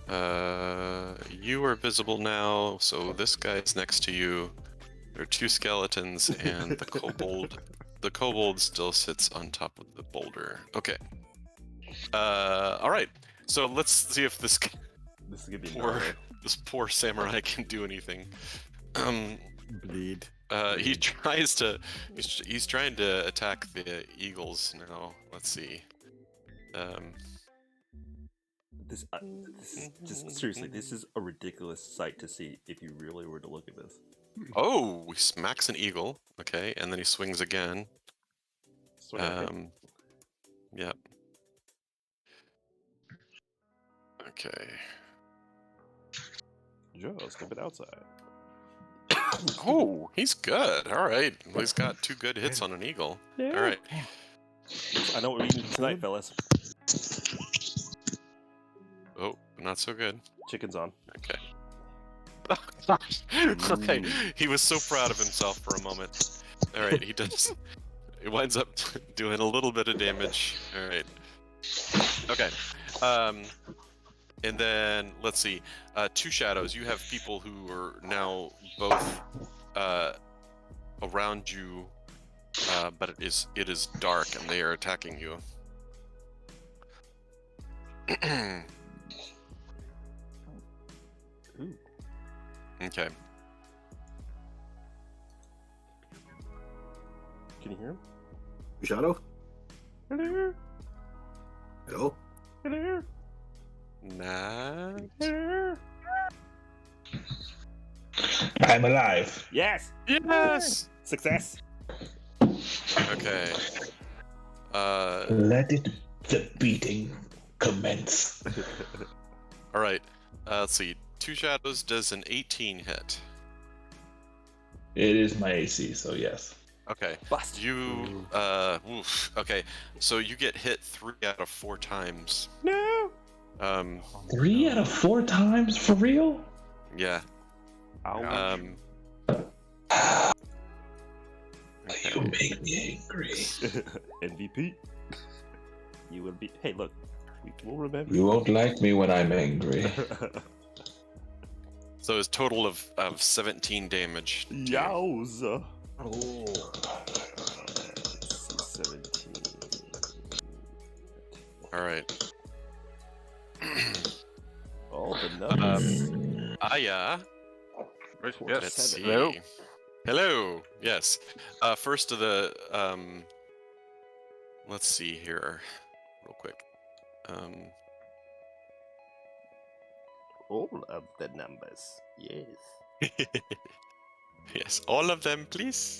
You are visible now, so this guy's next to you. There are two skeletons, and the kobold. The kobold still sits on top of the boulder. Okay. All right. So let's see if this This is gonna be poor gnarly. this poor samurai can do anything. Bleed. He tries to. He's trying to attack the eagles now. Let's see. This is just seriously, this is a ridiculous sight to see if you really were to look at this. Oh, he smacks an eagle. Okay, and then he swings again. Swing at me. Yep. Okay. Joe, step it outside. Oh, he's good. All right. Well, he's got 2 good hits on an eagle. All right. I know what we're eating tonight, fellas. Oh, not so good. Chicken's on. Okay. Oh, gosh. Okay. He was so proud of himself for a moment. All right. He does. He winds up doing a little bit of damage. All right. Okay. And then let's see. 2 shadows. You have people who are now both around you, but it is dark and they are attacking you. Ooh. Okay. Can you hear him? Shadow? Hello? Go. Hello? Nah. Hello? I'm alive. Yes! Yes. Success! Okay. Let the beating commence. All right. Let's see. 2 shadows does an 18 hit. It is my AC, so yes. Okay. Bust. You oof. Okay. So you get hit 3 out of 4 times. No! 3 out of 4 times for real? Yeah. Ouch. You make me angry. MVP. You will be. Hey, look. We'll remember. You won't like me when I'm angry. So it's total of 17 damage. to you. Yowza. Oh. 17. All right. All the numbers. Aya. Yes. Let's see. Hello. Hello. Yes. First of the let's see here, real quick. All of the numbers. Yes. Yes, all of them, please.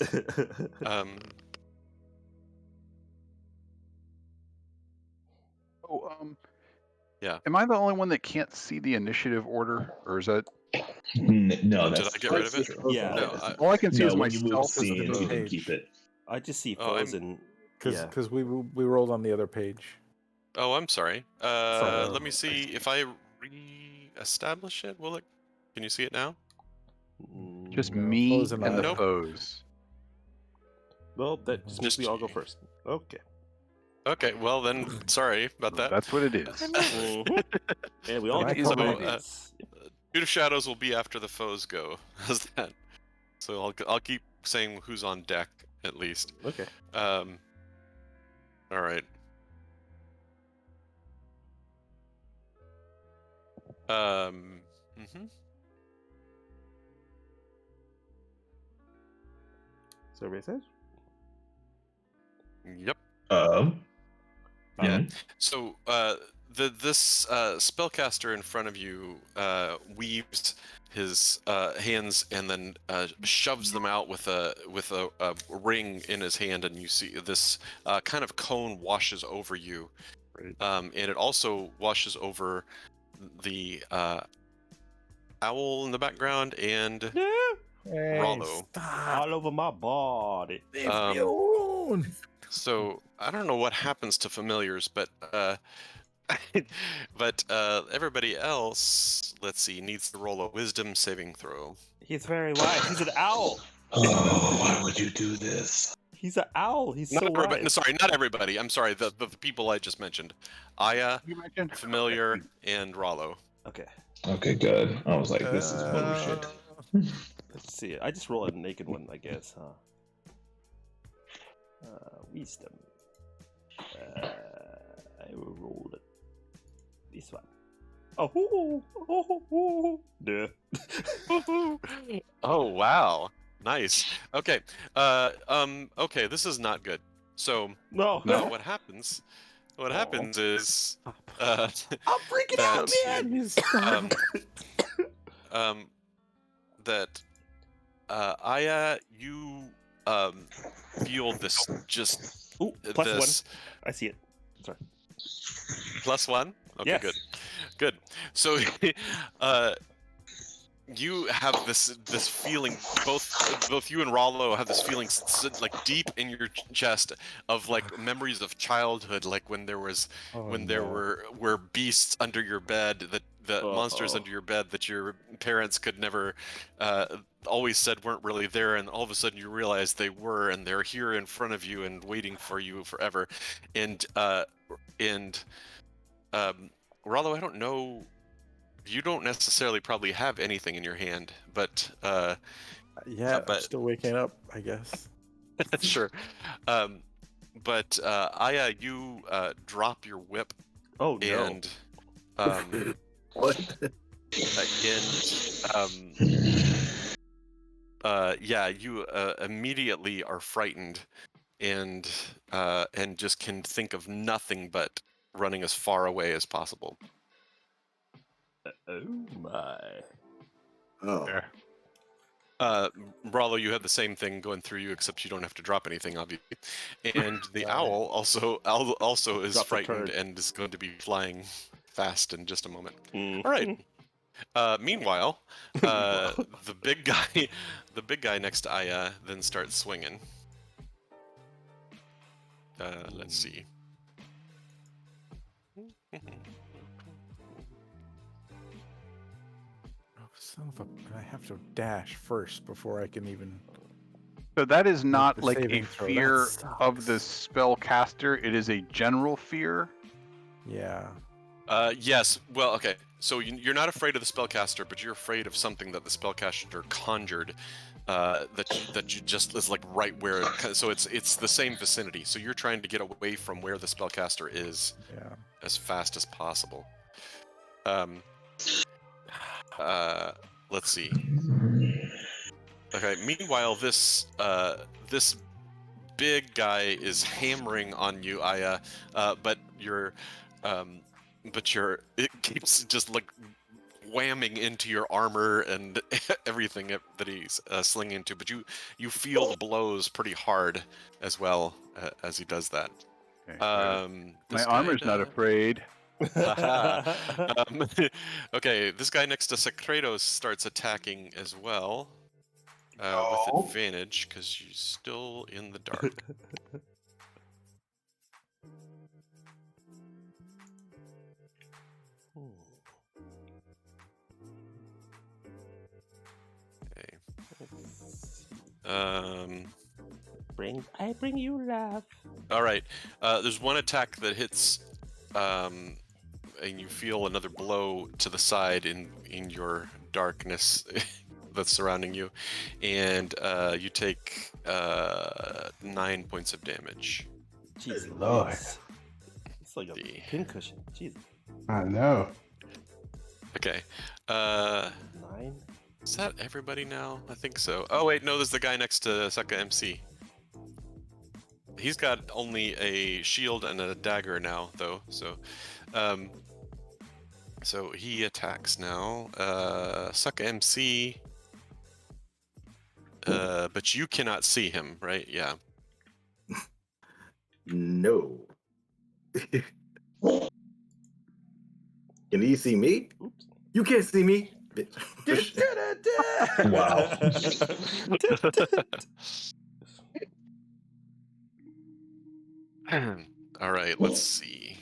Yeah. Am I the only one that can't see the initiative order, or is that? No, Did that's I get rid of it? Yeah. No. All I can see No, is when you move myself as scenes, the you can page. keep it. I just see Oh, foes and Because we rolled on the other page. Oh, I'm sorry. Sorry. Let me see if I re-establish it. Will it? Can you see it now? Just No, me foes and and the I. Nope. foes. Well, that just means Just we all go first. Okay. Okay. Well, then, sorry about that. That's what it is. Mhm. Yeah, we all Can I get come covered back? in this. Shoot of Shadows will be after the foes go. How's that? So I'll keep saying who's on deck at least. Okay. All right. Mhm. So everybody says? Yep. Yeah. So this spellcaster in front of you weaves his hands and then shoves them out with a ring in his hand, and you see this kind of cone washes over you, and it also washes over the owl in the background and Rollo. All over my body. So I don't know what happens to familiars, but everybody else, let's see, needs to roll a wisdom saving throw. He's very wise. He's an owl. Oh, why would you do this? He's an owl. He's Not so everybody. wise. Sorry, not everybody. I'm sorry. The people I just mentioned, Aya, You mentioned familiar, and Rollo. Okay. Okay, good. I was like, this is bullshit. Let's see. I just roll a naked one, I guess, huh? Wisdom. I will roll it. This one. Duh. Oh wow, nice. Okay. Okay, this is not good. So No. what happens? What happens is I'm freaking out, man. That Aya, you feel this just Ooh, plus this one. I see it. Sorry. +1. Okay, Yes. good. So you have this feeling. Both you and Rollo have this feeling like deep in your chest of like memories of childhood, like when there were beasts under your bed, that the monsters under your bed that your parents could never always said weren't really there, and all of a sudden you realize they were, and they're here in front of you and waiting for you forever. And Rollo, I don't know. You don't necessarily probably have anything in your hand, but Yeah, I'm still waking up, I guess. sure. But Aya, you drop your whip. Oh no! And What? yeah, you immediately are frightened, and just can think of nothing but running as far away as possible. Oh my! Oh. There. Rollo, you have the same thing going through you, except you don't have to drop anything, obviously. And the owl also is Drop the frightened turd. and is going to be flying fast in just a moment. Mm. All right. Meanwhile, the big guy next to Aya then starts swinging. Let's see. Son of a! I have to dash first before I can even. So that is not the like a saving throw. That fear of the sucks. spellcaster. It is a general fear. Yeah. Yes. Well, okay. So you're not afraid of the spellcaster, but you're afraid of something that the spellcaster conjured. That you just is like right where. So it's the same vicinity. So you're trying to get away from where the spellcaster is. Yeah. As fast as possible. Let's see. Okay. Meanwhile, this big guy is hammering on you, Aya. But it keeps just like whamming into your armor and everything that he's slinging into. But you feel the blows pretty hard as well as he does that. Okay, This my guy armor's not afraid. Okay, this guy next to Secretos starts attacking as well. with advantage because you're still in the dark. Okay. I bring you love. All right. There's one attack that hits, and you feel another blow to the side in your darkness that's surrounding you, and you take 9 points of damage. Jesus. Lord. It's like a pincushion. Jesus. I know. Okay. 9. Is that everybody now? I think so. Oh wait, no, there's the guy next to Saka MC. He's got only a shield and a dagger now, though. So he attacks now. Saka MC. But you cannot see him, right? Yeah. No. Can he see me? Oops. You can't see me. Wow. All right, let's see.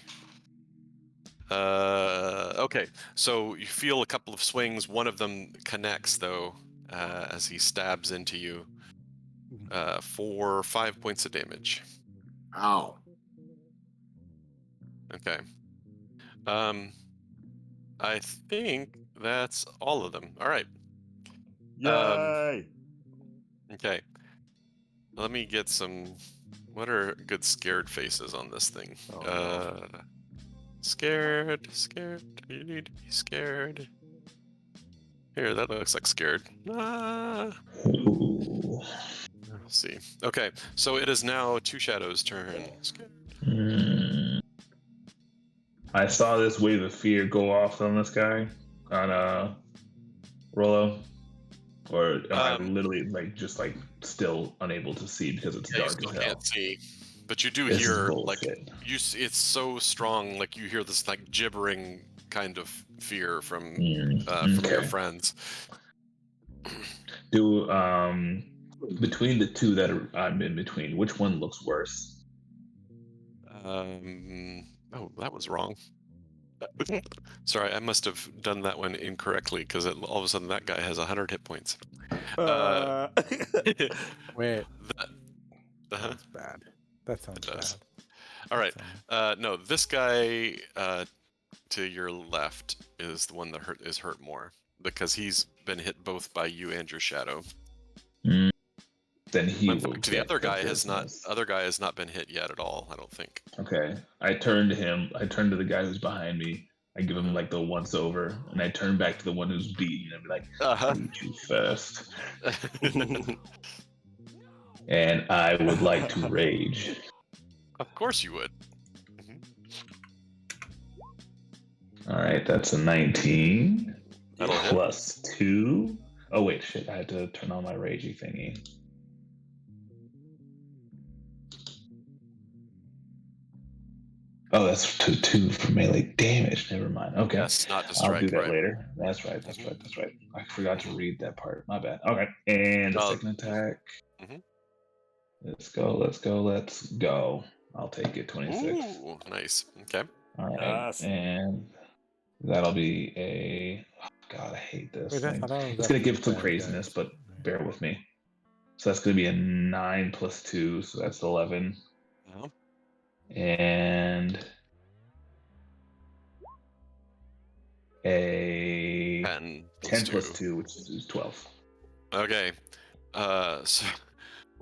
Okay, so you feel a couple of swings. One of them connects, though, as he stabs into you for 5 points of damage. Ow. Okay. I think that's all of them. All right. Yay! Okay. Let me get some. What are good scared faces on this thing? Oh, no. Scared. You need to be scared. Here, that looks like scared. Ooh. Let's see. Okay, so it is now Two Shadows' turn. Scared. I saw this wave of fear go off on this guy, on Rollo. Or am I literally just still unable to see because it's dark You as hell? can't see, but you do This is hear bullshit. it's so strong. Like you hear this like gibbering kind of fear from your friends. Do between the two that I'm in between, which one looks worse? Oh, that was wrong. Sorry, I must have done that one incorrectly because all of a sudden that guy has 100 hit points. Wait. Uh-huh. That's bad. That sounds bad. All right. No, this guy to your left is the one that is hurt more because he's been hit both by you and your shadow. Then he In will. fact, the other guy has not. Other guy has not been hit yet at all. I don't think. Okay. I turn to him. I turn to the guy who's behind me. I give him like the once over, and I turn back to the one who's beaten and be like, "I'll eat you first." And I would like to rage. Of course you would. All right, that's a 19 That'll hit. plus 2. Oh wait, shit! I had to turn on my ragey thingy. Oh, that's 2 for melee damage. Never mind. Okay, Yes, not to strike, I'll do that right. later. That's right. I forgot to read that part. My bad. Okay, and the second attack. Let's go. I'll take it. 26. Ooh, nice. Okay. All right, Yes. and that'll be a. Oh, God, I hate this Wait, thing. I thought it was It's gonna after give the some bad craziness, guys. but bear with me. So that's gonna be a 9 plus 2, so that's 11. Uh-huh. And a 10 plus 2, which is 12. Okay. So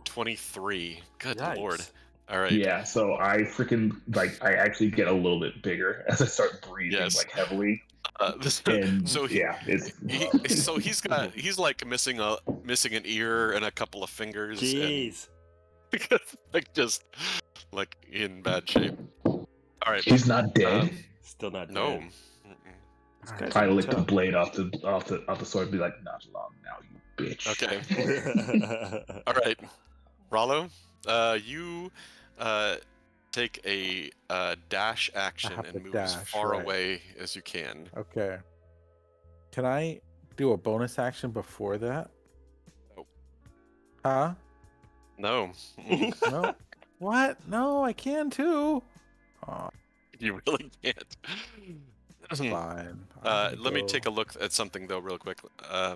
23. Good Yikes. lord. All right. Yeah, so I freaking I actually get a little bit bigger as I start breathing Yes. heavily. And So it's he's like missing an ear and a couple of fingers. Jeez. And just like in bad shape. All right. He's not dead. Still not dead. No. If I lick the blade off the sword, and be like, "Not long now, you bitch." Okay. All right, Rollo, you take a dash action and move as far away as you can. Okay. Can I do a bonus action before that? Nope. Huh? No. No. What? No, I can too. Oh, You really can't. it's fine. Let me take a look at something though, real quick.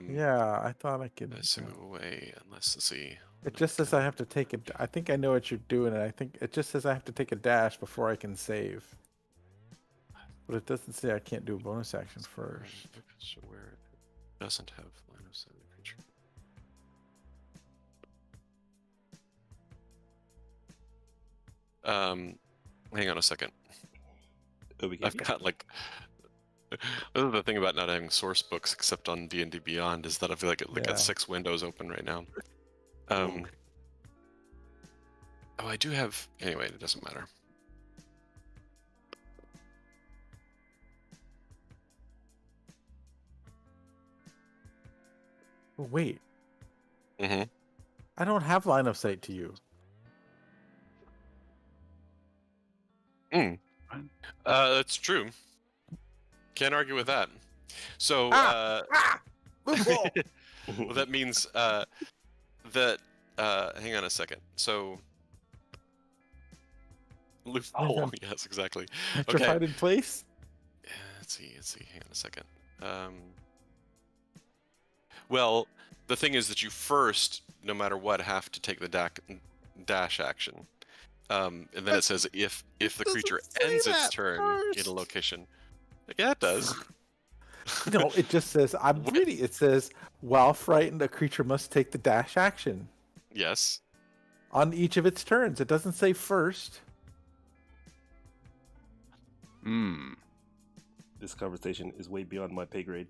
Yeah, I thought I could. Let's move away and let's see. It just says I have to take it. I think I know what you're doing, and I think it just says I have to take a dash before I can save. But it doesn't say I can't do a bonus action first. So where it doesn't have line of sight creature. Hang on a second. I've got like. This is the thing about not having source books, except on D&D Beyond, is that I feel like I got 6 windows open right now. Oh, I do have. Anyway, it doesn't matter. Wait. Mm-hmm. I don't have line of sight to you. That's true. Can't argue with that. So, well, that means that. Hang on a second. So, loophole. Yes, exactly. Petrified in place. Let's see. Hang on a second. Well, the thing is that you first, no matter what, have to take the dash action. And then it says if the creature ends its turn in a location. Yeah, it does. No, it just says, I'm reading. It says, while frightened, a creature must take the dash action. Yes. On each of its turns. It doesn't say first. This conversation is way beyond my pay grade.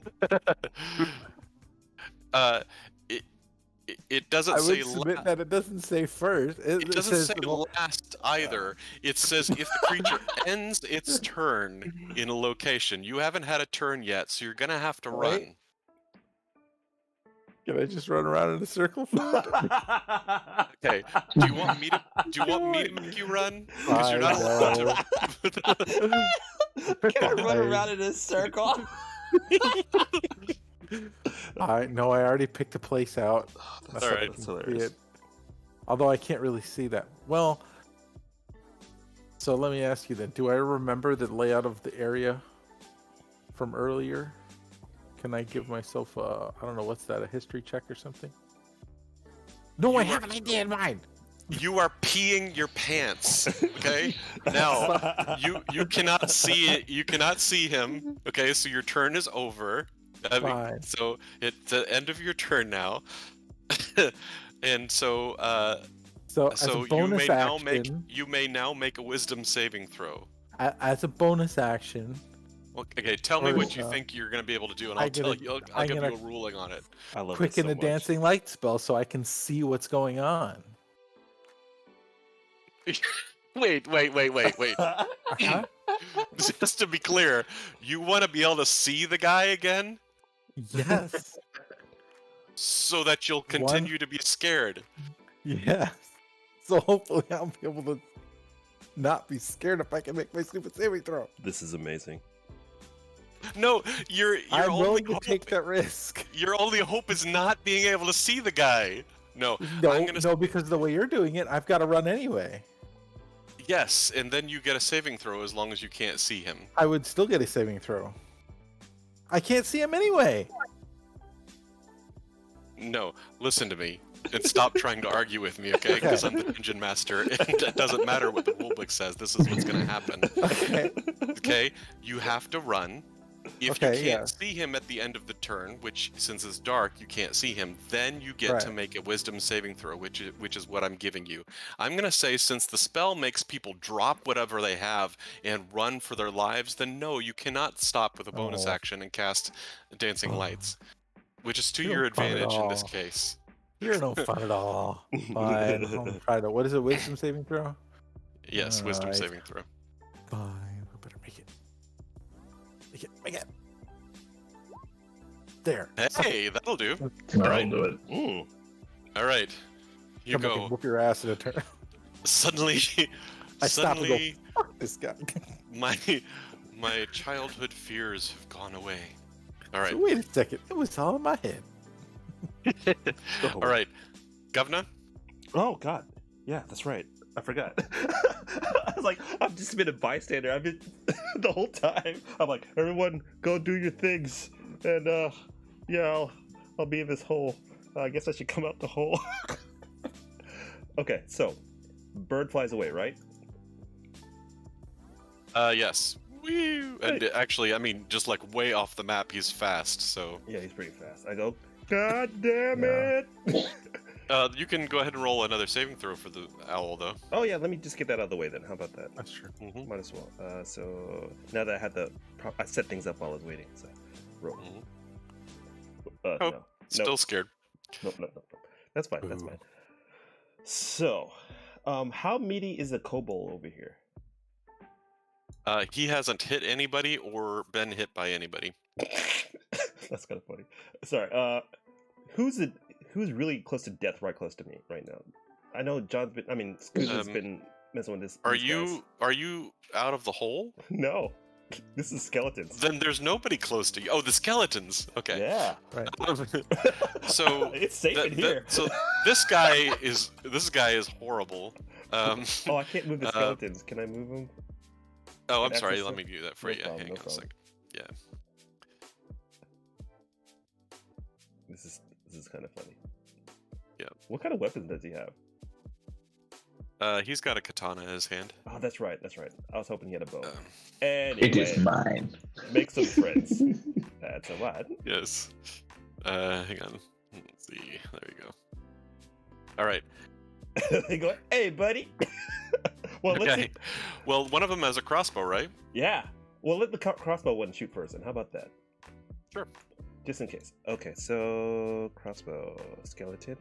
It doesn't I say would submit that it doesn't say first. It doesn't say last either. It says if the creature ends its turn in a location. You haven't had a turn yet, so you're gonna have to run. Can I just run around in a circle? Okay. Do you want me to make you run? Because you're not allowed to. Can I run around in a circle? I already picked a place out. All right. That's hilarious. Although I can't really see that. Well, so let me ask you then. Do I remember the layout of the area from earlier? Can I give myself a, I don't know, what's that, a history check or something? No, I have an idea in mind. You are peeing your pants. Okay. Now you cannot see it. You cannot see him. Okay. So your turn is over. So it's the end of your turn now. And so you may now make a wisdom saving throw. As a bonus action. Okay, tell me what you think you're going to be able to do, and I'll give you a ruling on it. I love quicken the dancing light spell so I can see what's going on. Wait. Just to be clear, you want to be able to see the guy again? Yes. So that you'll continue to be scared. Yes. So hopefully I'll be able to not be scared if I can make my stupid saving throw. This is amazing. No, I'm willing to take that risk. Your only hope is not being able to see the guy. No, because the way you're doing it, I've got to run anyway. Yes, and then you get a saving throw as long as you can't see him. I would still get a saving throw. I can't see him anyway. No, listen to me. And stop trying to argue with me, okay? Because I'm the dungeon master, and it doesn't matter what the rulebook says. This is what's going to happen. Okay? You have to run. If you can't see him at the end of the turn, which since it's dark, you can't see him, then you get to make a wisdom saving throw, which is what I'm giving you. I'm going to say since the spell makes people drop whatever they have and run for their lives, then no, you cannot stop with a bonus action and cast Dancing Lights, which is to your advantage in this case. You're no fun at all. Fine. I'll try to. What is it? Wisdom saving throw? Yes, wisdom saving throw. Fine. I better make it. Make it. There. Hey, that'll do. That'll do it. All right. You Come go. Whoop your ass in a turn. Suddenly, I stop and go, fuck this guy. My childhood fears have gone away. All right. So wait a second. It was all in my head. All right. Governor? Oh God, yeah, that's right. I forgot. I was like, I've just been a bystander. I've been the whole time. I'm like, everyone, go do your things, and yeah, I'll be in this hole. I guess I should come out the hole. Okay, so bird flies away, right? Yes. Woo! And actually, I mean, just like way off the map, he's fast. So Yeah, he's pretty fast. I go, God damn Yeah. it! you can go ahead and roll another saving throw for the owl, though. Oh yeah, let me just get that out of the way then. How about that? That's true. Mm-hmm. Might as well. So now that I had I set things up while I was waiting. So roll. Oh, No. still Nope. scared. Nope. That's fine. That's Ooh. fine. So, how meaty is the kobold over here? He hasn't hit anybody or been hit by anybody. That's kind of funny. Sorry. Who's really close to death? Right close to me right now. I know John's been. I mean, Scooter's has been messing with this. Are these you out of the hole? guys. No. This is skeletons. Then there's nobody close to you. Oh, the skeletons. Okay. Yeah. Right. So it's safe in here. So this guy is horrible. Oh, I can't move the skeletons. Can I move them? Oh, I'm Can I sorry. access Let them? me do that for No you. problem, Hang no on a second. Yeah. This is kind of funny. Yeah. What kind of weapons does he have? He's got a katana in his hand. Oh, that's right. I was hoping he had a bow. It Anyway, is mine. make some friends. That's a lot. Yes. Hang on. Let's see. There you go. All right. They go, hey, buddy. Well, let's Okay. see. Well, one of them has a crossbow, right? Yeah. Well, let the crossbow one shoot first, and how about that? Sure. Just in case. Okay, so crossbow skeleton.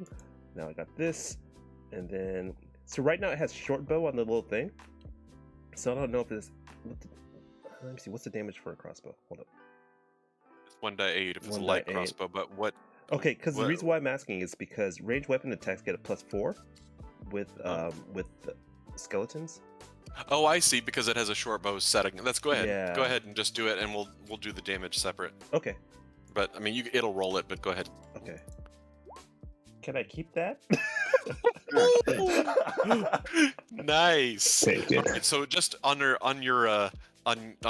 Now I got this, and then so right now it has short bow on the little thing. So I don't know if this. Let me see. What's the damage for a crossbow? Hold up. It's 1/8 if it's a 1 light die 8. crossbow, but what? Okay, because the What- reason why I'm asking is because ranged weapon attacks get a +4 with the skeletons. Oh, I see. Because it has a short bow setting. Let's go ahead. Yeah. Go ahead and just do it, and we'll do the damage separate. Okay. But I mean, it'll roll it. But go ahead. Okay. Can I keep that? Nice. Take it. Alright, so just on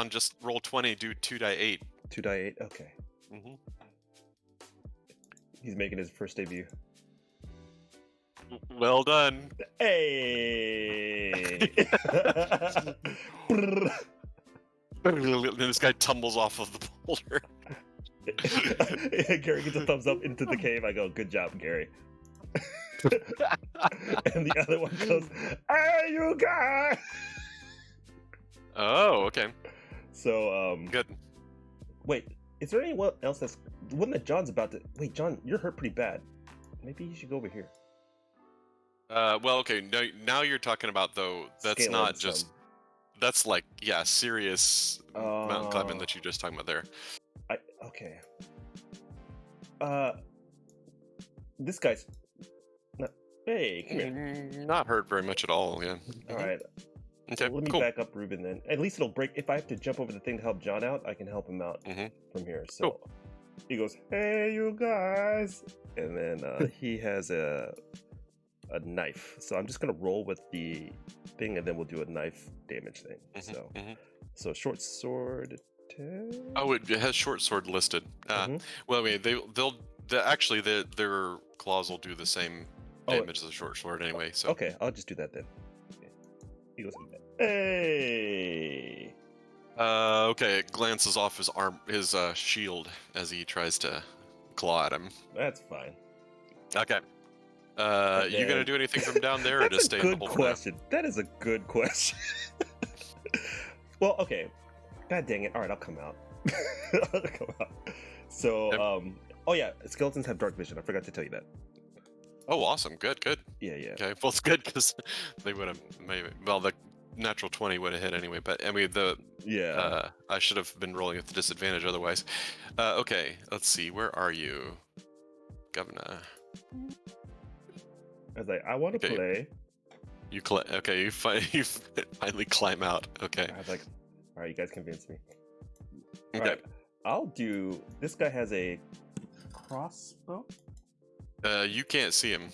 just roll 20, do 2/8. 2 die 8. Okay. Mm-hmm. He's making his first debut. Well done. Hey! And this guy tumbles off of the boulder. Gary gets a thumbs up into the cave. I go, good job, Gary. And the other one goes, hey, you guys! Oh, okay. So, Good. wait, is there anyone else that's the one that John's about to? Wait, John, you're hurt pretty bad. Maybe you should go over here. Well, okay. Now you're talking about though. That's Scaling not some. just. That's like serious mountain climbing that you're just talking about there. Okay. This guy's. Hey, come here. Not hurt very much at all. Yeah. All right. Okay. Let me Cool. back up Ruben then. At least it'll break. If I have to jump over the thing to help John out, I can help him out from here. So he goes, "Hey, you guys!" And then he has a knife. So I'm just gonna roll with the thing, and then we'll do a knife damage thing. So short sword. 10? Oh, it has short sword listed. Well, I mean, actually their claws will do the same damage as a short sword anyway. So okay, I'll just do that then. Okay. He goes, hey. Okay, it glances off his shield as he tries to claw at him. That's fine. Okay. You gonna do anything from down there, or just stay in the hole? Good question. That is a good question. Well, okay. God dang it! All right, I'll come out. I'll come out. So, oh yeah, skeletons have dark vision. I forgot to tell you that. Oh, awesome! Good. Yeah. Okay, well, it's good because they would have maybe. Well, the natural 20 would have hit anyway. But I mean, I should have been rolling with the disadvantage otherwise. Okay, let's see. Where are you, Governor? I was like, I want to play. You finally climb out. Okay. I was like, all right, you guys convinced me. Okay. All right, I'll do. This guy has a crossbow. You can't see him.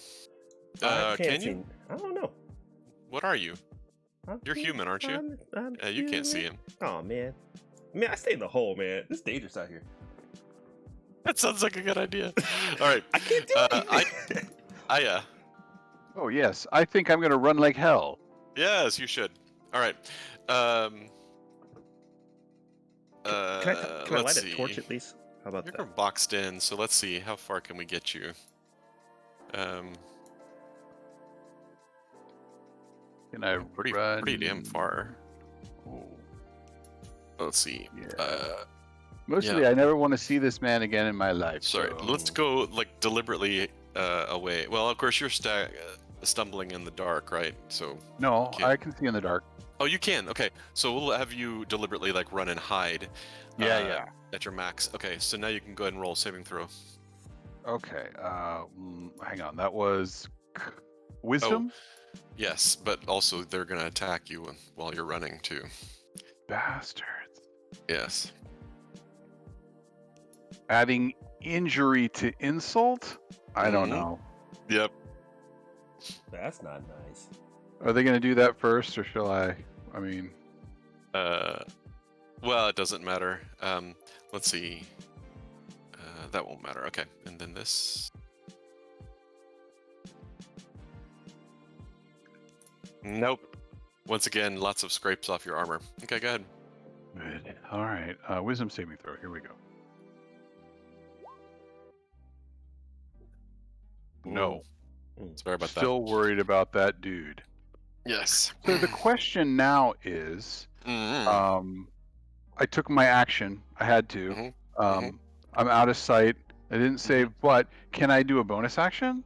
I can't can see. you? I don't know. What are you? You're human, aren't you? I'm You can't see him. Oh man, I stay in the hole, man. It's dangerous out here. That sounds like a good idea. All right. I can't do anything. Aya. Oh yes, I think I'm gonna run like hell. Yes, you should. All right. Can I let's light see. a torch at least? How about You're that? boxed in, so let's see. How far can we get you? Can I pretty run? pretty damn far. Oh. Let's see. Yeah. Mostly, I never want to see this man again in my life. Sorry, so- let's go like deliberately away. Well, of course you're stumbling in the dark, right? So No, can't- I can see in the dark. Oh, you can. Okay, so we'll have you deliberately like run and hide. Yeah. At your max. Okay, so now you can go ahead and roll a saving throw. Okay. Hang on. That was wisdom. Yes, but also they're gonna attack you while you're running too. Bastards. Yes. Adding injury to insult? I don't Mhm. know. Yep. That's not nice. Are they going to do that first, or shall I? I mean, Well, it doesn't matter. Let's see. That won't matter. Okay, and then this. Nope. Once again, lots of scrapes off your armor. Okay, go ahead. good. All right. Wisdom saving throw. Here we go. No. Sorry about Still worried about that dude. that. Yes. So the question now is, Mhm. I took my action. I had to. I'm out of sight. I didn't save, but can I do a bonus action?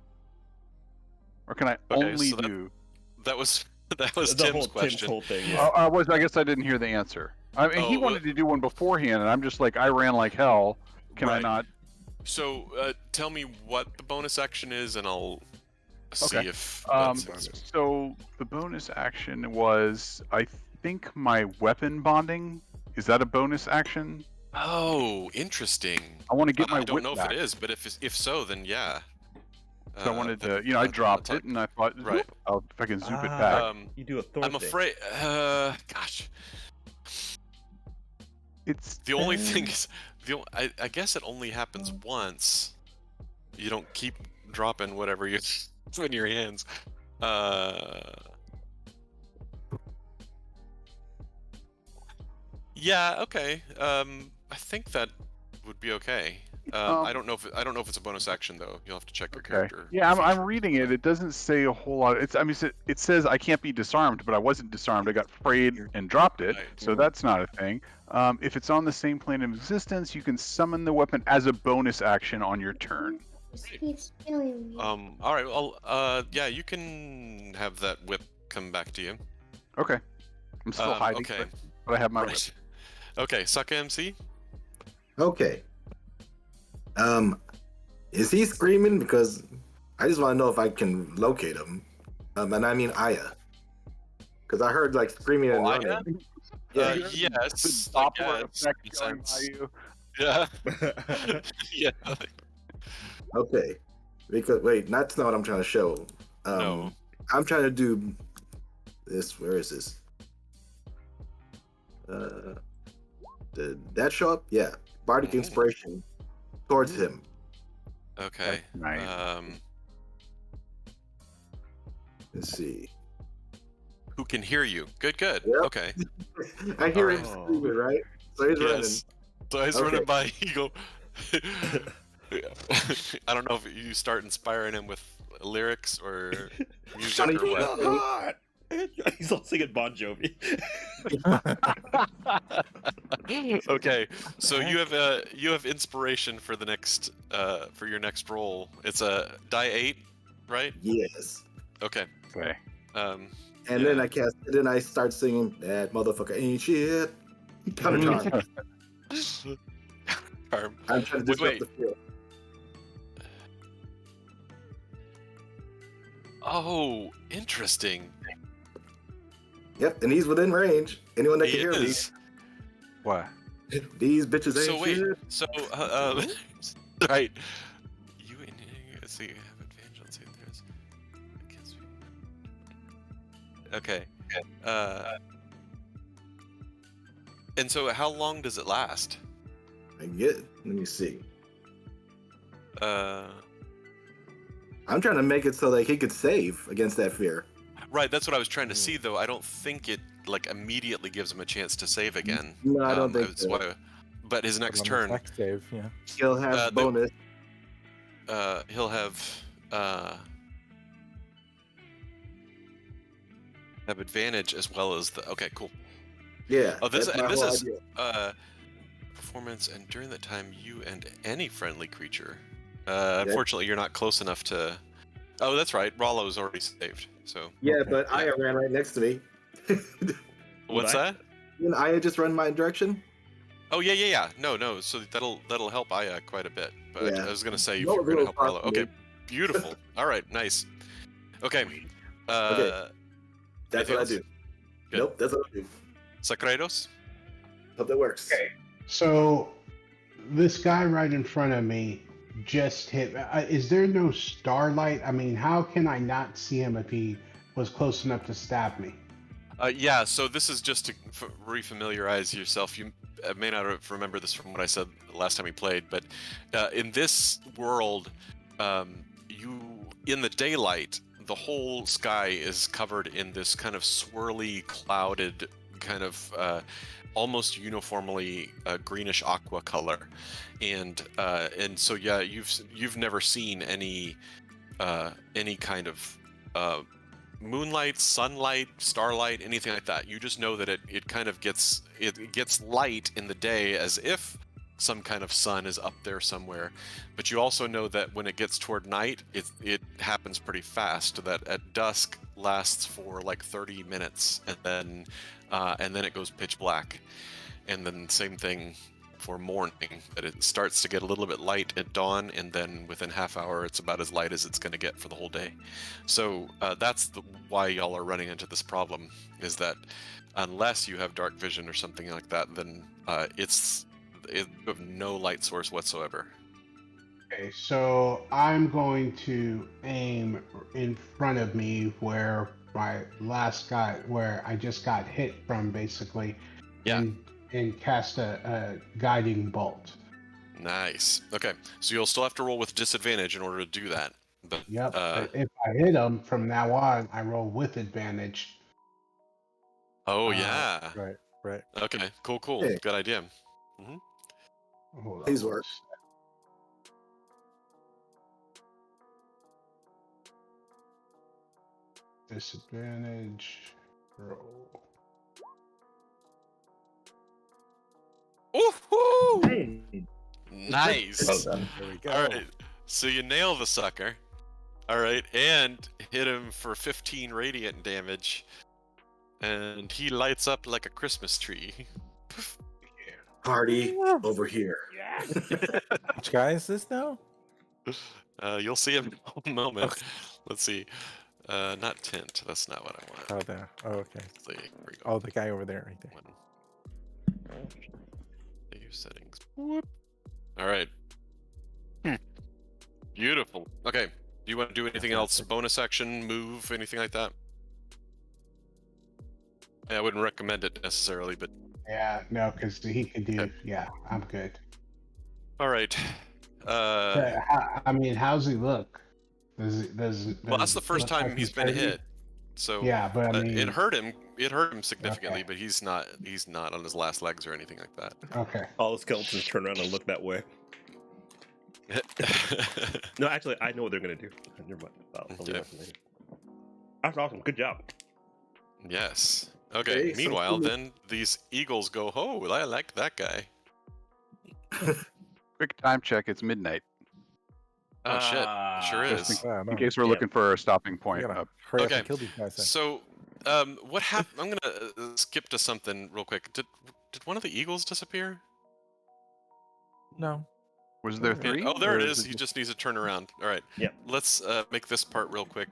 Or can I Okay, only so do? That was The Tim's question. whole thing. Oh, I guess I didn't hear the answer. I mean, he Oh, wanted to do one beforehand, and I'm just like, I ran like hell. Can I Right. not? So, tell me what the bonus action is, and I'll see Okay. if that's So the bonus action was, I think, my weapon bonding. Is that a bonus action? Oh, interesting. I want to get my I don't whip know back. if it is, but if so, then yeah. So I wanted then to, I I'll dropped talk- it, and I thought, Right. if I can zoop it back. You do a thorn I'm thing. afraid. Gosh. It's The only thing is, I guess it only happens once. You don't keep dropping whatever you in your hands. Yeah. Okay. I think that would be okay. I don't know if it's a bonus action though. You'll have to check your character. Yeah, I'm feature. reading it. It doesn't say a whole lot. It says I can't be disarmed, but I wasn't disarmed. I got frayed and dropped it, Right. so that's not a thing. If it's on the same plane of existence, you can summon the weapon as a bonus action on your turn. All right. Well. Yeah. You can have that whip come back to you. Okay. I'm still hiding, Okay. but I have my whip. Right. Okay. Sucker MC. Okay. Is he screaming? Because I just want to know if I can locate him. And I mean Aya. Because I heard like screaming and Aya? running. Yes. The I Doppler guess, effect in going by sense. you. Yeah. Yeah. Okay. Because wait, that's not what I'm trying to show. No. I'm trying to do this. Where is this? Did that show up? Yeah. Bardic inspiration towards him. Okay. Nice. Let's see. Who can hear you? Good. Good. Yep. Okay. I hear All him right. screaming, right? So he's running. Yes. So he's Okay. running by. You go. I don't know if you start inspiring him with lyrics or music or what. He's all singing Bon Jovi. Okay, so you have inspiration for the next for your next roll. It's a die 8, right? Yes. Okay. Okay. And then then I start singing that motherfucker ain't shit. Counter Charm. I'm trying to disrupt Wait. the field. Oh, interesting. Yep, and he's within range. Anyone that He can hear is. What? me. These bitches ain't So wait. shit. So right. You let's see. Have advantage on saving throws. Okay. And so how long does it last? I get. Let me see. Uh, I'm trying to make it so that he could save against that fear. right, that's what I was trying to see, though. I don't think it like immediately gives him a chance to save again. No, I don't think that's so. why- but his But next on the turn, next save, yeah. He'll have the- bonus. he'll have advantage as well as the. Okay, cool. Yeah. Oh, this that's my and this whole is idea. performance, and during that time, you and any friendly creature. Unfortunately, you're not close enough to. Oh, that's right. Rollo's already saved. So. Yeah, Okay. but Aya ran right next to me. What's I- that? Didn't Aya just run my direction? Oh yeah. No. So that'll help Aya quite a bit. But Yeah. I was gonna say if No, you're it's a gonna little help Rollo. far from Okay, me. beautiful. All right, nice. Okay. Okay. That's anything what I else? do. Good. Nope, that's what I do. Sacredos? Hope that works. Okay. So this guy right in front of me just hit. Is there no starlight? I mean, how can I not see him if he was close enough to stab me? Yeah. So this is just to refamiliarize yourself. You may not remember this from what I said the last time we played, but in this world, you in the daylight, the whole sky is covered in this kind of swirly, clouded, kind of almost uniformly greenish aqua color, and so yeah, you've never seen any kind of moonlight, sunlight, starlight, anything like that. You just know that it kind of gets light in the day as if some kind of sun is up there somewhere, but you also know that when it gets toward night, it happens pretty fast. That at dusk lasts for like 30 minutes, and then it goes pitch black, and then same thing for morning. That it starts to get a little bit light at dawn, and then within half hour, it's about as light as it's going to get for the whole day. So that's why y'all are running into this problem. Is that unless you have dark vision or something like that, then you have no light source whatsoever. Okay, so I'm going to aim in front of me where where I just got hit from, basically, Yeah. and cast a guiding bolt. Nice. Okay, so you'll still have to roll with disadvantage in order to do that. But Yep. If I hit him from now on, I roll with advantage. oh yeah. Right. Okay. Cool. Hey. Good idea. Hold on. Please work. Disadvantage. Roll. Woohoo! Nice. Well done. There we go. All right. So you nail the sucker. All right, and hit him for 15 radiant damage, and he lights up like a Christmas tree. Party over here. Which guy is this now? You'll see him in a moment. Let's see. Not tint. That's not what I want. Oh, there. Oh, okay. Let's see. Here we go. Oh, the guy over there, right there. Save settings. Whoop. All right. Beautiful. Okay. Do you want to do anything else? Bonus action, move, anything like that? I wouldn't recommend it necessarily, but Yeah, no, because he could do. Okay. Yeah, I'm good. all right. I mean, how's he look? Does Well, that's the it first look time like he's been hurting? hit. So Yeah, but I mean, it hurt him. It hurt him significantly, Okay. but he's not on his last legs or anything like that. Okay. All the skeletons turn around and look that way. No, actually, I know what they're gonna do. Never mind. I'll leave Okay. that for later. That's awesome. Good job. Yes. Okay. Hey, so Meanwhile, cool. then these eagles go, "Oh, I like that guy." Quick time check. It's midnight. Oh shit! Sure Just is. Yeah, no. In case we're Yeah. looking for a stopping We point. gotta hurry up Okay, and kill these guys. Then. So, what happened? I'm gonna skip to something real quick. Did one of the eagles disappear? No. Was there Yeah. three? Oh, there or it is is. He just needs to turn around. All right. Yep. Let's make this part real quick.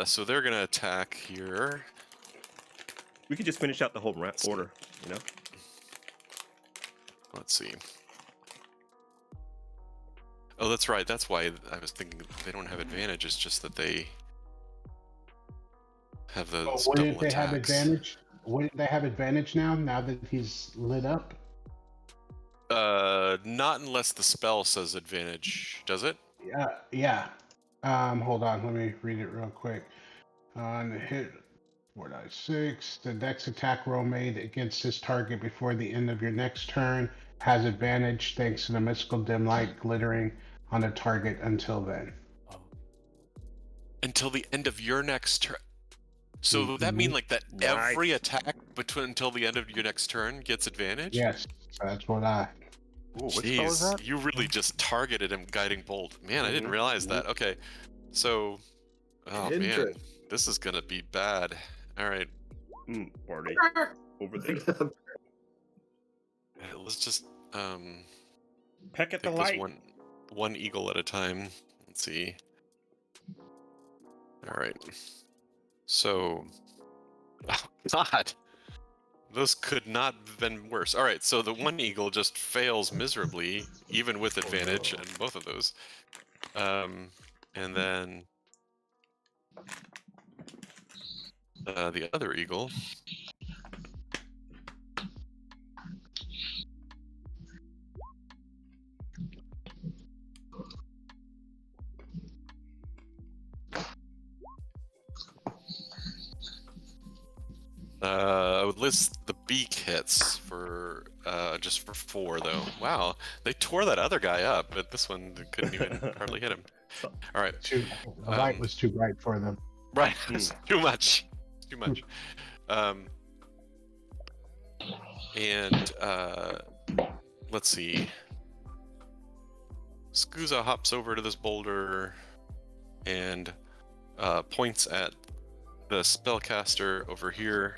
So they're gonna attack here. We could just finish out the whole order, you know? Let's see. Oh, that's right. That's why I was thinking they don't have advantage. It's just that they have those Oh, double wouldn't they have attacks. advantage? Wouldn't they have advantage now that he's lit up? Not unless the spell says advantage, does it? Yeah. Hold on, let me read it real quick. On the hit 4.6, the dex attack roll made against this target before the end of your next turn has advantage thanks to the mystical dim light glittering on the target until then. Until the end of your next turn. So would that mean like that every attack until the end of your next turn gets advantage? Yes, that's what I. Ooh, what spell is Jeez, that? you really just targeted him, guiding bolt. Man, I didn't realize that. Okay, so, oh man, Interesting. this is gonna be bad. All right, Party over there. let's just Peck at the take this light. one eagle at a time. Let's see. All right. So, oh God, those could not have been worse. All right, so the one eagle just fails miserably, even with advantage, and both of those. And then the other eagle. I would list the beak hits for just for 4 though. Wow, they tore that other guy up, but this one couldn't even hardly hit him. All right, The light was too bright for them. right, too much. And let's see. Skuza hops over to this boulder and points at the spellcaster over here.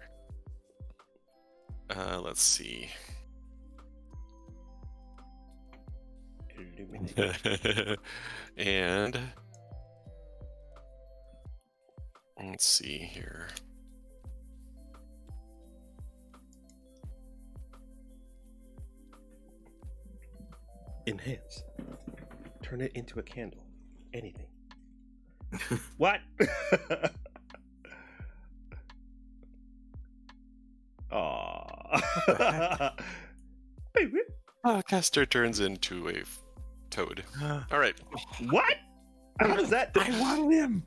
Let's see. And let's see here. Enhance. Turn it into a candle. Anything. What? Aww. Baby. Caster turns into a toad. All right. What? How does that? I wanted him.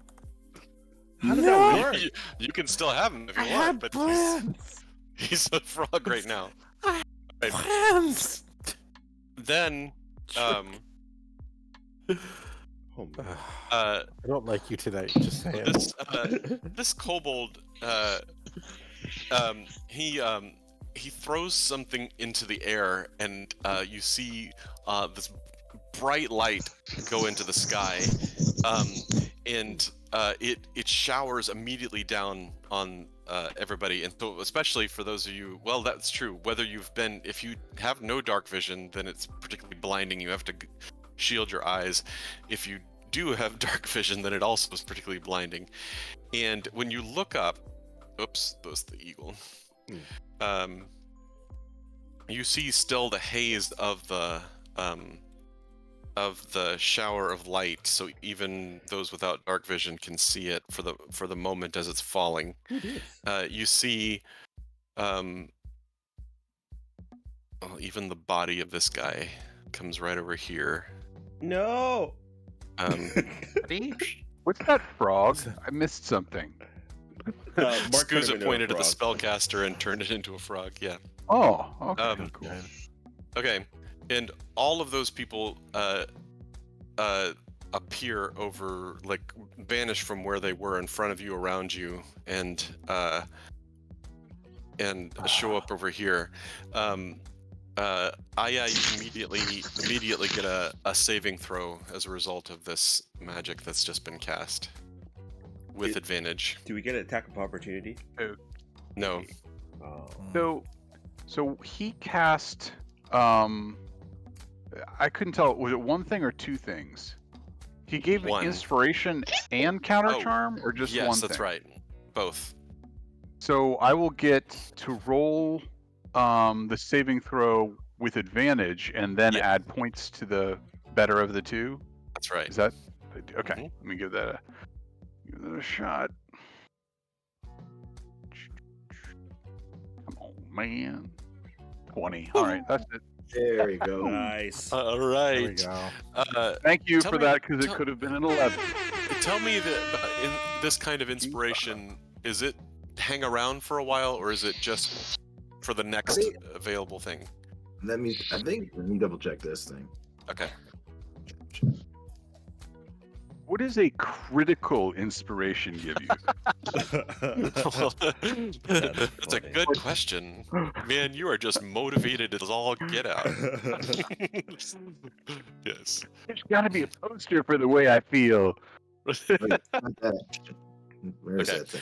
How does that work? You can still have him if you I want, had but plans. he's a frog right now. I had Right. plans. Then, Oh, man. I don't like you tonight. Just saying. this kobold, he throws something into the air, and you see this bright light go into the sky, and it showers immediately down on everybody. And so, especially for those of you, well, that's true. If you have no dark vision, then it's particularly blinding. You have to shield your eyes. If you do have dark vision, then it also is particularly blinding. And when you look up, oops, that was the eagle. You see still the haze of the shower of light, so even those without dark vision can see it for the moment as it's falling. You see, well, even the body of this guy comes right over here. No. What's that frog? I missed something. Skuza pointed at the spellcaster and turned it into a frog. Yeah. Oh, okay, cool. Okay, and all of those people appear over, like, vanish from where they were in front of you, around you, and show up over here. Aya, you immediately get a saving throw as a result of this magic that's just been cast with advantage. Do we get an attack of opportunity? No. So he cast. I couldn't tell. Was it one thing or two things? He gave me inspiration and counter charm, or just one thing? Yes, that's right. Both. So I will get to roll the saving throw with advantage, and then add points to the better of the two. That's right. Is that okay? Let me give that a shot. man. 20. All right, that's it. There you go. Nice. All There we right. go. Thank you Tell for me- that, because it tell- could have been an 11. Tell me that in this kind of inspiration, is it hang around for a while, or is it just for the next available thing? Let me double check this thing. Okay. What does a critical inspiration give you? Well, that's a good question. Man, you are just motivated as all get out. Yes. There's got to be a poster for the way I feel. Wait, not that. Where is Okay. that thing?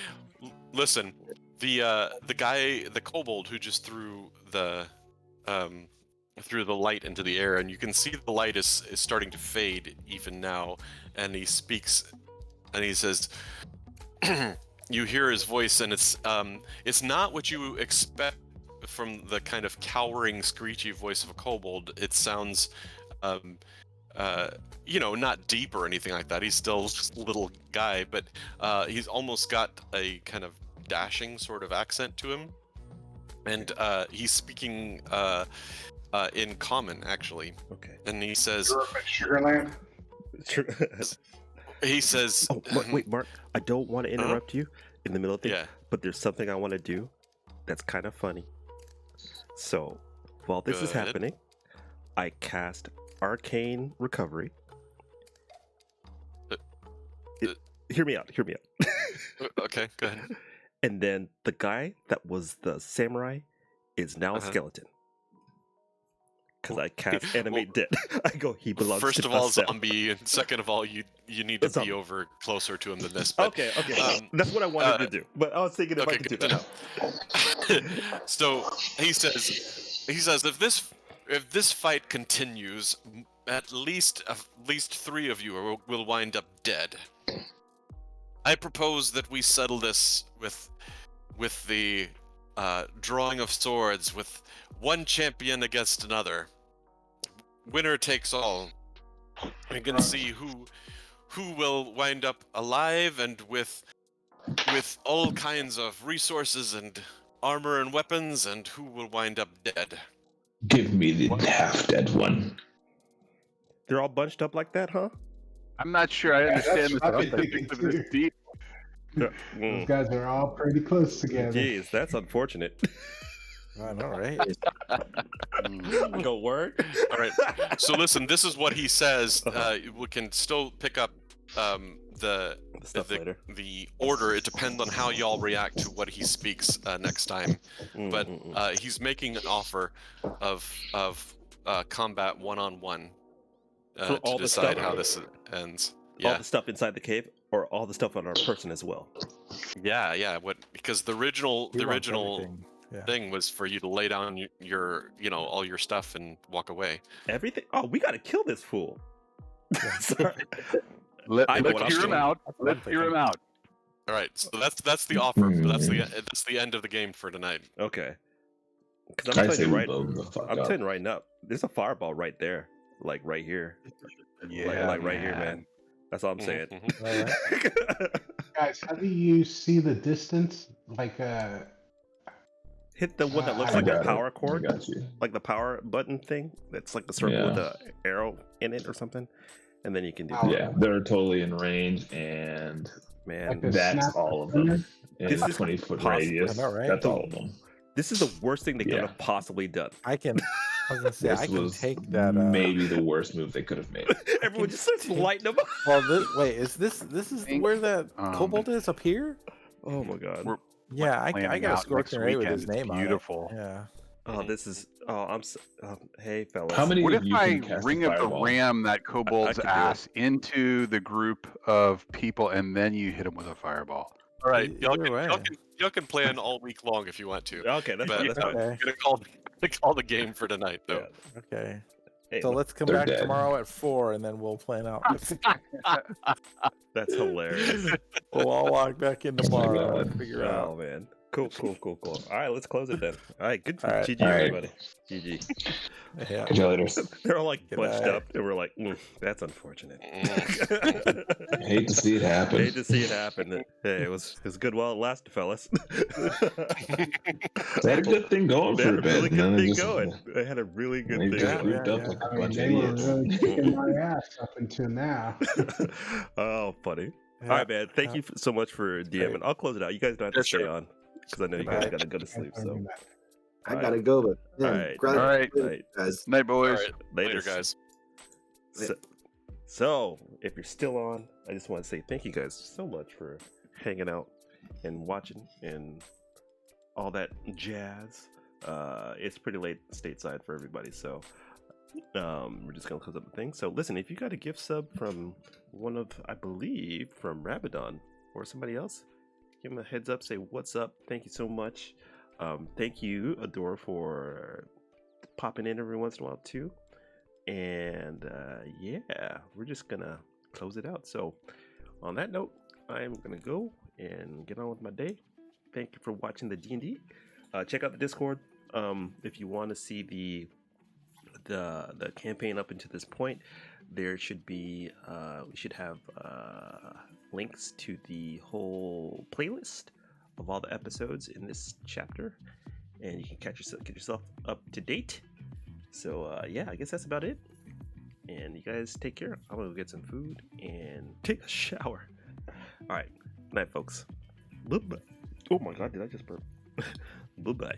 Listen, the guy, the kobold who just threw the light into the air, and you can see the light is starting to fade even now, and he speaks, and he says, you hear his voice, and it's not what you expect from the kind of cowering, screechy voice of a kobold. It sounds not deep or anything like that. He's still just a little guy, but he's almost got a kind of dashing sort of accent to him, and he's speaking in common, actually. Okay. And he says, Sugarland? he says, Oh, wait, Mark. I don't want to interrupt you in the middle of things, yeah, but there's something I want to do that's kind of funny. So, while this is Go ahead. happening, I cast Arcane Recovery. Hear me out. okay, go ahead. And then the guy that was the samurai is now a Uh-huh. skeleton. Because I cast Animate Dead. I go, he belongs First to of all, us now. zombie, and second of all, you need to Zombie. be over closer to him than this. But, Okay. That's what I wanted to do. But I was thinking if I okay, could do good to that. know. So he says, if this fight continues, at least 3 of you will wind up dead. I propose that we settle this with the drawing of swords, with one champion against another. Winner takes all. We can see who will wind up alive and with all kinds of resources and armor and weapons, and who will wind up dead. Give me the half-dead one. They're all bunched up like that, huh? I'm not sure I understand this what I've been subject thinking of this too. deep. Those guys are all pretty close together. Jeez, that's unfortunate. I know, right? Go word. All right. So listen, this is what he says. We can still pick up the Stuff later. the order. It depends on how y'all react to what he speaks next time. But he's making an offer of combat one-on-one For to all the decide stuff? how this ends. All Yeah, the stuff inside the cave, or all the stuff on our person as well. yeah. Because the original He wants original everything. Yeah. thing was for you to lay down your all your stuff and walk away. Everything. Oh, we gotta kill this fool. Sorry. I know what Let's I'm hear him doing. out. That's what I'm Let's hear him thinking. out. All right, so that's the offer. That's the end of the game for tonight. Okay. Because I'm I say telling you we right. blow the fuck I'm up. telling you right now. There's a fireball right there, like right here. Yeah, like right here, man. That's all I'm saying. Mhm. Guys, how do you see the distance? Like, Hit the one that looks I like a got it. power I cord, got you. like the power button thing. That's like the circle with Yeah. the arrow in it or something, and then you can do Oh, that. Yeah, they're totally in range, and Man, Like a that's snap all of finger? them. In This is 20-foot possible. radius, I know, right? that's all of them. this is the worst thing they could Yeah. have possibly done. I can. I was gonna say This I can was take that. maybe the worst move they could have made. Everyone just starts lighting them up. Well, wait, is this is where that Um, kobold is up here? Oh my god. We're- Yeah, I Planning got a out scorching next ray with weekend. his It's name beautiful. on it. Yeah. Oh, this is. Oh, hey, fellas. How many What of if you I can cast ring a up the fireball? ram that kobold's could do it. ass into the group of people, and then you hit him with a fireball? All right, Either way. y'all can plan all week long if you want to. Okay, that's fine. But That's fine. Okay. I'm gonna call the game for tonight, though. Yeah. Okay. Hey, So look, let's come they're back dead. tomorrow at 4, and then we'll plan out. that's hilarious. We'll all walk back in Oh my tomorrow God. and figure out. Oh man. Cool. All right, let's close it then. All right, good. All right. GG, All right. everybody. GG. Yeah. Catch you later. They're all like Good bunched night. up, and we're like, that's unfortunate. Hate to see it happen. Hate to see it happen. Hey, it was good while it lasted, fellas. They had a good thing going They for had a a bit. really and then good they thing just, going. They had a really good They thing just going. grouped up yeah. like a I mean, bunch of they were idiots. really kicking my ass up until now. Oh, funny. Yeah. All right, man. Thank you so much for DMing. I'll close it out. You guys don't have to Yeah, stay sure. on because I know you Good guys night. got to go to sleep. So, I gotta go, but man, Alright. glad- Alright. Night. guys. Night, All boys. right, later, guys. So, if you're still on, I just want to say thank you guys so much for hanging out and watching and all that jazz. It's pretty late stateside for everybody, so we're just gonna close up the thing. So, listen, if you got a gift sub from one of, I believe, from Rabadon or somebody else, give them a heads up. Say what's up. Thank you so much. Thank you, Adore, for popping in every once in a while too. And yeah, we're just gonna close it out. So on that note, I'm gonna go and get on with my day. Thank you for watching the D&D. Check out the Discord if you want to see the campaign up until this point. There should be we should have links to the whole playlist of all the episodes in this chapter, and you can get yourself up to date. So yeah, I guess that's about it. And you guys take care. I'm gonna go get some food and take a shower. All right, night, folks. Bye bye. Oh my God, did I just burp? Bye bye.